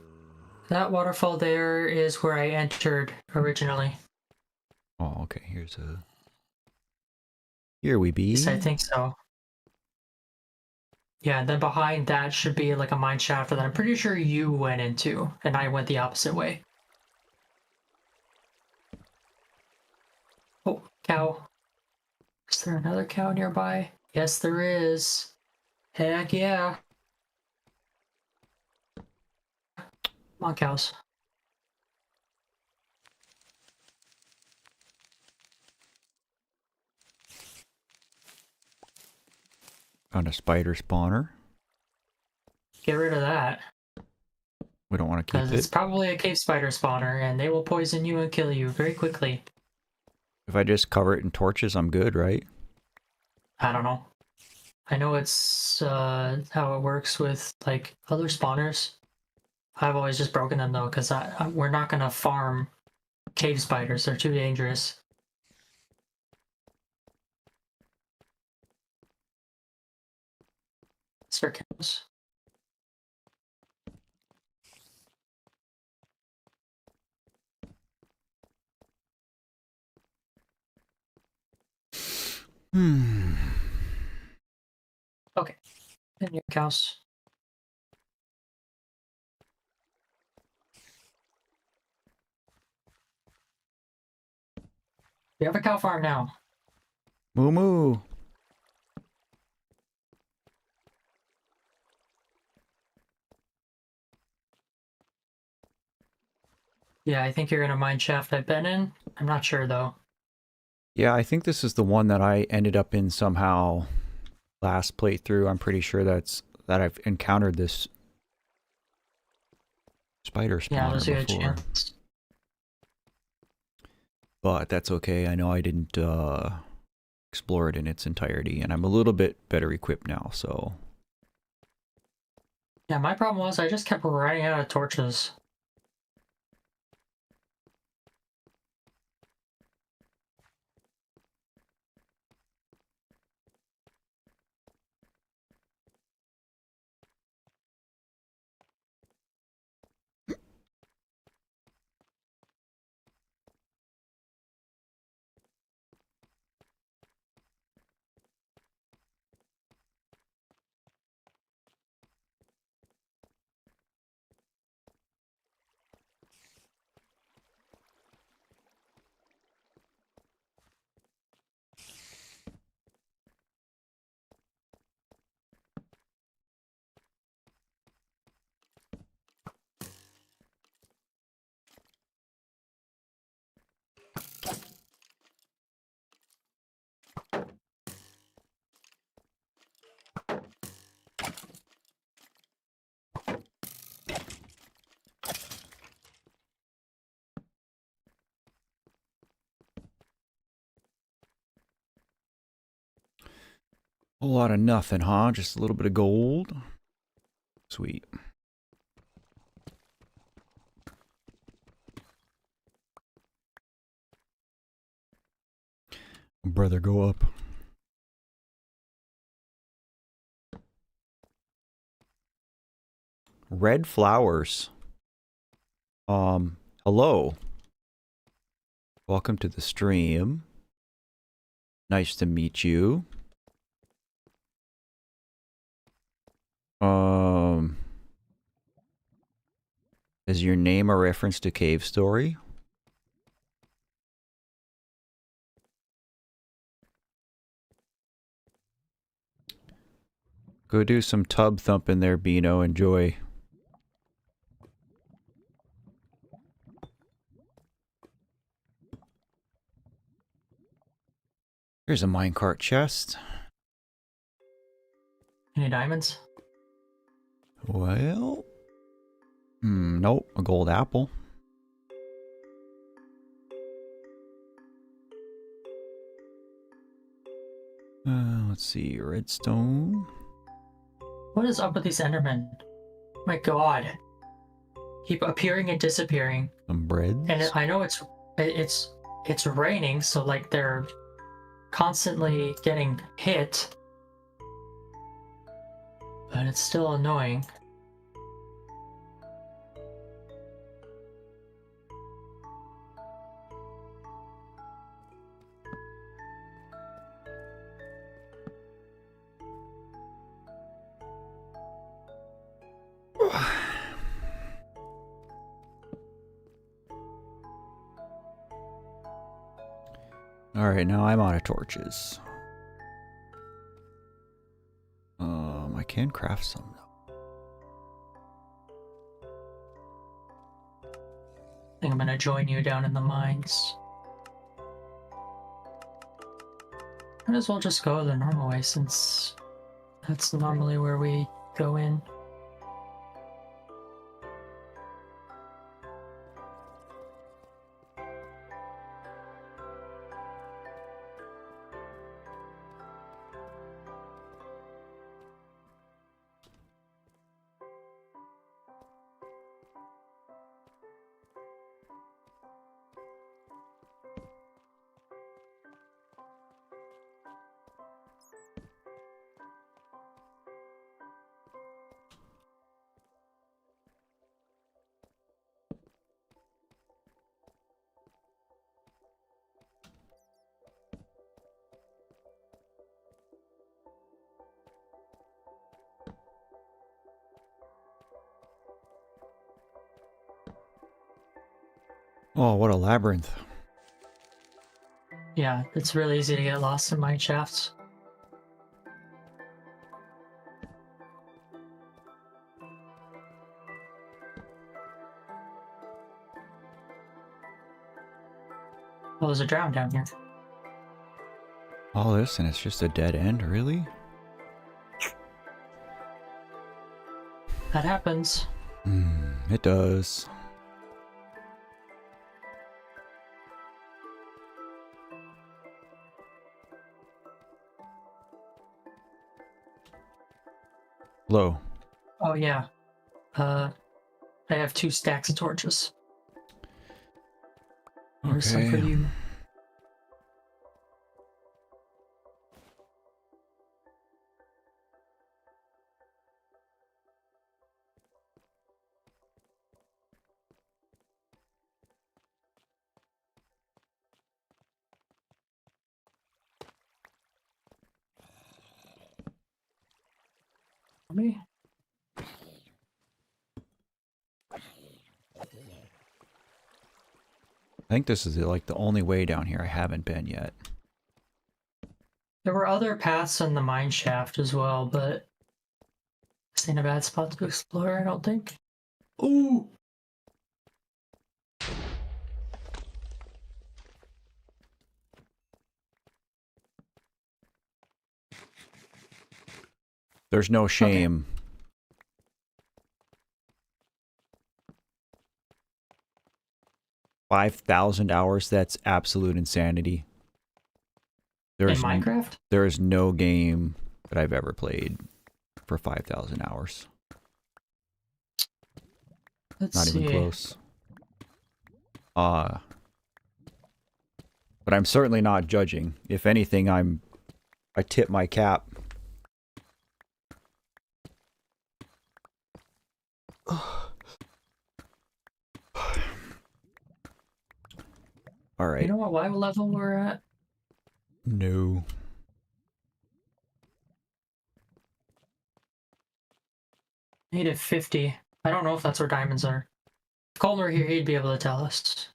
That waterfall there is where I entered originally. Oh, okay. Here's a... Here we be. Yes, I think so. Yeah, and then behind that should be like a mine shaft that I'm pretty sure you went into, and I went the opposite way. Oh, cow. Is there another cow nearby? Yes, there is. Heck yeah. Come on, cows. Found a spider spawner. Get rid of that. We don't want to keep Because it. it's probably a cave spider spawner, and they will poison you and kill you very quickly. If I just cover it in torches, I'm good, right? I don't know. I know it's how it works with like other spawners. I've always just broken them though, because we're not gonna farm cave spiders. They're too dangerous. It's for cows. Hmm. Okay. And your cows. We have a cow farm now. Moo moo. Yeah, I think you're in a mine shaft I've been in. I'm not sure though. Yeah, I think this is the one that I ended up in somehow last playthrough. I'm pretty sure that I've encountered this spider Yeah, spawner there's a good before. chance. But that's okay. I know I didn't explore it in its entirety, and I'm a little bit better equipped now, so... Yeah, my problem was I just kept running out of torches. A whole lot of nothing, huh? Just a little bit of gold. Sweet. Brother, go up. Red flowers. Hello. Welcome to the stream. Nice to meet you. Is your name a reference to Cave Story? Go do some tub thumping there, Beano. Enjoy. Here's a minecart chest. Any diamonds? Well... nope. A gold apple. Let's see. Redstone. What is up with these Endermen? My god. Keep appearing and disappearing. Some breads. And I know it's raining, so like they're constantly getting hit. But it's still annoying. Alright, now I'm out of torches. I can craft some though. I think I'm gonna join you down in the mines. Might as well just go the normal way since that's normally where we go in. Oh, what a labyrinth. Yeah, it's really easy to get lost in mine shafts. Well, there's a drown down here. All this and it's just a dead end, really? That happens. It does. Hello. Oh yeah. I have 2 stacks of torches. Here's some for Okay. you. For me. I think this is like the only way down here I haven't been yet. There were other paths in the mine shaft as well, but this ain't a bad spot to explore, I don't think. Ooh! There's no shame. 5,000 hours, that's absolute insanity. In There's Minecraft? there is no game that I've ever played for 5,000 hours. Let's Not see. even close. But I'm certainly not judging. If anything, I tip my cap. All right. You know what level we're at? No. Native 50. I don't know if that's where diamonds are. If Colton were here, he'd be able to tell us.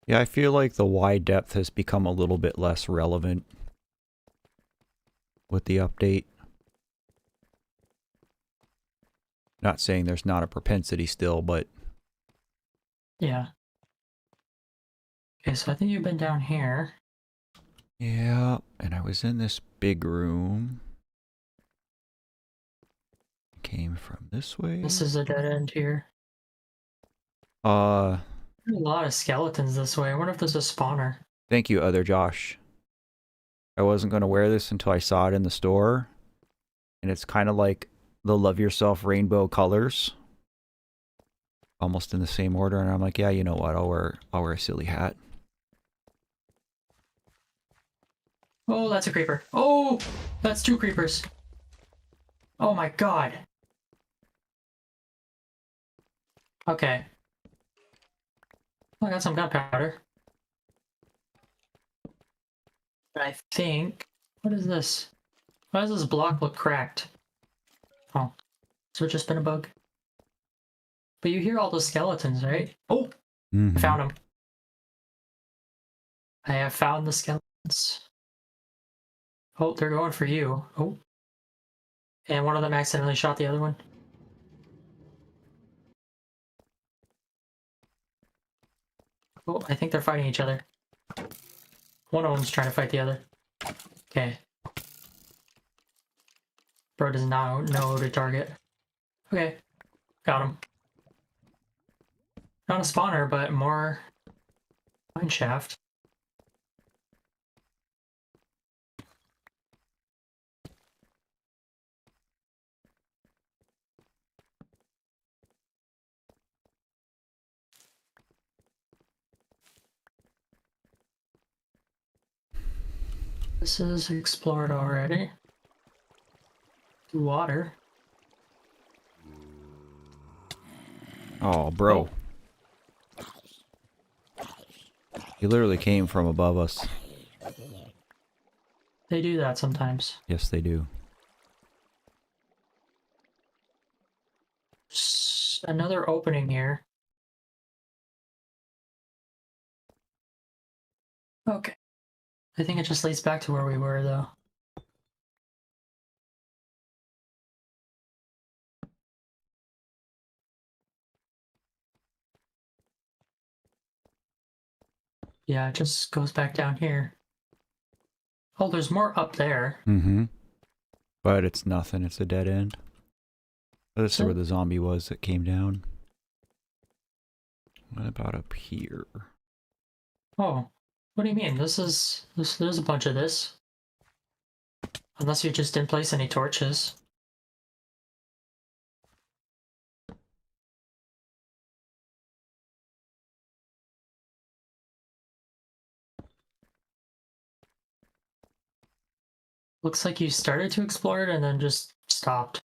Yeah, I feel like the wide depth has become a little bit less relevant with the update. Not saying there's not a propensity still, but Yeah. Okay, so I think you've been down here. yeah, and I was in this big room. Came from this way. This is a dead end here. Uh, There's a lot of skeletons this way. I wonder if there's a spawner. thank you, other Josh. I wasn't going to wear this until I saw it in the store. And it's kind of like the Love Yourself rainbow colors. Almost in the same order. And I'm like, yeah, you know what? I'll wear a silly hat. Oh, that's a creeper. Oh, that's 2 creepers. Oh my god. Okay. I got some gunpowder. I think... What is this? Why does this block look cracked? Oh. So it's just been a bug. But you hear all those skeletons, right? Oh! I found them. I have found the skeletons. Oh, they're going for you. Oh. And one of them accidentally shot the other one. Oh, I think they're fighting each other. One of them's trying to fight the other. Okay. Bro does not know who to target. Okay. Got him. Not a spawner, but more mine shaft. This is explored already. Water. Oh, bro. He literally came from above us. They do that sometimes. Yes, they do. Another opening here. Okay. I think it just leads back to where we were, though. Yeah, it just goes back down here. Oh, there's more up there. Mm-hmm. But it's nothing. It's a dead end. This is where the zombie was that came down. What about up here? Oh, what do you mean? There's a bunch of this. Unless you just didn't place any torches. Looks like you started to explore it and then just stopped.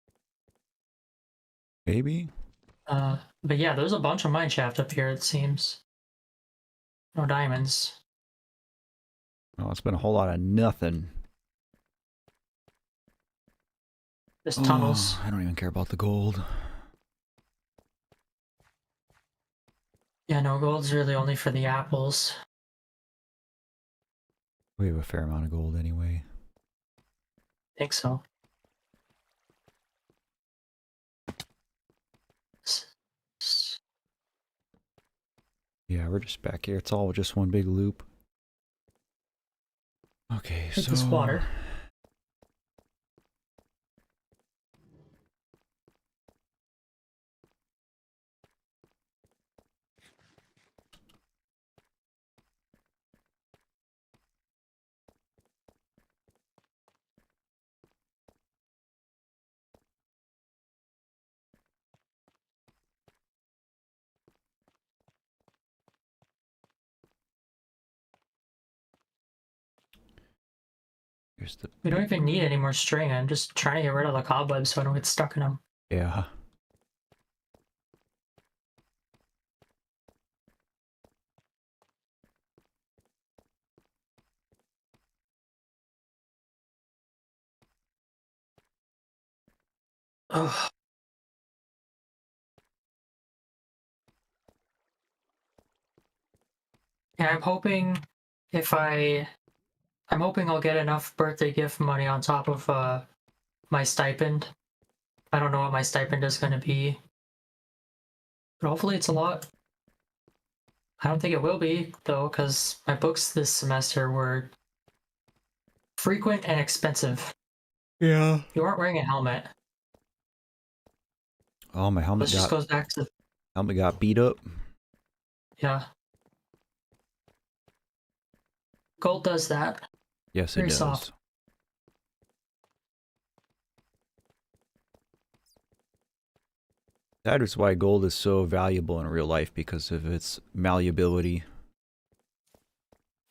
Maybe? But yeah, there's a bunch of mineshaft up here, it seems. No diamonds. Oh, it's been a whole lot of nothing. There's tunnels. I don't even care about the gold. Yeah, no, gold's really only for the apples. We have a fair amount of gold anyway. Think so. Yeah, we're just back here. It's all just one big loop. Okay, Hit so... this water. Here's the... We don't even need any more string. I'm just trying to get rid of the cobwebs so I don't get stuck in them. Yeah. Ugh. And I'm hoping I'm hoping I'll get enough birthday gift money on top of my stipend. I don't know what my stipend is going to be, but hopefully it's a lot. I don't think it will be, though, because my books this semester were frequent and expensive. Yeah. You aren't wearing a helmet. Oh, my helmet This just goes back to... helmet got beat up. Yeah. Gold does that. Yes, Very it does. soft. That is why gold is so valuable in real life, because of its malleability.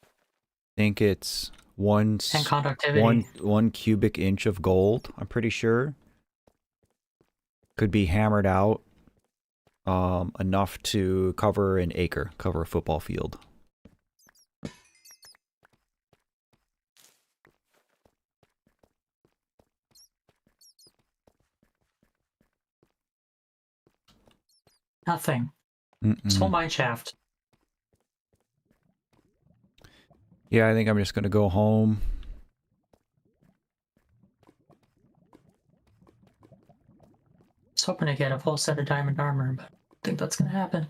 I think it's And conductivity. one cubic inch of gold, I'm pretty sure, could be hammered out enough to cover an acre, cover a football field. Nothing. This whole mine shaft. Yeah, I think I'm just gonna go home. I was hoping to get a full set of diamond armor, but I don't think that's gonna happen.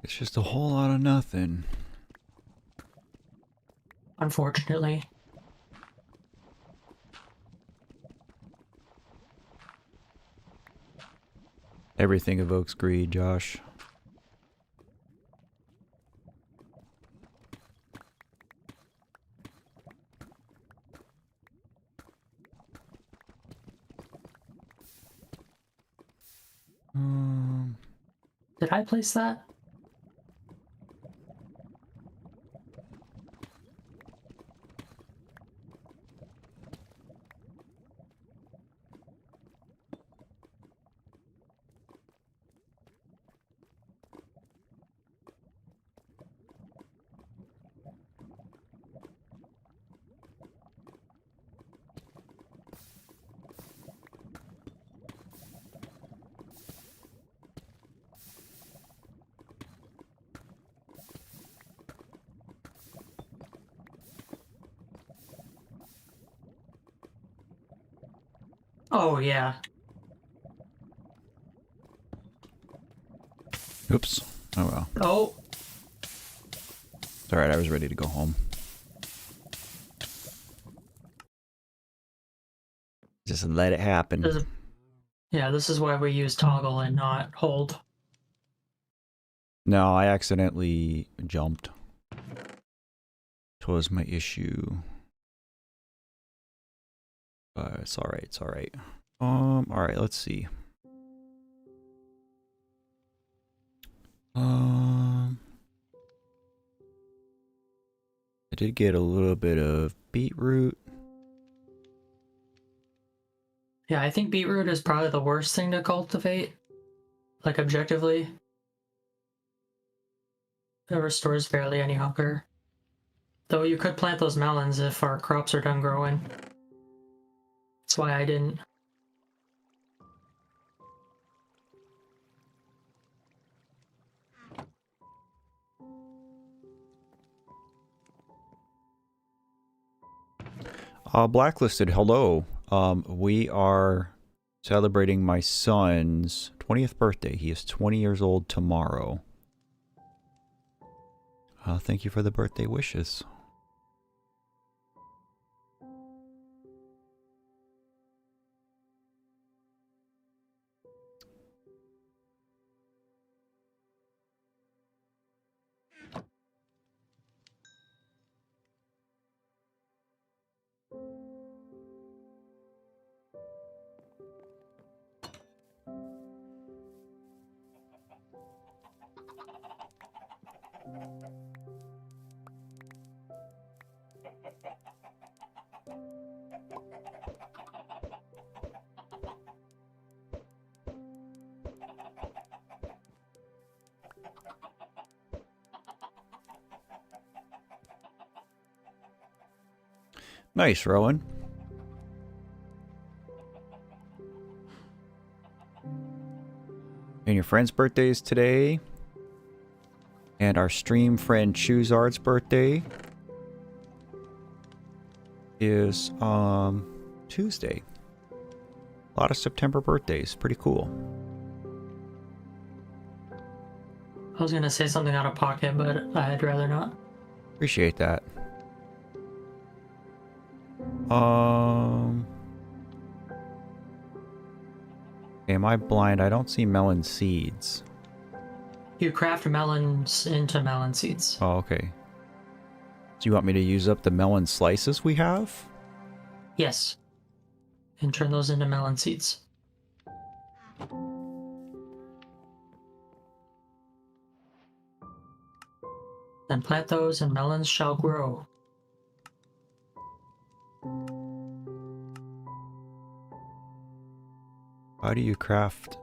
It's just a whole lot of nothing. Unfortunately. Everything evokes greed, Josh. Did I place that? Oh, yeah. Oops. Oh well. Oh, It's alright, I was ready to go home. Just let it happen. this is, yeah, this is why we use toggle and not hold. No, I accidentally jumped. That was my issue. It's alright, it's alright. Alright, let's see. I did get a little bit of beetroot. Yeah, I think beetroot is probably the worst thing to cultivate. Like, objectively. It restores barely any hunger. Though you could plant those melons if our crops are done growing. That's why I didn't. Blacklisted, hello. We are celebrating my son's 20th birthday. He is 20 years old tomorrow. Thank you for the birthday wishes. Nice, Rowan. And your friend's birthday is today. And our stream friend Choozard's birthday is Tuesday. A lot of September birthdays. Pretty cool. I was gonna say something out of pocket, but I'd rather not. Appreciate that. Am I blind? I don't see melon seeds. You craft melons into melon seeds. Oh, okay. Do you want me to use up the melon slices we have? Yes. And turn those into melon seeds. Then plant those and melons shall grow. How do you craft?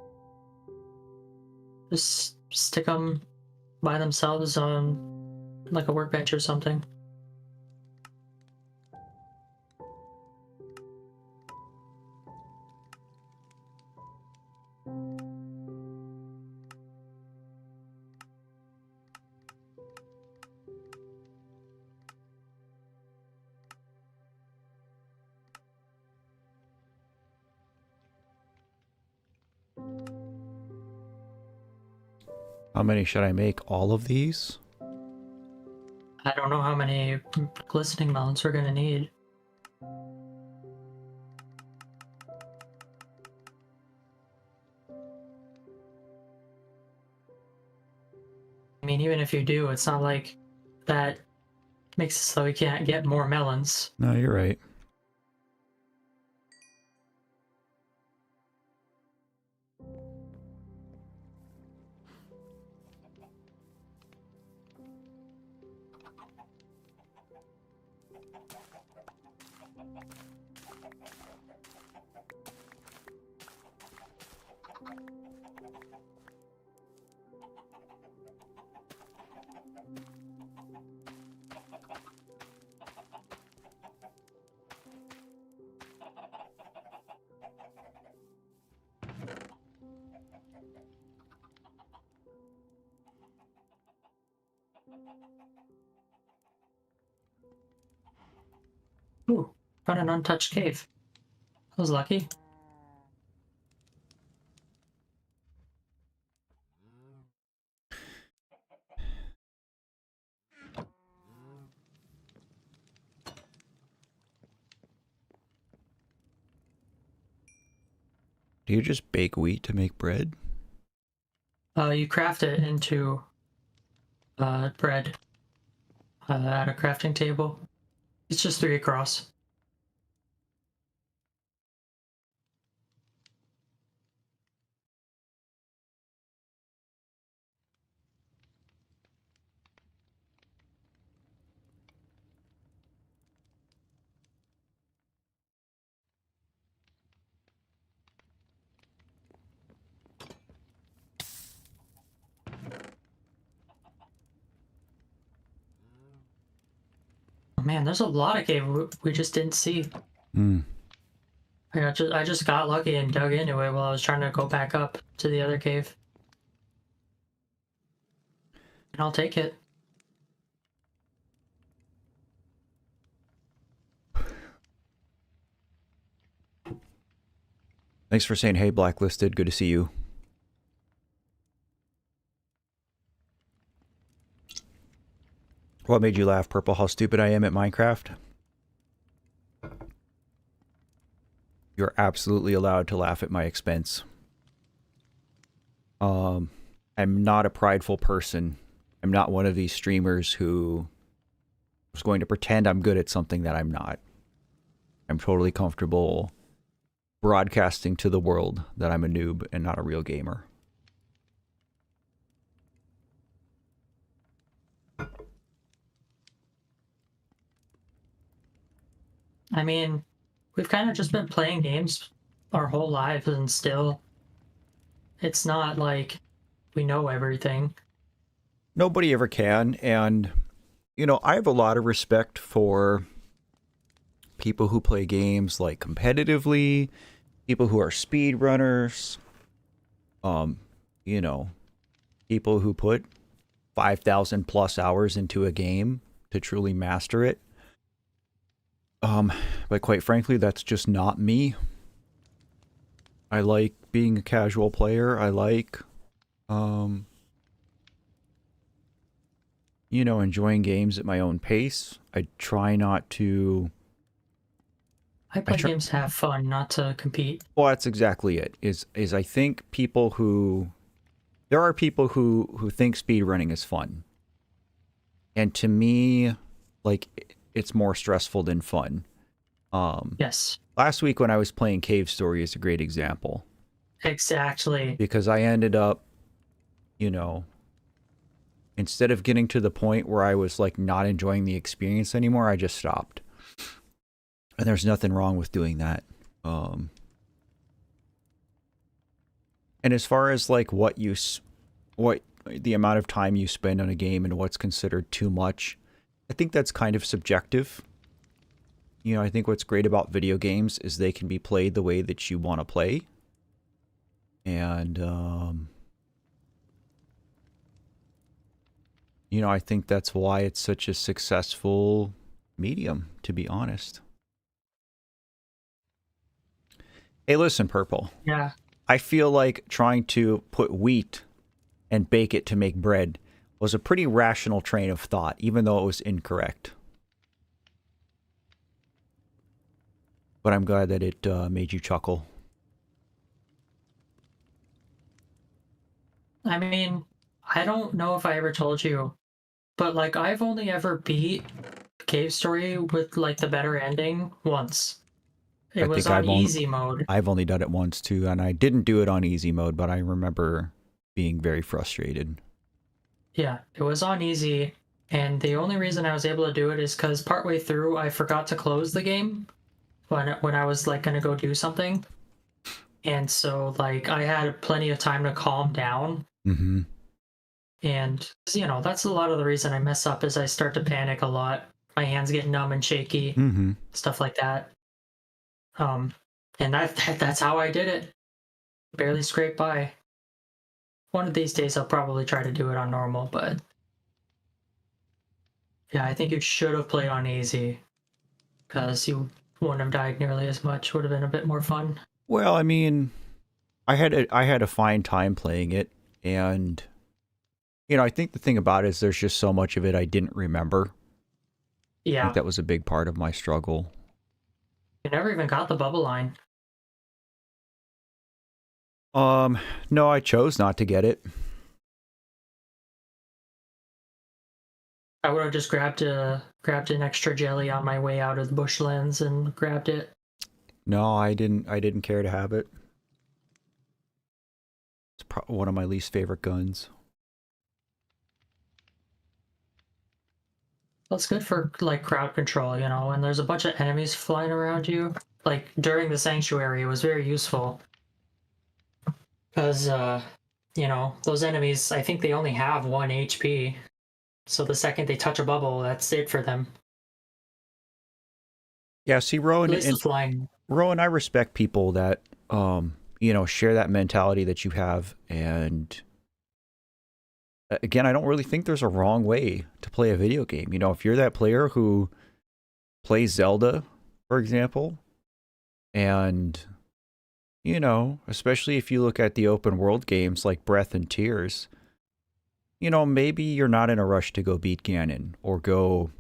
Just stick them by themselves on like a workbench or something. How many should I make? All of these? I don't know how many glistening melons we're gonna need. I mean, even if you do, it's not like that makes it so we can't get more melons. No, you're right. Ooh, found an untouched cave. I was lucky. Do you just bake wheat to make bread? You craft it into bread at a crafting table. It's just 3 across. Oh man, there's a lot of cave we just didn't see. Hmm. I just got lucky and dug into it while I was trying to go back up to the other cave. And I'll take it. Thanks for saying hey, Blacklisted. Good to see you. What made you laugh, Purple? How stupid I am at Minecraft? You're absolutely allowed to laugh at my expense. I'm not a prideful person. I'm not one of these streamers who is going to pretend I'm good at something that I'm not. I'm totally comfortable broadcasting to the world that I'm a noob and not a real gamer. I mean, we've kind of just been playing games our whole lives, and still, it's not like we know everything. Nobody ever can, and you know, I have a lot of respect for people who play games like competitively, people who are speed runners, you know, people who put 5,000 plus hours into a game to truly master it. But quite frankly, that's just not me. I like being a casual player. I like, you know, enjoying games at my own pace. I try not to. I play games to have fun, not to compete. Well, that's exactly it. Is I think people who there are people who think speedrunning is fun. And to me, like, it's more stressful than fun. Yes. Last week when I was playing Cave Story is a great example. Exactly. Because I ended up, you know, instead of getting to the point where I was like not enjoying the experience anymore, I just stopped. And there's nothing wrong with doing that. And as far as like what the amount of time you spend on a game and what's considered too much, I think that's kind of subjective. You know, I think what's great about video games is they can be played the way that you want to play. And, you know, I think that's why it's such a successful medium, to be honest. Hey, listen, Purple. Yeah. I feel like trying to put wheat and bake it to make bread was a pretty rational train of thought, even though it was incorrect. But I'm glad that it made you chuckle. I mean, I don't know if I ever told you, but like I've only ever beat Cave Story with like the better ending once. It was on easy mode. I've only done it once too, and I didn't do it on easy mode, but I remember being very frustrated. Yeah, it was on easy, and the only reason I was able to do it is because partway through I forgot to close the game when I was like gonna go do something, and so like I had plenty of time to calm down. Mm-hmm. And you know that's a lot of the reason I mess up is I start to panic a lot. My hands get numb and shaky, stuff like that. And that's how I did it. Barely scraped by. One of these days I'll probably try to do it on normal, but yeah, I think you should have played on easy because you wouldn't have died nearly as much. Would have been a bit more fun. Well, I mean, I had a fine time playing it, and you know, I think the thing about it is there's just so much of it I didn't remember. Yeah, I think that was a big part of my struggle. You never even got the bubble line. No, I chose not to get it. I would have just grabbed an extra jelly on my way out of the bushlands and grabbed it. No, I didn't care to have it. It's one of my least favorite guns. Well, it's good for like crowd control, you know, when there's a bunch of enemies flying around you. Like during the sanctuary, it was very useful because you know, those enemies, I think they only have 1 HP. So the second they touch a bubble, that's it for them. Yeah, see, At least the flying. Rowan, I respect people that share that mentality that you have, and again, I don't really think there's a wrong way to play a video game. You know, if you're that player who plays Zelda, for example, and especially if you look at the open world games like Breath and Tears, maybe you're not in a rush to go beat Ganon or go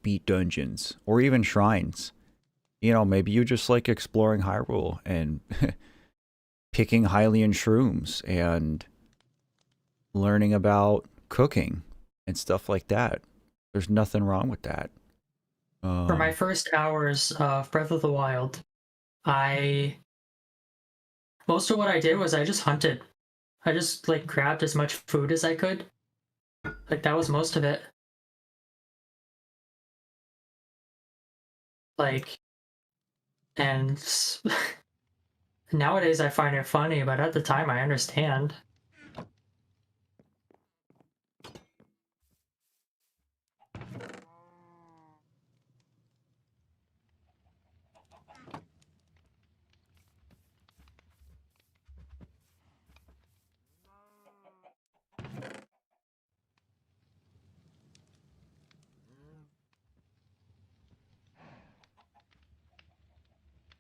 beat dungeons or even shrines. Maybe you just like exploring Hyrule and picking Hylian shrooms and learning about cooking and stuff like that. There's nothing wrong with that. For my first hours of Breath of the Wild, most of what I did was I just hunted. I just like grabbed as much food as I could. Like that was most of it. Like, and nowadays I find it funny, but at the time I understand.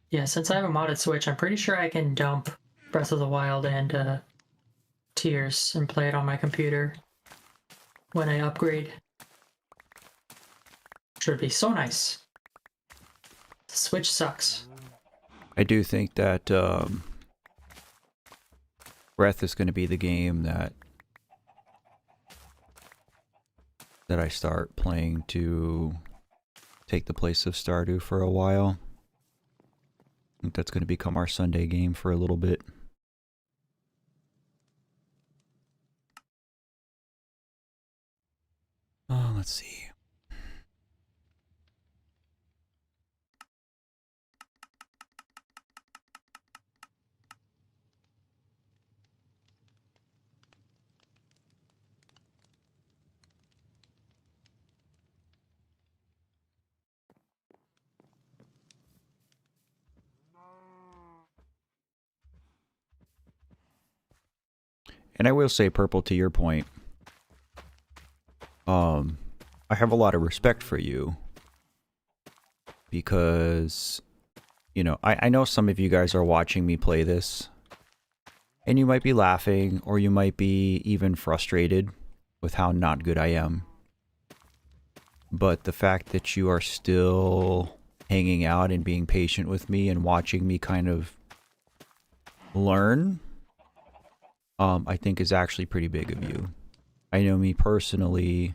Yeah, since I have a modded Switch, I'm pretty sure I can dump Breath of the Wild and Tears and play it on my computer when I upgrade. Should be so nice. The Switch sucks. I do think that Breath is going to be the game that I start playing to take the place of Stardew for a while. I think that's going to become our Sunday game for a little bit. Oh, let's see. And I will say, Purple, to your point, I have a lot of respect for you because, I know some of you guys are watching me play this and you might be laughing or you might be even frustrated with how not good I am. But the fact that you are still hanging out and being patient with me and watching me kind of learn, I think is actually pretty big of you. I know me personally,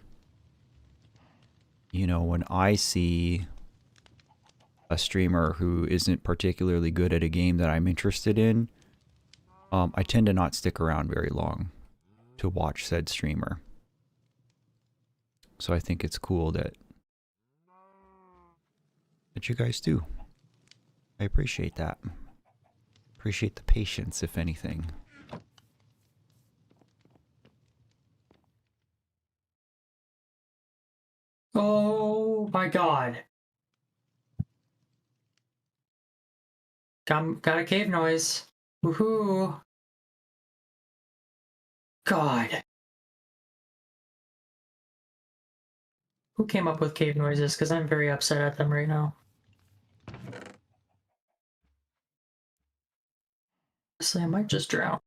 when I see a streamer who isn't particularly good at a game that I'm interested in, I tend to not stick around very long to watch said streamer. So I think it's cool that you guys do. I appreciate that. Appreciate the patience, if anything. Oh my god. Got a cave noise. Woohoo. God. Who came up with cave noises? Because I'm very upset at them right now. Honestly, I might just drown.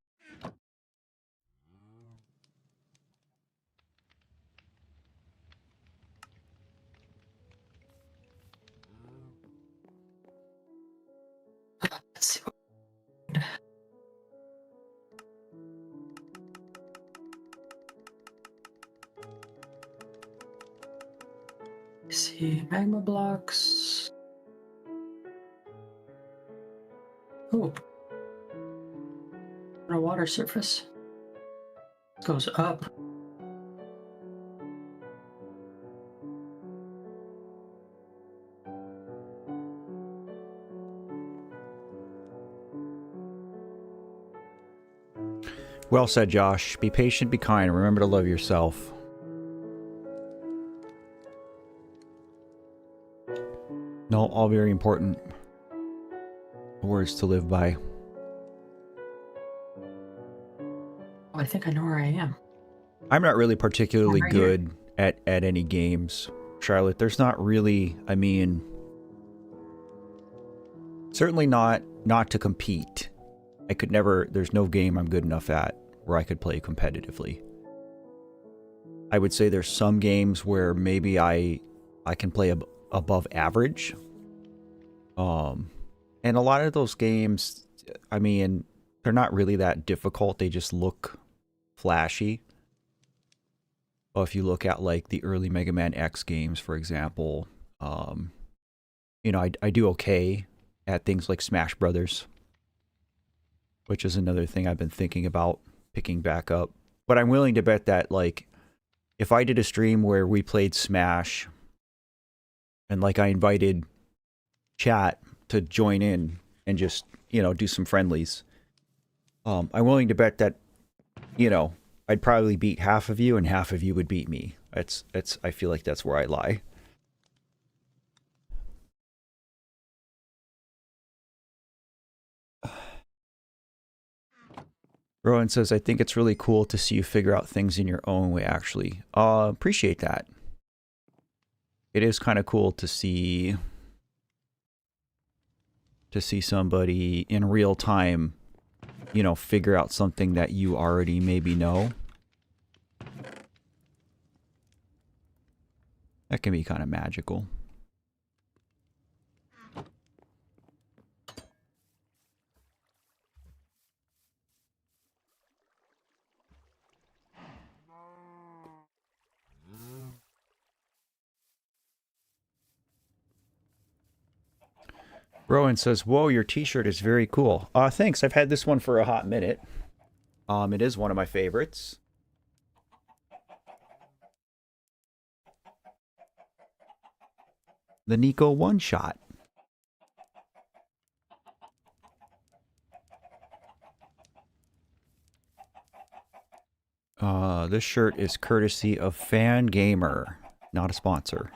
Let's see. see. Magma blocks. Oh. On a water surface. Goes up. Well said, Josh. Be patient, be kind. Remember to love yourself. No, all very important words to live by. Oh, I think I know where I am. I'm not really particularly Right good at any games, Charlotte. There's not really, I mean, certainly not to compete. I could never, there's no game I'm good enough at where I could play competitively. I would say there's some games where maybe I can play above average. And a lot of those games, I mean, they're not really that difficult. They just look flashy. Well, if you look at like the early Mega Man X games, for example, you know, I do okay at things like Smash Brothers, which is another thing I've been thinking about picking back up. But I'm willing to bet that, like, if I did a stream where we played Smash and, like, I invited chat to join in and just, you know, do some friendlies, I'm willing to bet that, you know, I'd probably beat half of you and half of you would beat me. I feel like that's where I lie. Rowan says, I think it's really cool to see you figure out things in your own way, actually. Appreciate that. It is kind of cool to see somebody in real time, you know, figure out something that you already maybe know. That can be kind of magical. Rowan says, whoa, your t-shirt is very cool. Thanks. I've had this one for a hot minute. It is one of my favorites. The Nico one-shot. This shirt is courtesy of Fan Gamer, not a sponsor.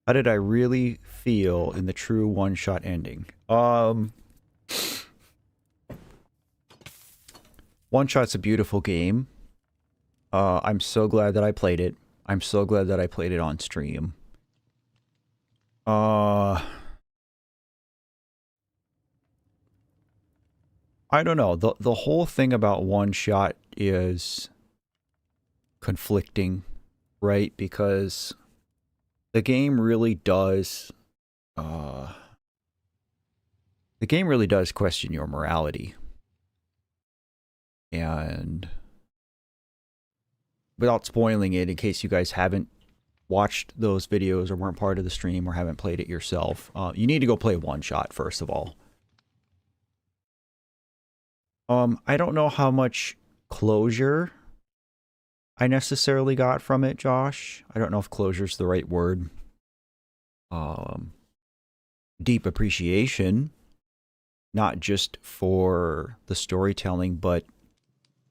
How did I really feel in the true one-shot ending? One-shot's a beautiful game. I'm so glad that I played it. I'm so glad that I played it on stream. I don't know. The whole thing about one-shot is conflicting, right? Because the game really does question your morality. And without spoiling it, in case you guys haven't watched those videos or weren't part of the stream or haven't played it yourself, you need to go play One Shot first of all. I don't know how much closure I necessarily got from it, Josh. I don't know if closure's the right word. Deep appreciation, not just for the storytelling, but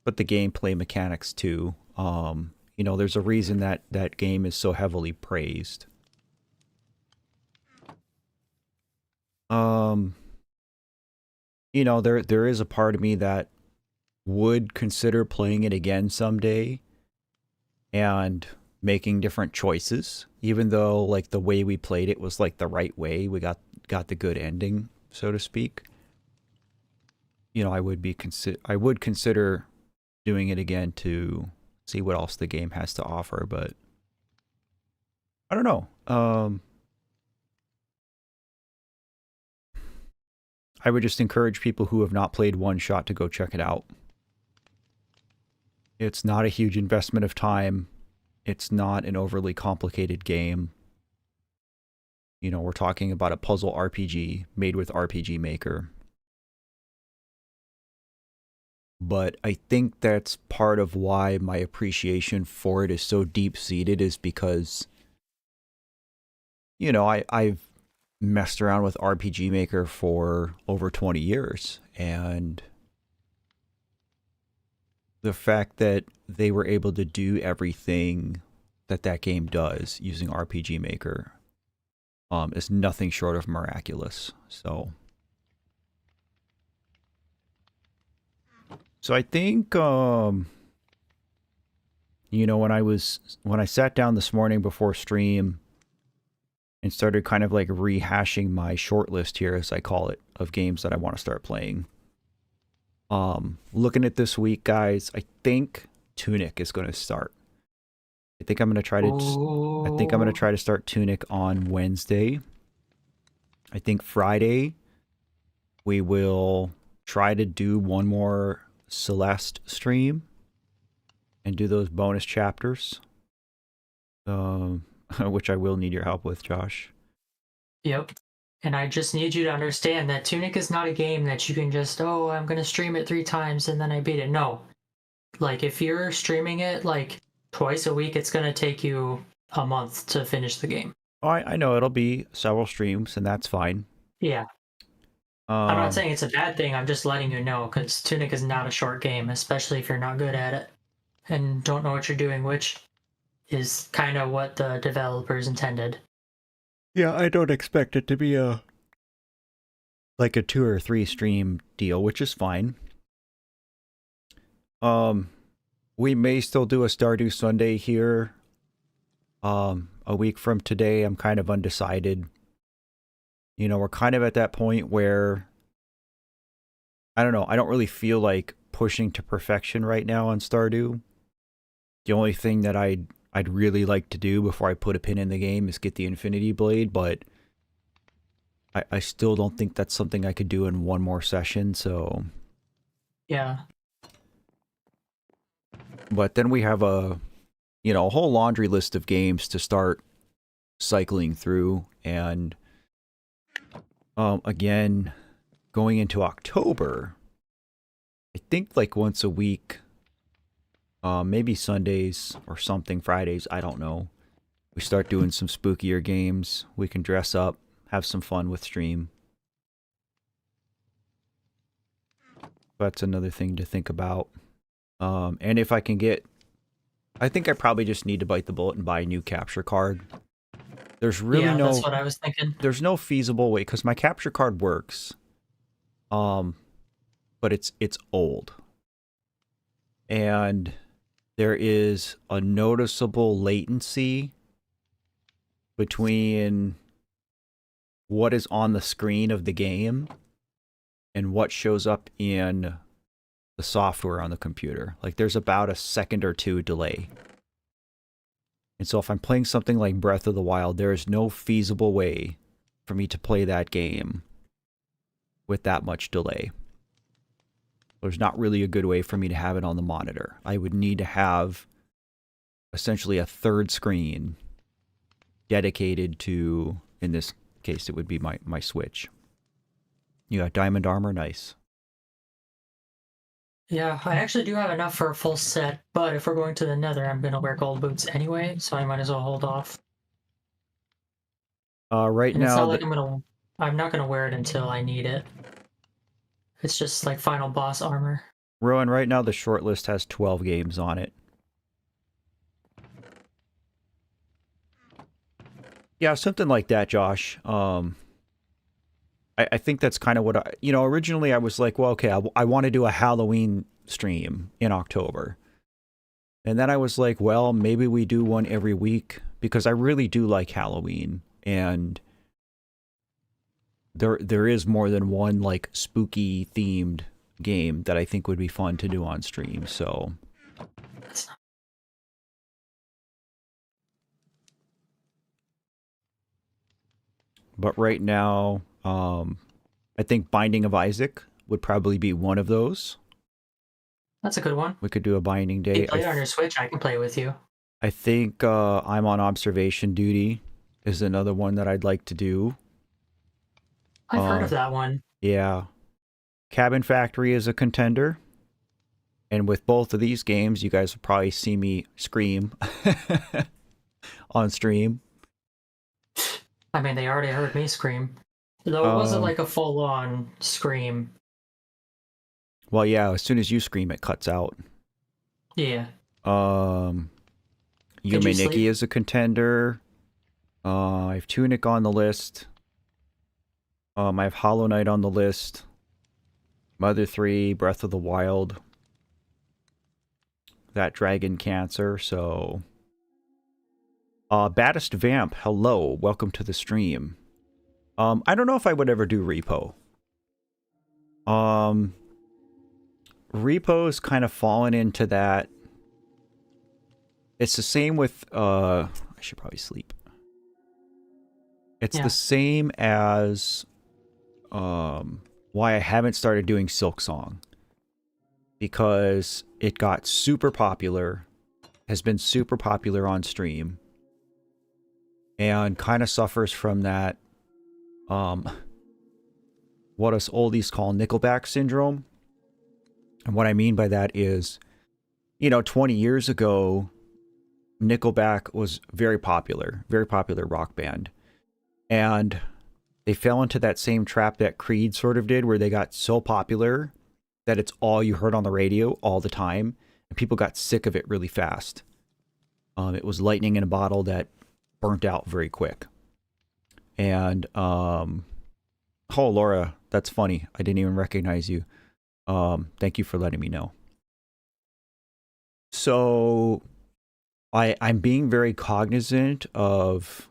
the gameplay mechanics too. You know, there's a reason that that game is so heavily praised. You know, there is a part of me that would consider playing it again someday. And making different choices, even though like the way we played it was like the right way. We got the good ending, so to speak. You know, I would consider doing it again to see what else the game has to offer, but I don't know. I would just encourage people who have not played One Shot to go check it out. It's not a huge investment of time. It's not an overly complicated game. You know, we're talking about a puzzle RPG made with RPG Maker. But I think that's part of why my appreciation for it is so deep-seated, is because, you know, I've messed around with RPG Maker for over 20 years, and the fact that they were able to do everything that that game does using RPG Maker is nothing short of miraculous. So I think you know, when I sat down this morning before stream and started kind of like rehashing my short list here, as I call it, of games that I want to start playing. Looking at this week, guys, I think Tunic is going to start. I think I'm going to try to start Tunic on Wednesday. I think Friday we will try to do one more Celeste stream and do those bonus chapters. Which I will need your help with, Josh. Yep. And I just need you to understand that Tunic is not a game that you can just, oh, I'm going to stream it 3 times and then I beat it. No. Like, if you're streaming it, like, twice a week, it's going to take you a month to finish the game. Oh, I know it'll be several streams, and that's fine. Yeah. I'm not saying it's a bad thing. I'm just letting you know, because Tunic is not a short game, especially if you're not good at it and don't know what you're doing, which is kind of what the developers intended. Yeah, I don't expect it to be a 2 or 3 stream deal, which is fine. We may still do a Stardew Sunday here. A week from today, I'm kind of undecided. You know, we're kind of at that point where, I don't know, I don't really feel like pushing to perfection right now on Stardew. The only thing that I'd really like to do before I put a pin in the game is get the Infinity Blade, but I still don't think that's something I could do in one more session, so... Yeah. But then we have a whole laundry list of games to start cycling through, and again, going into October, I think like once a week, maybe Sundays or something, Fridays, I don't know. We start doing some spookier games. We can dress up, have some fun with stream. That's another thing to think about. And if I can get... I think I probably just need to bite the bullet and buy a new capture card. There's really that's what I was thinking. There's no feasible way, because my capture card works. But it's old. And there is a noticeable latency between what is on the screen of the game and what shows up in the software on the computer. Like, there's about a second or two delay. And so if I'm playing something like Breath of the Wild, there is no feasible way for me to play that game with that much delay. There's not really a good way for me to have it on the monitor. I would need to have essentially a third screen dedicated to, in this case, it would be my Switch. You got diamond armor, nice. Yeah, I actually do have enough for a full set, but if we're going to the Nether, I'm going to wear gold boots anyway, so I might as well hold off. Right and now, it's not like I'm not gonna wear it until I need it. It's just like final boss armor. Rowan, right now the short list has 12 games on it. Yeah, something like that, Josh. I think that's kind of what originally I was like, well, okay, I want to do a Halloween stream in October. And then I was like, well, maybe we do one every week because I really do like Halloween, and there is more than one like spooky themed game that I think would be fun to do on stream. So That's not- but right now, I think Binding of Isaac would probably be one of those. That's a good one. We could do a Binding You Day. play it on your Switch, I can play with you. I think I'm on Observation Duty is another one that I'd like to do. I've heard of Um, that one. Yeah. Cabin Factory is a contender. And with both of these games, you guys will probably see me scream on stream. I mean, they already heard me scream. Though it wasn't like a full-on scream. Well, yeah, as soon as you scream, it cuts out. Yeah. Yume Did you Nikki sleep? is a contender. I have Tunic on the list. I have Hollow Knight on the list. Mother 3, Breath of the Wild. That Dragon Cancer, so... Baddest Vamp, hello. Welcome to the stream. I don't know if I would ever do Repo. Repo's kind of fallen into that. It's the same with I should probably sleep. It's Yeah. the same as why I haven't started doing Silk Song. Because it got super popular, has been super popular on stream, and kind of suffers from that what us oldies call Nickelback syndrome. And what I mean by that is, 20 years ago, Nickelback was very popular rock band. And they fell into that same trap that Creed sort of did, where they got so popular that it's all you heard on the radio all the time, and people got sick of it really fast. It was lightning in a bottle that burnt out very quick. And, oh, Laura, that's funny. I didn't even recognize you. Thank you for letting me know. So I'm being very cognizant of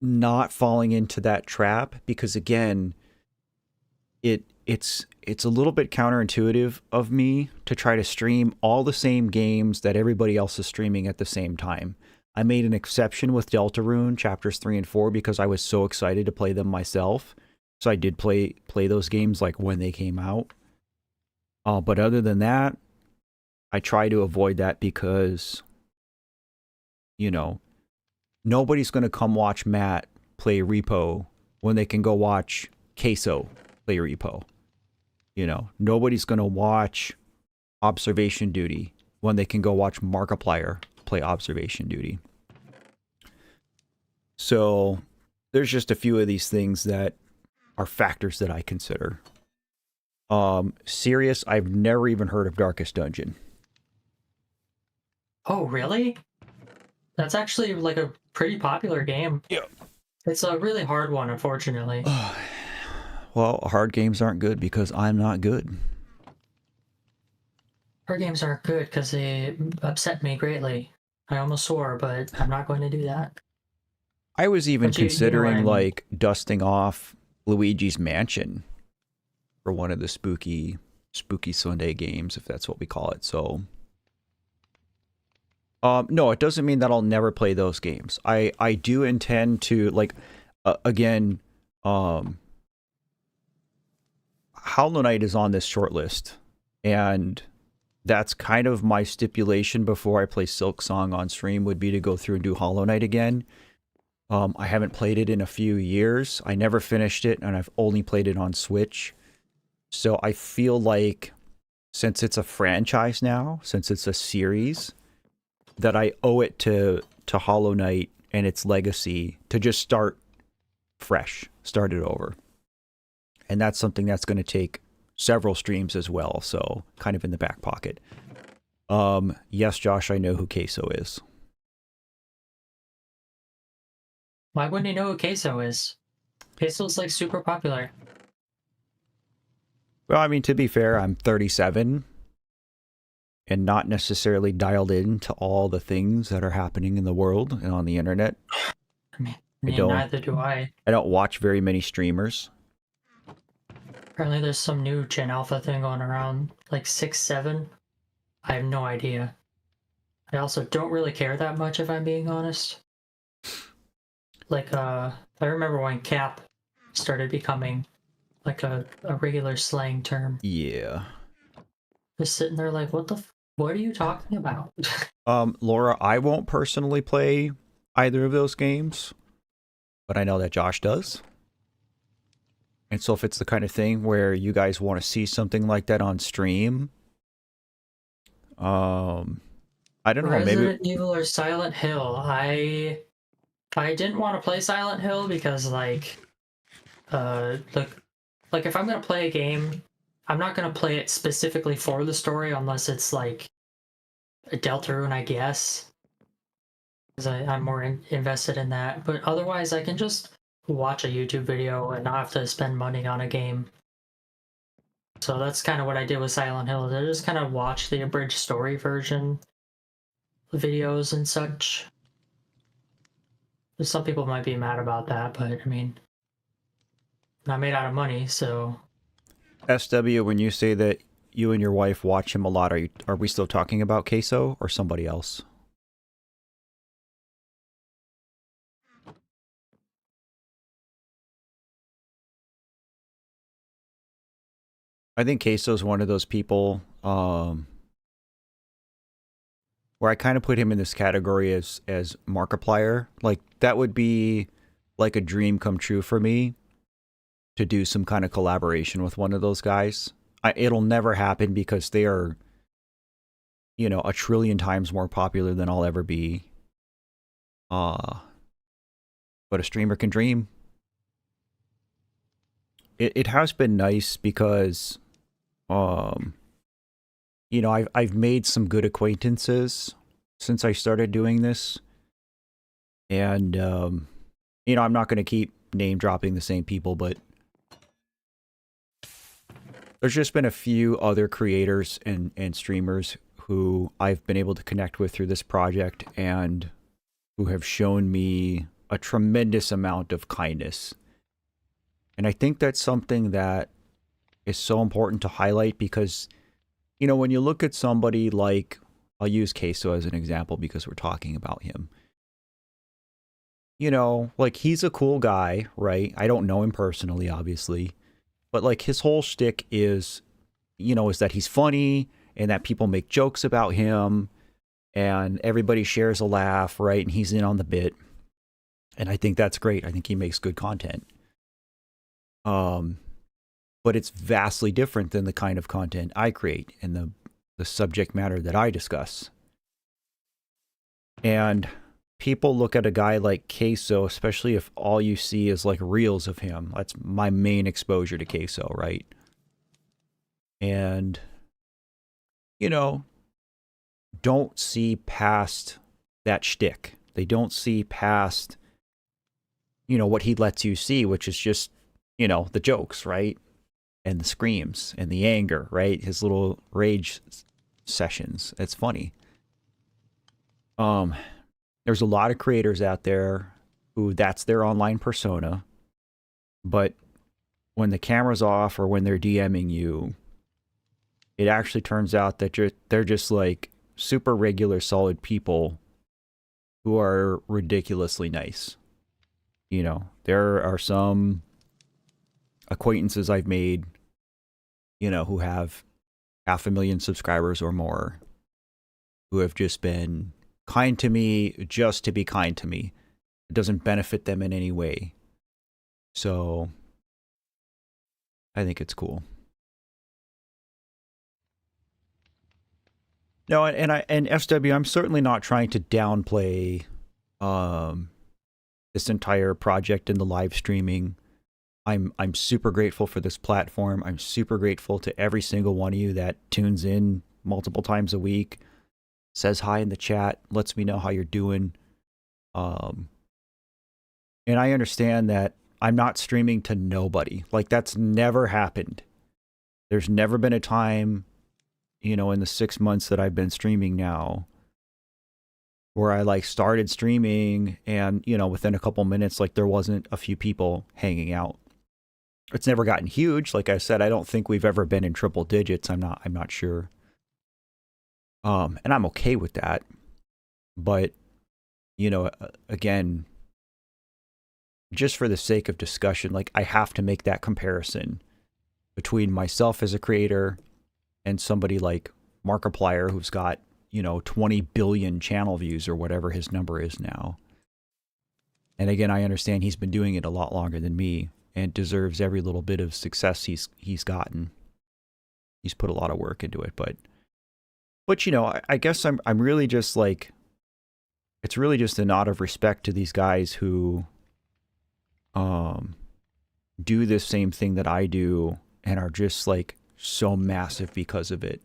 not falling into that trap because, again, it's a little bit counterintuitive of me to try to stream all the same games that everybody else is streaming at the same time. I made an exception with Deltarune chapters 3 and 4 because I was so excited to play them myself. So I did play those games like when they came out. But other than that, I try to avoid that because, nobody's going to come watch Matt play Repo when they can go watch Queso play Repo. Nobody's going to watch Observation Duty when they can go watch Markiplier play Observation Duty. So there's just a few of these things that are factors that I consider. Serious, I've never even heard of Darkest Dungeon. Oh, really? That's actually like a pretty popular game. Yeah. It's a really hard one, unfortunately. Well, hard games aren't good because I'm not good. Hard games aren't good because they upset me greatly. I almost swore, but I'm not going to do that. I was even But you know considering what I mean. like dusting off Luigi's Mansion for one of the spooky Sunday games, if that's what we call it. So no, it doesn't mean that I'll never play those games. I do intend to, like, again, Hollow Knight is on this short list, and that's kind of my stipulation before I play Silk Song on stream would be to go through and do Hollow Knight again. I haven't played it in a few years. I never finished it, and I've only played it on Switch. So I feel like since it's a franchise now, since it's a series, that I owe it to Hollow Knight and its legacy to just start fresh, start it over. And that's something that's going to take several streams as well, so kind of in the back pocket. Yes, Josh, I know who Queso is. Why wouldn't you know who Queso is? Queso's like super popular. Well, I mean, to be fair, I'm 37, and not necessarily dialed in to all the things that are happening in the world and on the internet. I I mean, don't neither do I. I don't watch very many streamers. Apparently, there's some new Gen Alpha thing going around, like 6.7. I have no idea. I also don't really care that much, if I'm being honest. Like, I remember when Cap started becoming like a regular slang term. Yeah. Just sitting there like, what are you talking about? Laura, I won't personally play either of those games, but I know that Josh does. And so if it's the kind of thing where you guys want to see something like that on stream, I don't know, Resident maybe Evil or Silent Hill. I didn't want to play Silent Hill because like if I'm gonna play a game, I'm not gonna play it specifically for the story unless it's like a Deltarune, I guess. Because I'm more invested in that. But otherwise, I can just watch a YouTube video and not have to spend money on a game. So that's kind of what I did with Silent Hill. I just kind of watched the abridged story version videos and such. Some people might be mad about that, but I mean, not made out of money, so. SW, when you say that you and your wife watch him a lot, are we still talking about Queso or somebody else? I think Queso is one of those people where I kind of put him in this category as Markiplier. Like that would be like a dream come true for me to do some kind of collaboration with one of those guys. It'll never happen because they are, you know, a trillion times more popular than I'll ever be. But a streamer can dream. It has been nice because you know, I've made some good acquaintances since I started doing this. And you know, I'm not going to keep name dropping the same people, but there's just been a few other creators and streamers who I've been able to connect with through this project and who have shown me a tremendous amount of kindness. And I think that's something that is so important to highlight because, you know, when you look at somebody like, I'll use Queso as an example because we're talking about him. You know, like he's a cool guy, right? I don't know him personally, obviously. But like his whole shtick is, you know, is that he's funny and that people make jokes about him and everybody shares a laugh, right? And he's in on the bit. And I think that's great. I think he makes good content. But it's vastly different than the kind of content I create and the subject matter that I discuss. And people look at a guy like Queso, especially if all you see is like reels of him. That's my main exposure to Queso, right? And, you know, don't see past that shtick. They don't see past, you know, what he lets you see, which is just, you know, the jokes, right? And the screams and the anger, right? His little rage sessions. It's funny. There's a lot of creators out there who that's their online persona, but when the camera's off or when they're DMing you, it actually turns out that they're just like super regular, solid people who are ridiculously nice. You know, there are some acquaintances I've made, you know, who have 500,000 subscribers or more, who have just been kind to me just to be kind to me. It doesn't benefit them in any way. So I think it's cool. No, and FW, I'm certainly not trying to downplay this entire project and the live streaming. I'm super grateful for this platform. I'm super grateful to every single one of you that tunes in multiple times a week, says hi in the chat, lets me know how you're doing. And I understand that I'm not streaming to nobody. Like that's never happened. There's never been a time, in the 6 months that I've been streaming now, where I like started streaming and, within a couple minutes, like there wasn't a few people hanging out. It's never gotten huge. Like I said, I don't think we've ever been in triple digits. I'm not sure. And I'm okay with that. But, again, just for the sake of discussion, like I have to make that comparison between myself as a creator and somebody like Markiplier, who's got, 20 billion channel views or whatever his number is now. And again, I understand he's been doing it a lot longer than me and deserves every little bit of success he's gotten. He's put a lot of work into it, but I guess I'm really just like, it's really just a nod of respect to these guys who do this same thing that I do and are just like so massive because of it.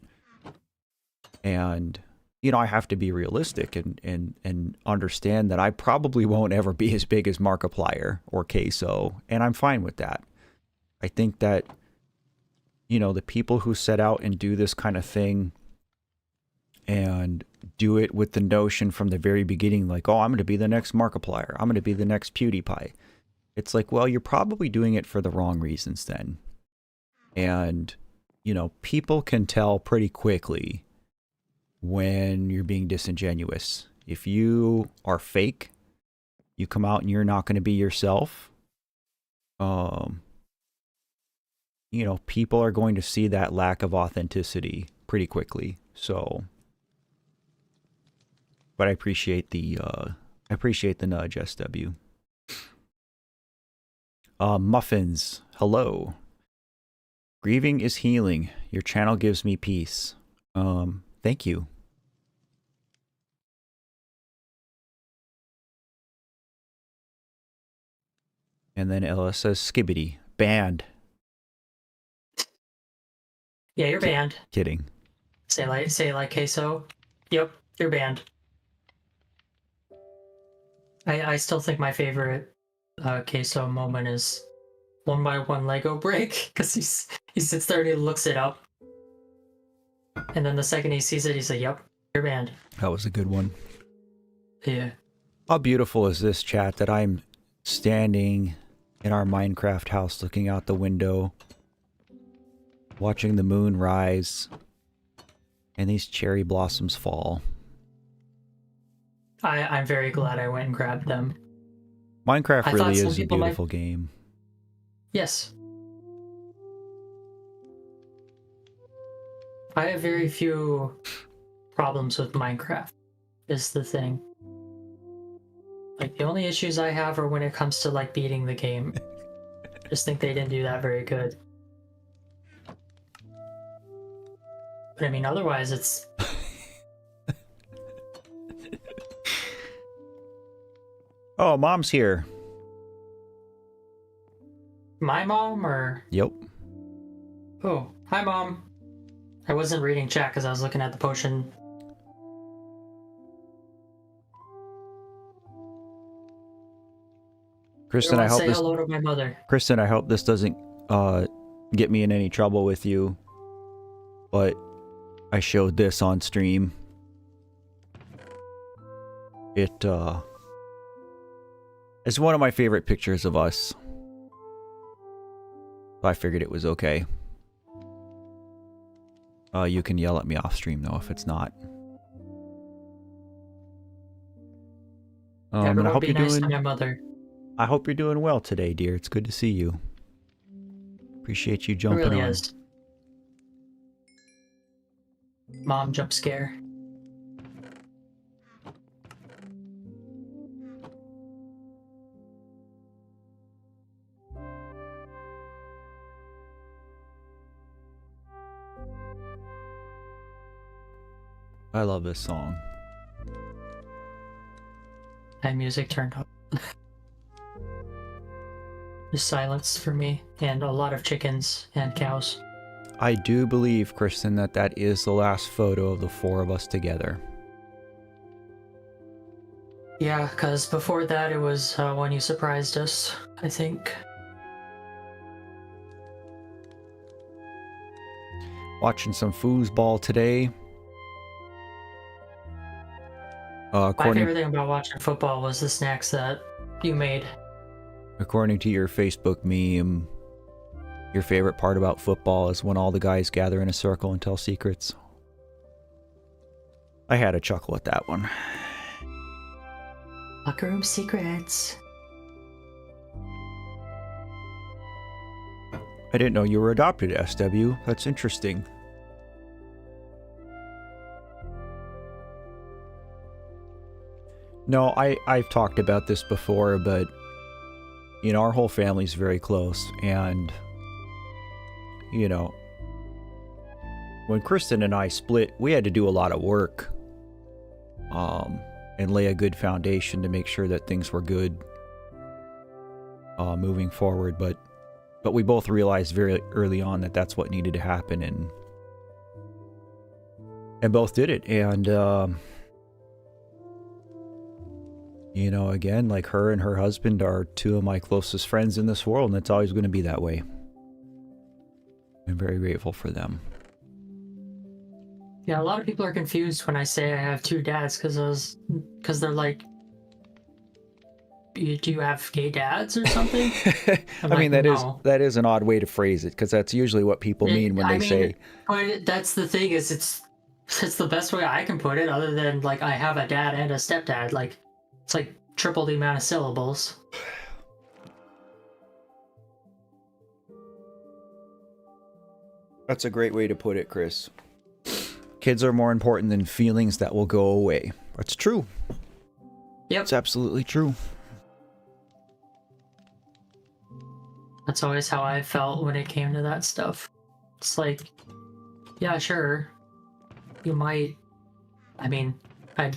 And I have to be realistic and understand that I probably won't ever be as big as Markiplier or Queso, and I'm fine with that. I think that the people who set out and do this kind of thing and do it with the notion from the very beginning, like, oh, I'm going to be the next Markiplier, I'm going to be the next PewDiePie. It's like, well, you're probably doing it for the wrong reasons then. And, people can tell pretty quickly when you're being disingenuous. If you are fake, you come out and you're not going to be yourself, people are going to see that lack of authenticity pretty quickly. So, but I appreciate the nudge, SW. Muffins, hello. Grieving is healing. Your channel gives me peace. Thank you. And then Ella says Skibbity. Banned. Yeah, you're banned. Kidding. Say like Queso. Yep, you're banned. I still think my favorite Queso moment is 1x1 Lego break, because he sits there and he looks it up. And then the second he sees it, he's like, yep, you're banned. That was a good one. Yeah. How beautiful is this, chat, that I'm standing in our Minecraft house looking out the window, watching the moon rise, and these cherry blossoms fall. I'm very glad I went and grabbed them. Minecraft really is a beautiful game. Yes. I have very few problems with Minecraft, is the thing. Like, the only issues I have are when it comes to, like, beating the game. Just think they didn't do that very good. But I mean, otherwise it's... Oh, Mom's here. My mom, or... Yep. Oh, hi, Mom. I wasn't reading chat because I was looking at the potion. Kristen, I hope say hello to my mother. Kristen, I hope this doesn't get me in any trouble with you, but I showed this on stream. It is one of my favorite pictures of us. I figured it was okay. You can yell at me off stream though if it's not. And I hope you're nice doing. to my mother. I hope you're doing well today, dear. It's good to see you. Appreciate you jumping it really on. Is. Mom jump scare. I love this song. My music turned up. Just silence for me, and a lot of chickens and cows. I do believe, Kristen, that is the last photo of the four of us together. Yeah, because before that it was when you surprised us, I think. Watching some foosball today. My favorite thing about watching football was the snacks that you made. According to your Facebook meme, your favorite part about football is when all the guys gather in a circle and tell secrets. I had a chuckle at that one. Locker room secrets. I didn't know you were adopted, SW. That's interesting. No, I've talked about this before, but you know, our whole family's very close, and you know, when Kristen and I split, we had to do a lot of work and lay a good foundation to make sure that things were good moving forward, but we both realized very early on that that's what needed to happen, and both did it. And you know, again, like, her and her husband are two of my closest friends in this world, and it's always going to be that way. I'm very grateful for them. Yeah, a lot of people are confused when I say I have two dads because they're like, do you have gay dads or something? I mean, that is an odd way to phrase it, because that's usually what people mean when they say. But that's the thing, is it's the best way I can put it, other than like I have a dad and a stepdad. Like, it's like triple the amount of syllables. That's a great way to put it, Chris. Kids are more important than feelings that will go away. That's true. Yep. It's absolutely true. That's always how I felt when it came to that stuff. It's like, yeah, sure, you might, I mean, I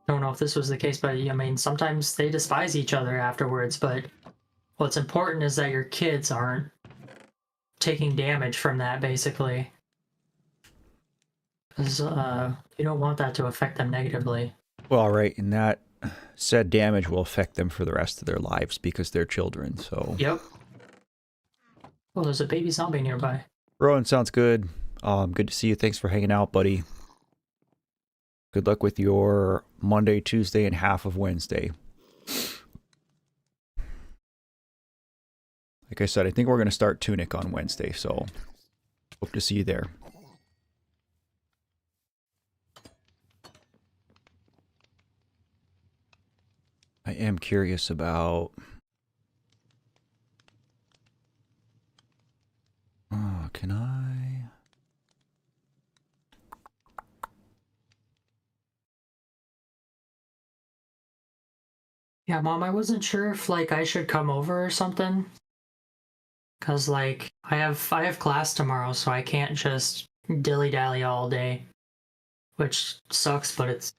don't know if this was the case, but I mean, sometimes they despise each other afterwards, but what's important is that your kids aren't taking damage from that, basically. Because you don't want that to affect them negatively. Well, right, and that said damage will affect them for the rest of their lives because they're children, so... Yep. Oh, there's a baby zombie nearby. Rowan, sounds good. Good to see you. Thanks for hanging out, buddy. Good luck with your Monday, Tuesday, and half of Wednesday. Like I said, I think we're going to start Tunic on Wednesday, so hope to see you there. I am curious about... Oh, can I... Yeah, Mom, I wasn't sure if, like, I should come over or something. Cause, like, I have class tomorrow, so I can't just dilly-dally all day. Which sucks, but it's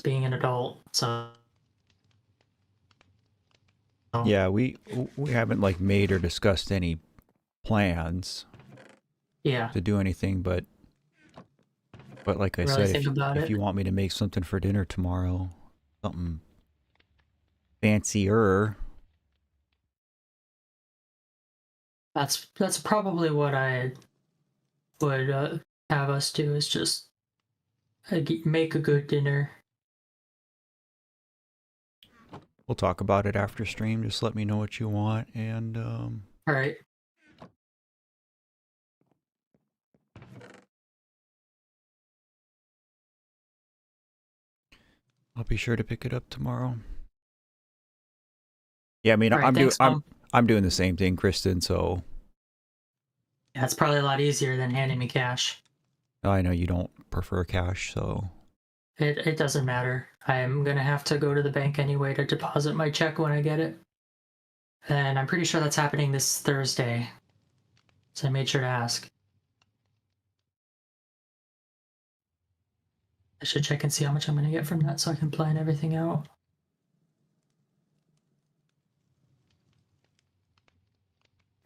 being an adult, so... Yeah, we haven't, like, made or discussed any plans to do anything, but like I said, if you want me to make something for dinner tomorrow, something fancier. That's probably what I would have us do, is just make a good dinner. We'll talk about it after stream. Just let me know what you want, and all right. I'll be sure to pick it up tomorrow. Yeah, I mean, Right, I'm doing the same thing, Kristen, so... Yeah, it's probably a lot easier than handing me cash. I know you don't prefer cash, so... It doesn't matter. I'm gonna have to go to the bank anyway to deposit my check when I get it. And I'm pretty sure that's happening this Thursday. So I made sure to ask. I should check and see how much I'm gonna get from that so I can plan everything out.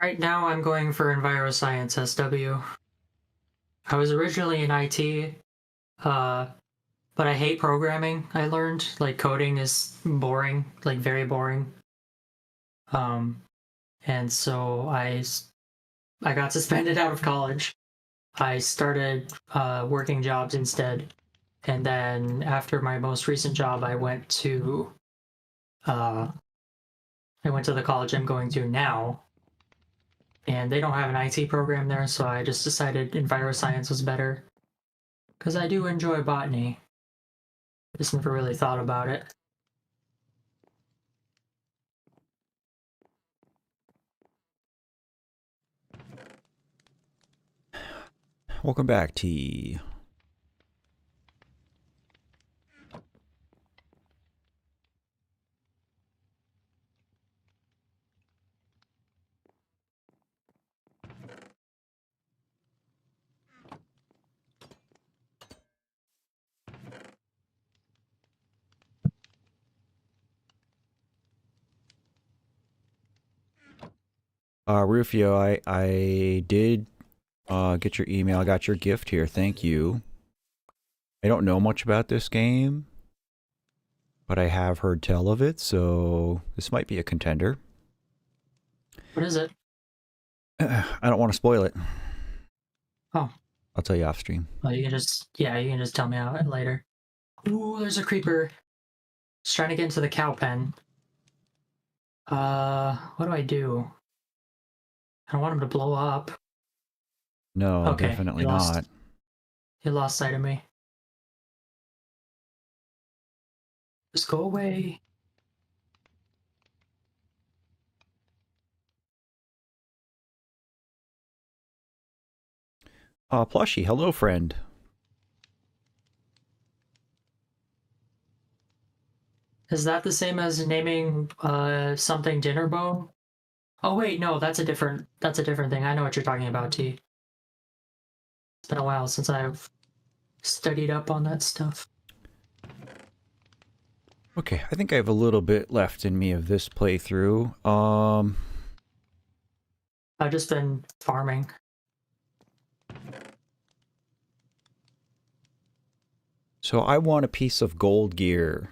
Right now I'm going for Enviroscience SW. I was originally in IT, but I hate programming, I learned. Like, coding is boring, like very boring. And so I got suspended out of college. I started working jobs instead. And then after my most recent job, uh, I went to the college I'm going to now, and they don't have an IT program there, so I just decided enviroscience was better because I do enjoy botany. I just never really thought about it. Welcome back, T. Rufio, I did get your email. I got your gift here. Thank you. I don't know much about this game, but I have heard tell of it, so this might be a contender. What is it? I don't want to spoil it. Oh. I'll tell you off stream. Well, you can just tell me about it later. Ooh, there's a creeper. Just trying to get into the cow pen. What do I do? I don't want him to blow up. No, Okay, definitely he lost. not. He lost sight of me. Just go away. Plushie, hello, friend. Is that the same as naming something Dinnerbone? Oh wait, no, that's a different thing. I know what you're talking about, T. It's been a while since I've studied up on that stuff. Okay, I think I have a little bit left in me of this playthrough. I've just been farming. So I want a piece of gold gear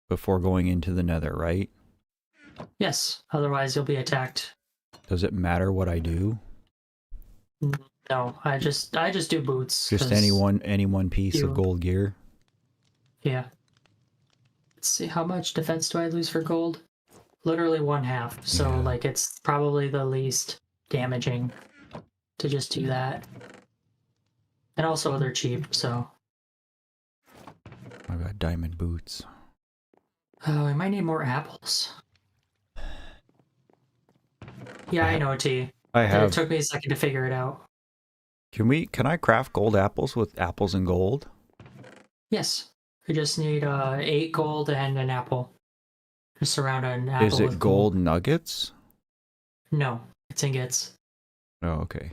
before going into the nether, right? Yes, otherwise you'll be attacked. Does it matter what I do? No, I just do boots. Just any one piece of gold gear? Yeah. Let's see, how much defense do I lose for gold? Literally 1/2. So Yeah. like it's probably the least damaging to just do that. And also they're cheap, so. I've got diamond boots. Oh, we might need more apples. Yeah, I know, T. It took me a second to figure it out. Can I craft gold apples with apples and gold? Yes. We just need 8 gold and an apple. Just surround an apple Is it with gold nuggets? No, it's ingots. Oh, okay.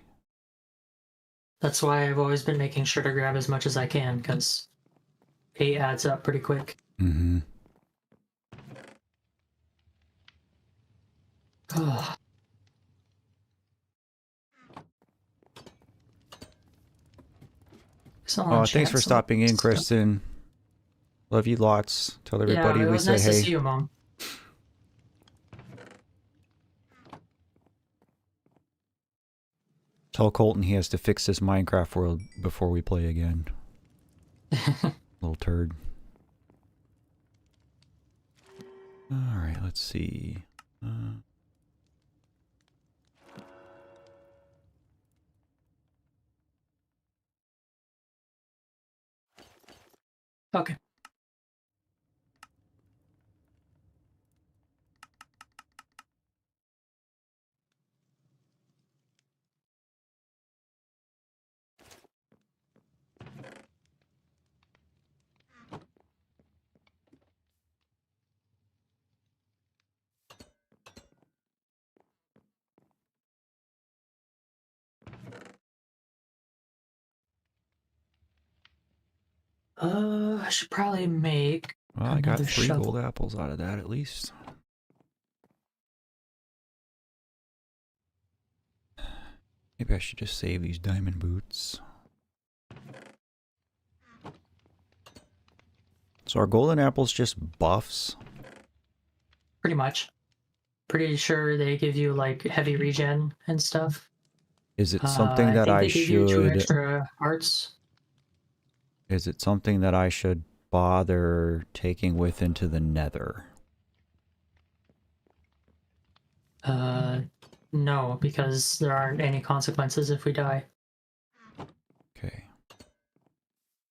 That's why I've always been making sure to grab as much as I can, because 8 adds up pretty quick. Mm-hmm. Oh. Thanks for stopping in, Kristen. Love you lots. Tell everybody it was we nice say hey. To see you, Mom. Tell Colton he has to fix his Minecraft world before we play again. Little turd. Alright, let's see. Okay. I should probably make. Well, I got 3 shovel. gold apples out of that at least. Maybe I should just save these diamond boots. So are golden apples just buffs? Pretty much. Pretty sure they give you like heavy regen and stuff. Is it something that think I they give you 2 should... extra hearts. Is it something that I should bother taking with into the nether? No, because there aren't any consequences if we die. Okay.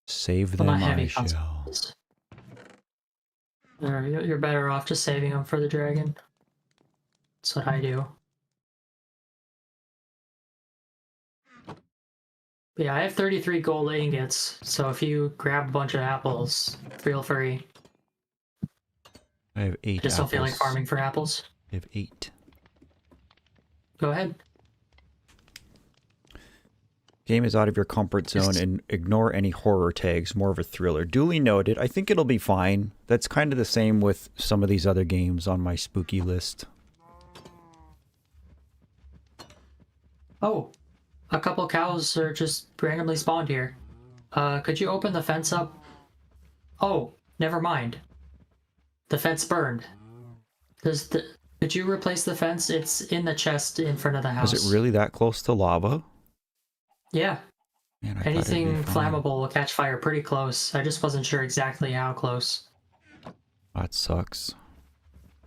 Save Well, them not heavy I shall. consequences. You're better off just saving them for the dragon. That's what I do. But yeah, I have 33 gold ingots, so if you grab a bunch of apples, feel free. I have 8 I just don't feel like apples. farming for apples. I have 8. Go ahead. Game is out of your comfort zone and ignore any horror tags. More of a thriller. Duly noted. I think it'll be fine. That's kind of the same with some of these other games on my spooky list. Oh, a couple cows are just randomly spawned here. Could you open the fence up? Oh, never mind. The fence burned. Could you replace the fence? It's in the chest in front of the house. Is it really that close to lava? Yeah. Man, I thought it'd Anything be fine. flammable will catch fire pretty close. I just wasn't sure exactly how close. That sucks.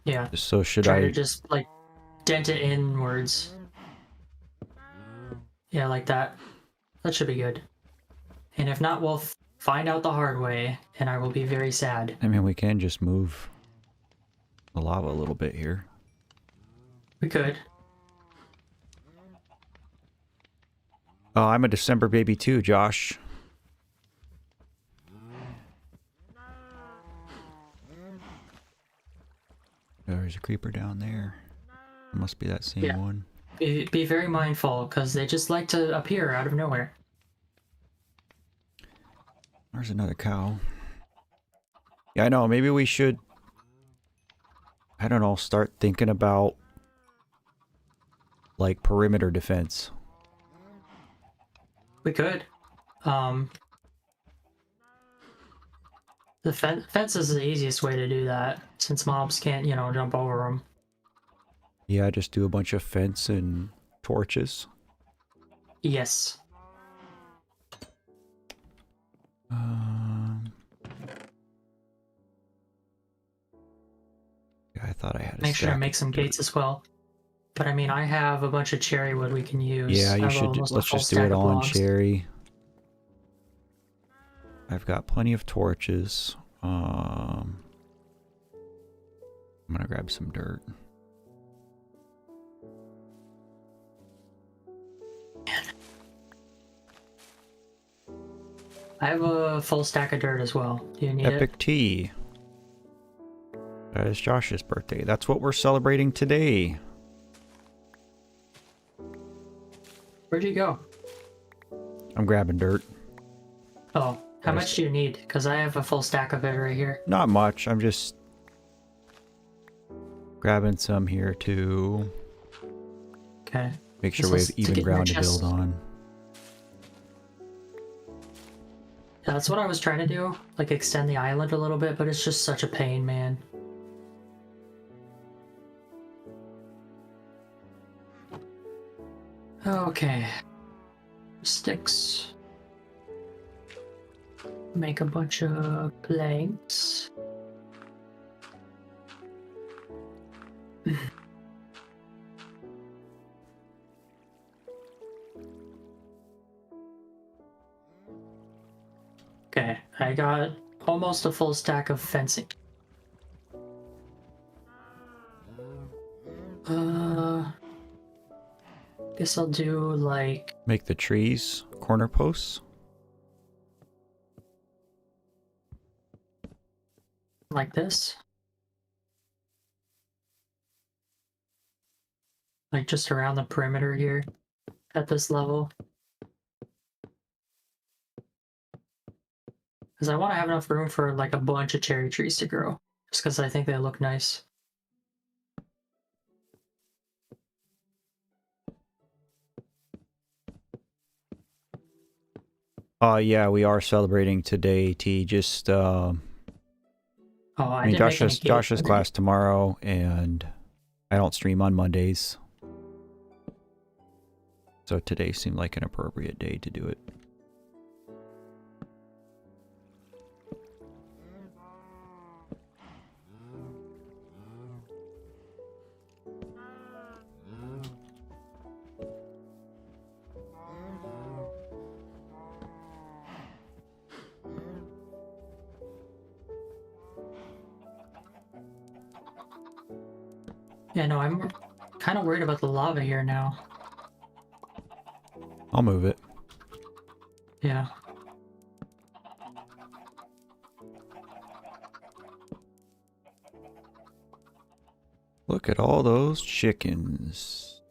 Yeah. So should Try I... to just, like, dent it inwards. Yeah, like that. That should be good. And if not, we'll find out the hard way, and I will be very sad. I mean, we can just move the lava a little bit here. We could. Oh, I'm a December baby too, Josh. There's a creeper down there. It must be that same Yeah. one. Be very mindful, because they just like to appear out of nowhere. There's another cow. Yeah, I know. Maybe we should, I don't know, start thinking about like perimeter defense. We could. The fence is the easiest way to do that, since mobs can't, you know, jump over them. Yeah, just do a bunch of fence and torches. Yes. Yeah, I thought I had a Make sure to stack make of some dirt. gates as well. But I mean, I have a bunch of cherry wood we can use. Yeah, I you have should. almost a Let's full just do stack it of all in logs. cherry. I've got plenty of torches. I'm gonna grab some dirt. I have a full stack of dirt as well. Do you need Epic it? tea. That is Josh's birthday. That's what we're celebrating today. Where'd you go? I'm grabbing dirt. Oh, how much do you need? Because I have a full stack of it right here. Not much. I'm just grabbing some here to Okay. make sure This we is have to even get in your ground to build chest. on. Yeah, that's what I was trying to do. Like, extend the island a little bit, but it's just such a pain, man. Okay. Sticks. Make a bunch of planks. Okay, I got almost a full stack of fencing. Guess I'll do like Make the trees corner posts. this. Like just around the perimeter here at this level. Because I want to have enough room for like a bunch of cherry trees to grow. Just because I think they look nice. Yeah, we are celebrating today, T. Just Oh, I mean, didn't make any Josh's cake. class tomorrow, and I don't stream on Mondays. So today seemed like an appropriate day to do it. Yeah, no, I'm kind of worried about the lava here now. I'll move it. Yeah. Look at all those chickens.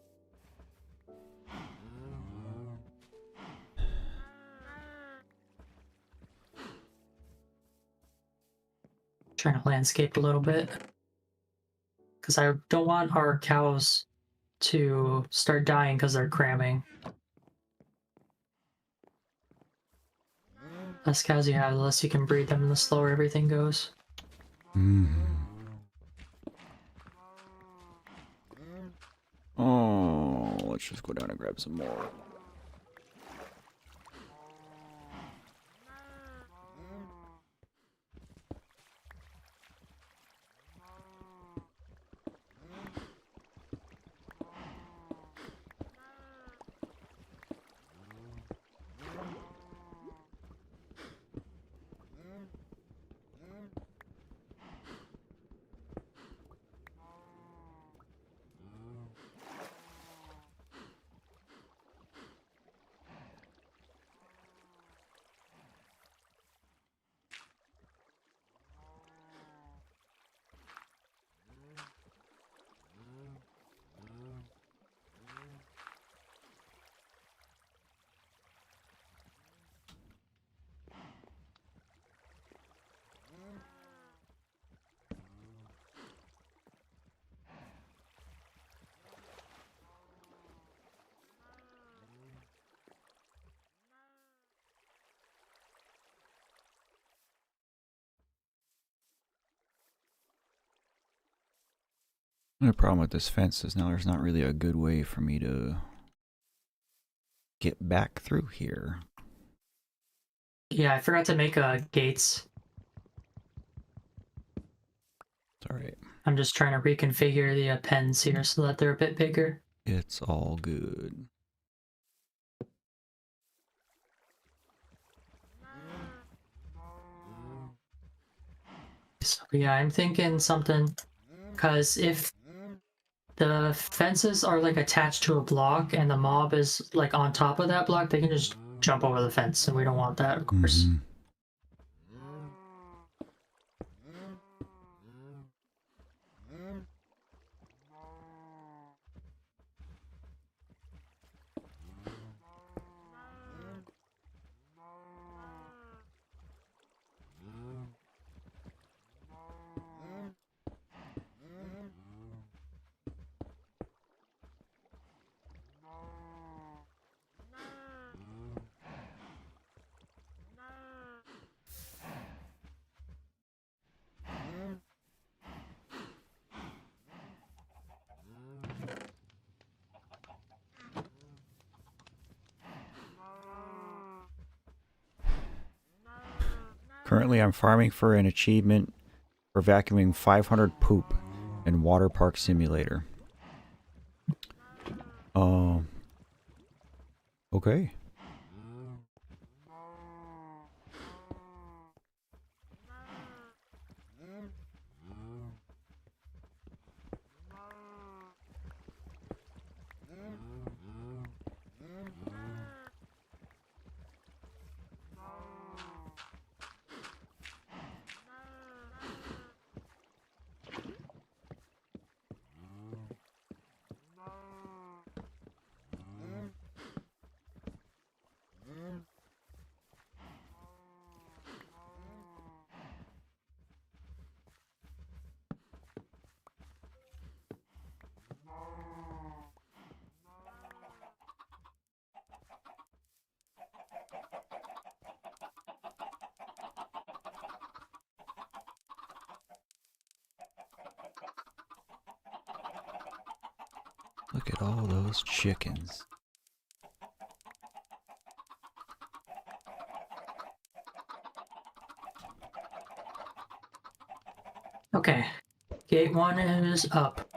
Trying to landscape a little bit. Because I don't want our cows to start dying because they're cramming. Less cows you have, the less you can breed them and the slower everything goes. Oh, let's just go down and grab some more. The problem with this fence is now there's not really a good way for me to get back through here. Yeah, I forgot to make gates. It's alright. I'm just trying to reconfigure the pens here so that they're a bit bigger. It's all good. So yeah, I'm thinking something, because if the fences are like attached to a block and the mob is like on top of that block, they can just jump over the fence, and we don't want that, of course. Mhm. Currently, I'm farming for an achievement for vacuuming 500 poop in Water Park Simulator. Okay. Look at all those chickens. Okay. Gate 1 is up.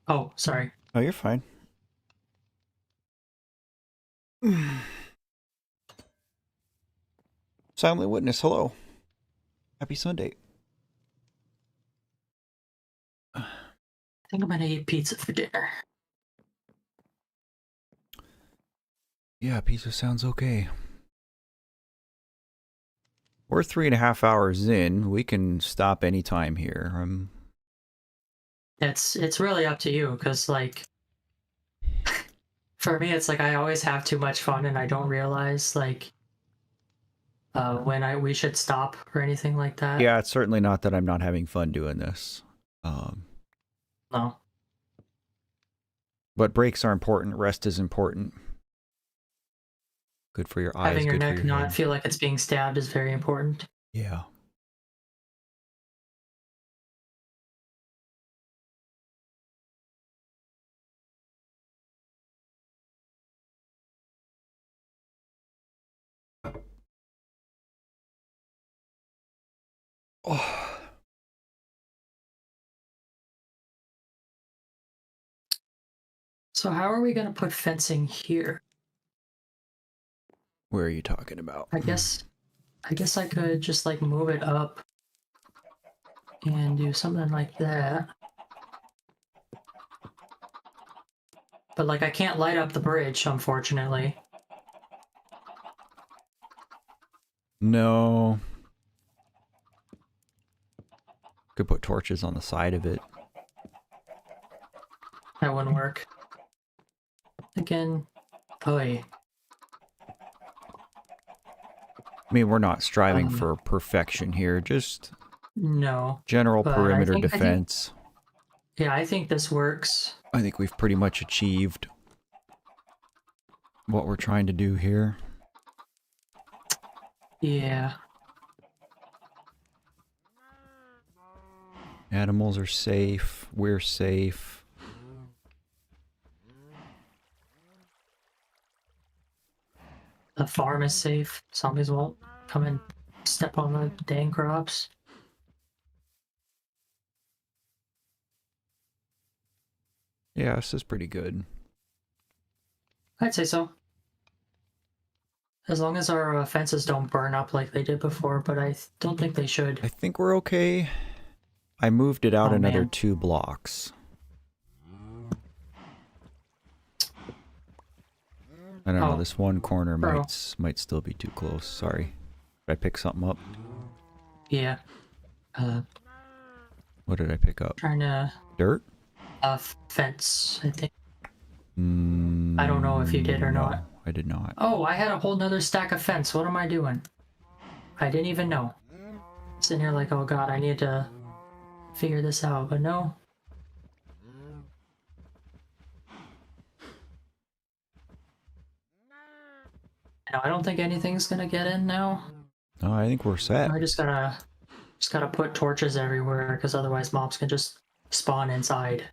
Oh, sorry. Oh, you're fine. Silent Witness, hello. Happy Sunday. I think I'm gonna eat pizza for dinner. Yeah, pizza sounds okay. We're 3.5 hours in. We can stop anytime here. It's really up to you, because like for me it's like I always have too much fun and I don't realize like when we should stop or anything like that. Yeah, it's certainly not that I'm not having fun doing this. No. But breaks are important. Rest is important. Good for your eyes. Having your good neck for your not head. feel like it's being stabbed is very important. Yeah. Oh. So how are we gonna put fencing here? Where are you talking about? I guess I could just like move it up and do something like that. But like I can't light up the bridge, unfortunately. No. Could put torches on the side of it. That wouldn't work. Again, I mean, we're not striving for perfection here, just no general but perimeter defense. I think this works. I think we've pretty much achieved what we're trying to do here. Yeah. Animals are safe. We're safe. The farm is safe. Zombies won't come and step on the dang crops. Yeah, this is pretty good. I'd say so. As long as our fences don't burn up like they did before, but I don't think they should. I think we're okay. I moved it out Oh, another man. 2 blocks. I don't know, this one corner might still be too close. Sorry. Did I pick something up? Yeah. What did I pick up? Trying to... Dirt? Fence, I think. I don't know if you did or no, not. I did not. Oh, I had a whole nother stack of fence. What am I doing? I didn't even know. Sitting here like, oh god, I need to figure this out, but no. No, I don't think anything's gonna get in now. No, I think we're set. I just gotta put torches everywhere, because otherwise mobs can just spawn inside.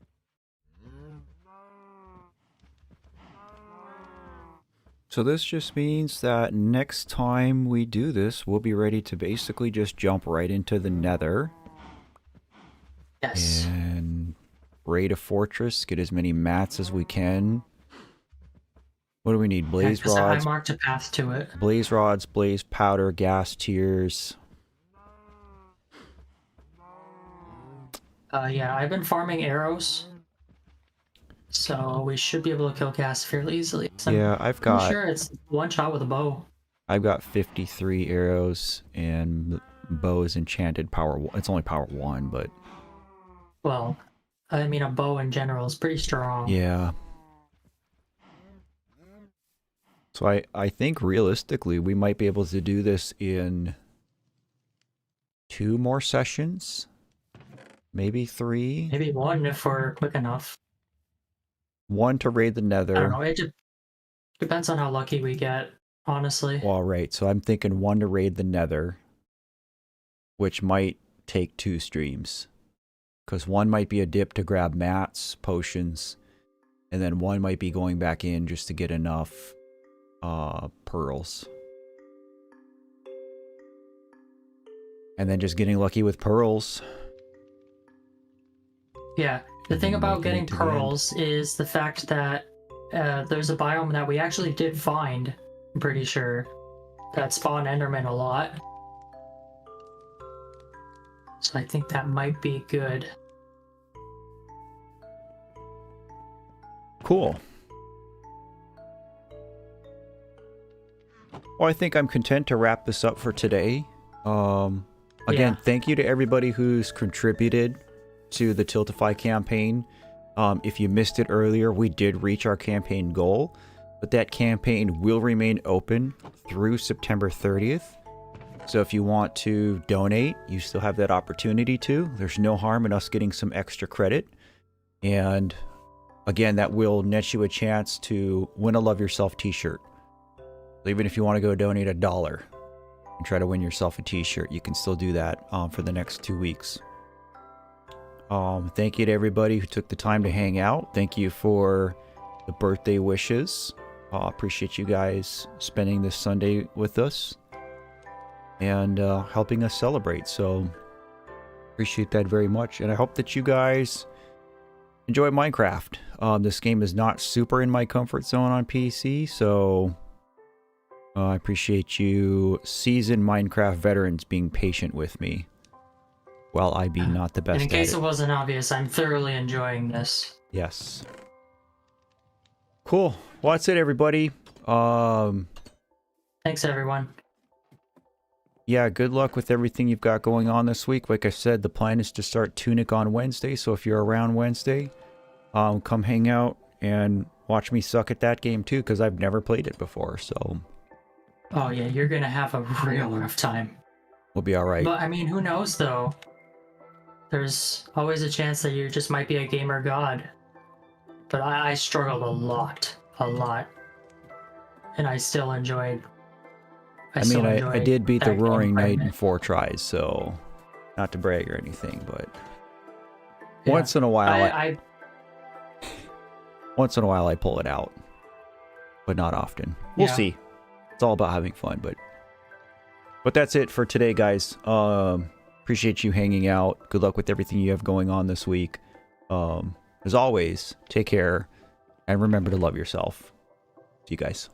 So this just means that next time we do this, we'll be ready to basically just jump right into the nether. Yes. And raid a fortress. Get as many mats as we can. What do we need? Blaze Because I rods. marked a path to it. Blaze rods, blaze powder, gas tiers. Yeah, I've been farming arrows, so we should be able to kill gas fairly easily. Yeah, I've I'm got sure it's one shot with a bow. 53 arrows, and bow is enchanted power. It's only power 1, but Well, I mean, a bow in general is pretty strong. yeah. So I think realistically we might be able to do this in 2 more sessions, maybe 3. Maybe one if we're quick enough. 1 to raid the I don't Nether. know. It depends on how lucky we get, honestly. Well, right. So I'm thinking 1 to raid the Nether, which might take 2 streams. Because 1 might be a dip to grab mats, potions, and then 1 might be going back in just to get enough pearls. And then just getting lucky with pearls. Yeah. The And thing then about making getting it to the end. pearls is the fact that there's a biome that we actually did find, I'm pretty sure, that spawned Enderman a lot. So I think that might be good. Cool. Well, I think I'm content to wrap this up for today. Again, Yeah. thank you to everybody who's contributed to the Tiltify campaign. If you missed it earlier, we did reach our campaign goal, but that campaign will remain open through September 30th. So if you want to donate, you still have that opportunity to. There's no harm in us getting some extra credit. And again, that will net you a chance to win a Love Yourself t-shirt. Even if you want to go donate $1 and try to win yourself a t-shirt, you can still do that for the next 2 weeks. Thank you to everybody who took the time to hang out. Thank you for the birthday wishes. Appreciate you guys spending this Sunday with us and helping us celebrate. So appreciate that very much. And I hope that you guys enjoy Minecraft. This game is not super in my comfort zone on PC, so I appreciate you seasoned Minecraft veterans being patient with me while I be not the best And in case at it it. wasn't obvious, I'm thoroughly enjoying this. Yes. Cool. Well, that's it, everybody. Thanks, everyone. Yeah, good luck with everything you've got going on this week. Like I said, the plan is to start Tunic on Wednesday, so if you're around Wednesday, come hang out and watch me suck at that game too, because I've never played it before, so Oh yeah, you're gonna have a real rough time. we'll be all right. But I mean, who knows though? There's always a chance that you just might be a gamer god. But I struggled a lot. And I still enjoyed. I mean, I did beat the that game Roaring quite a Knight in bit. 4 tries, so not to brag or anything, but Yeah. once in a while, I once in a while I pull it out, but not often. We'll Yeah. see. It's all about having fun, but that's it for today, guys. Appreciate you hanging out. Good luck with everything you have going on this week. As always, take care and remember to love yourself. See you guys.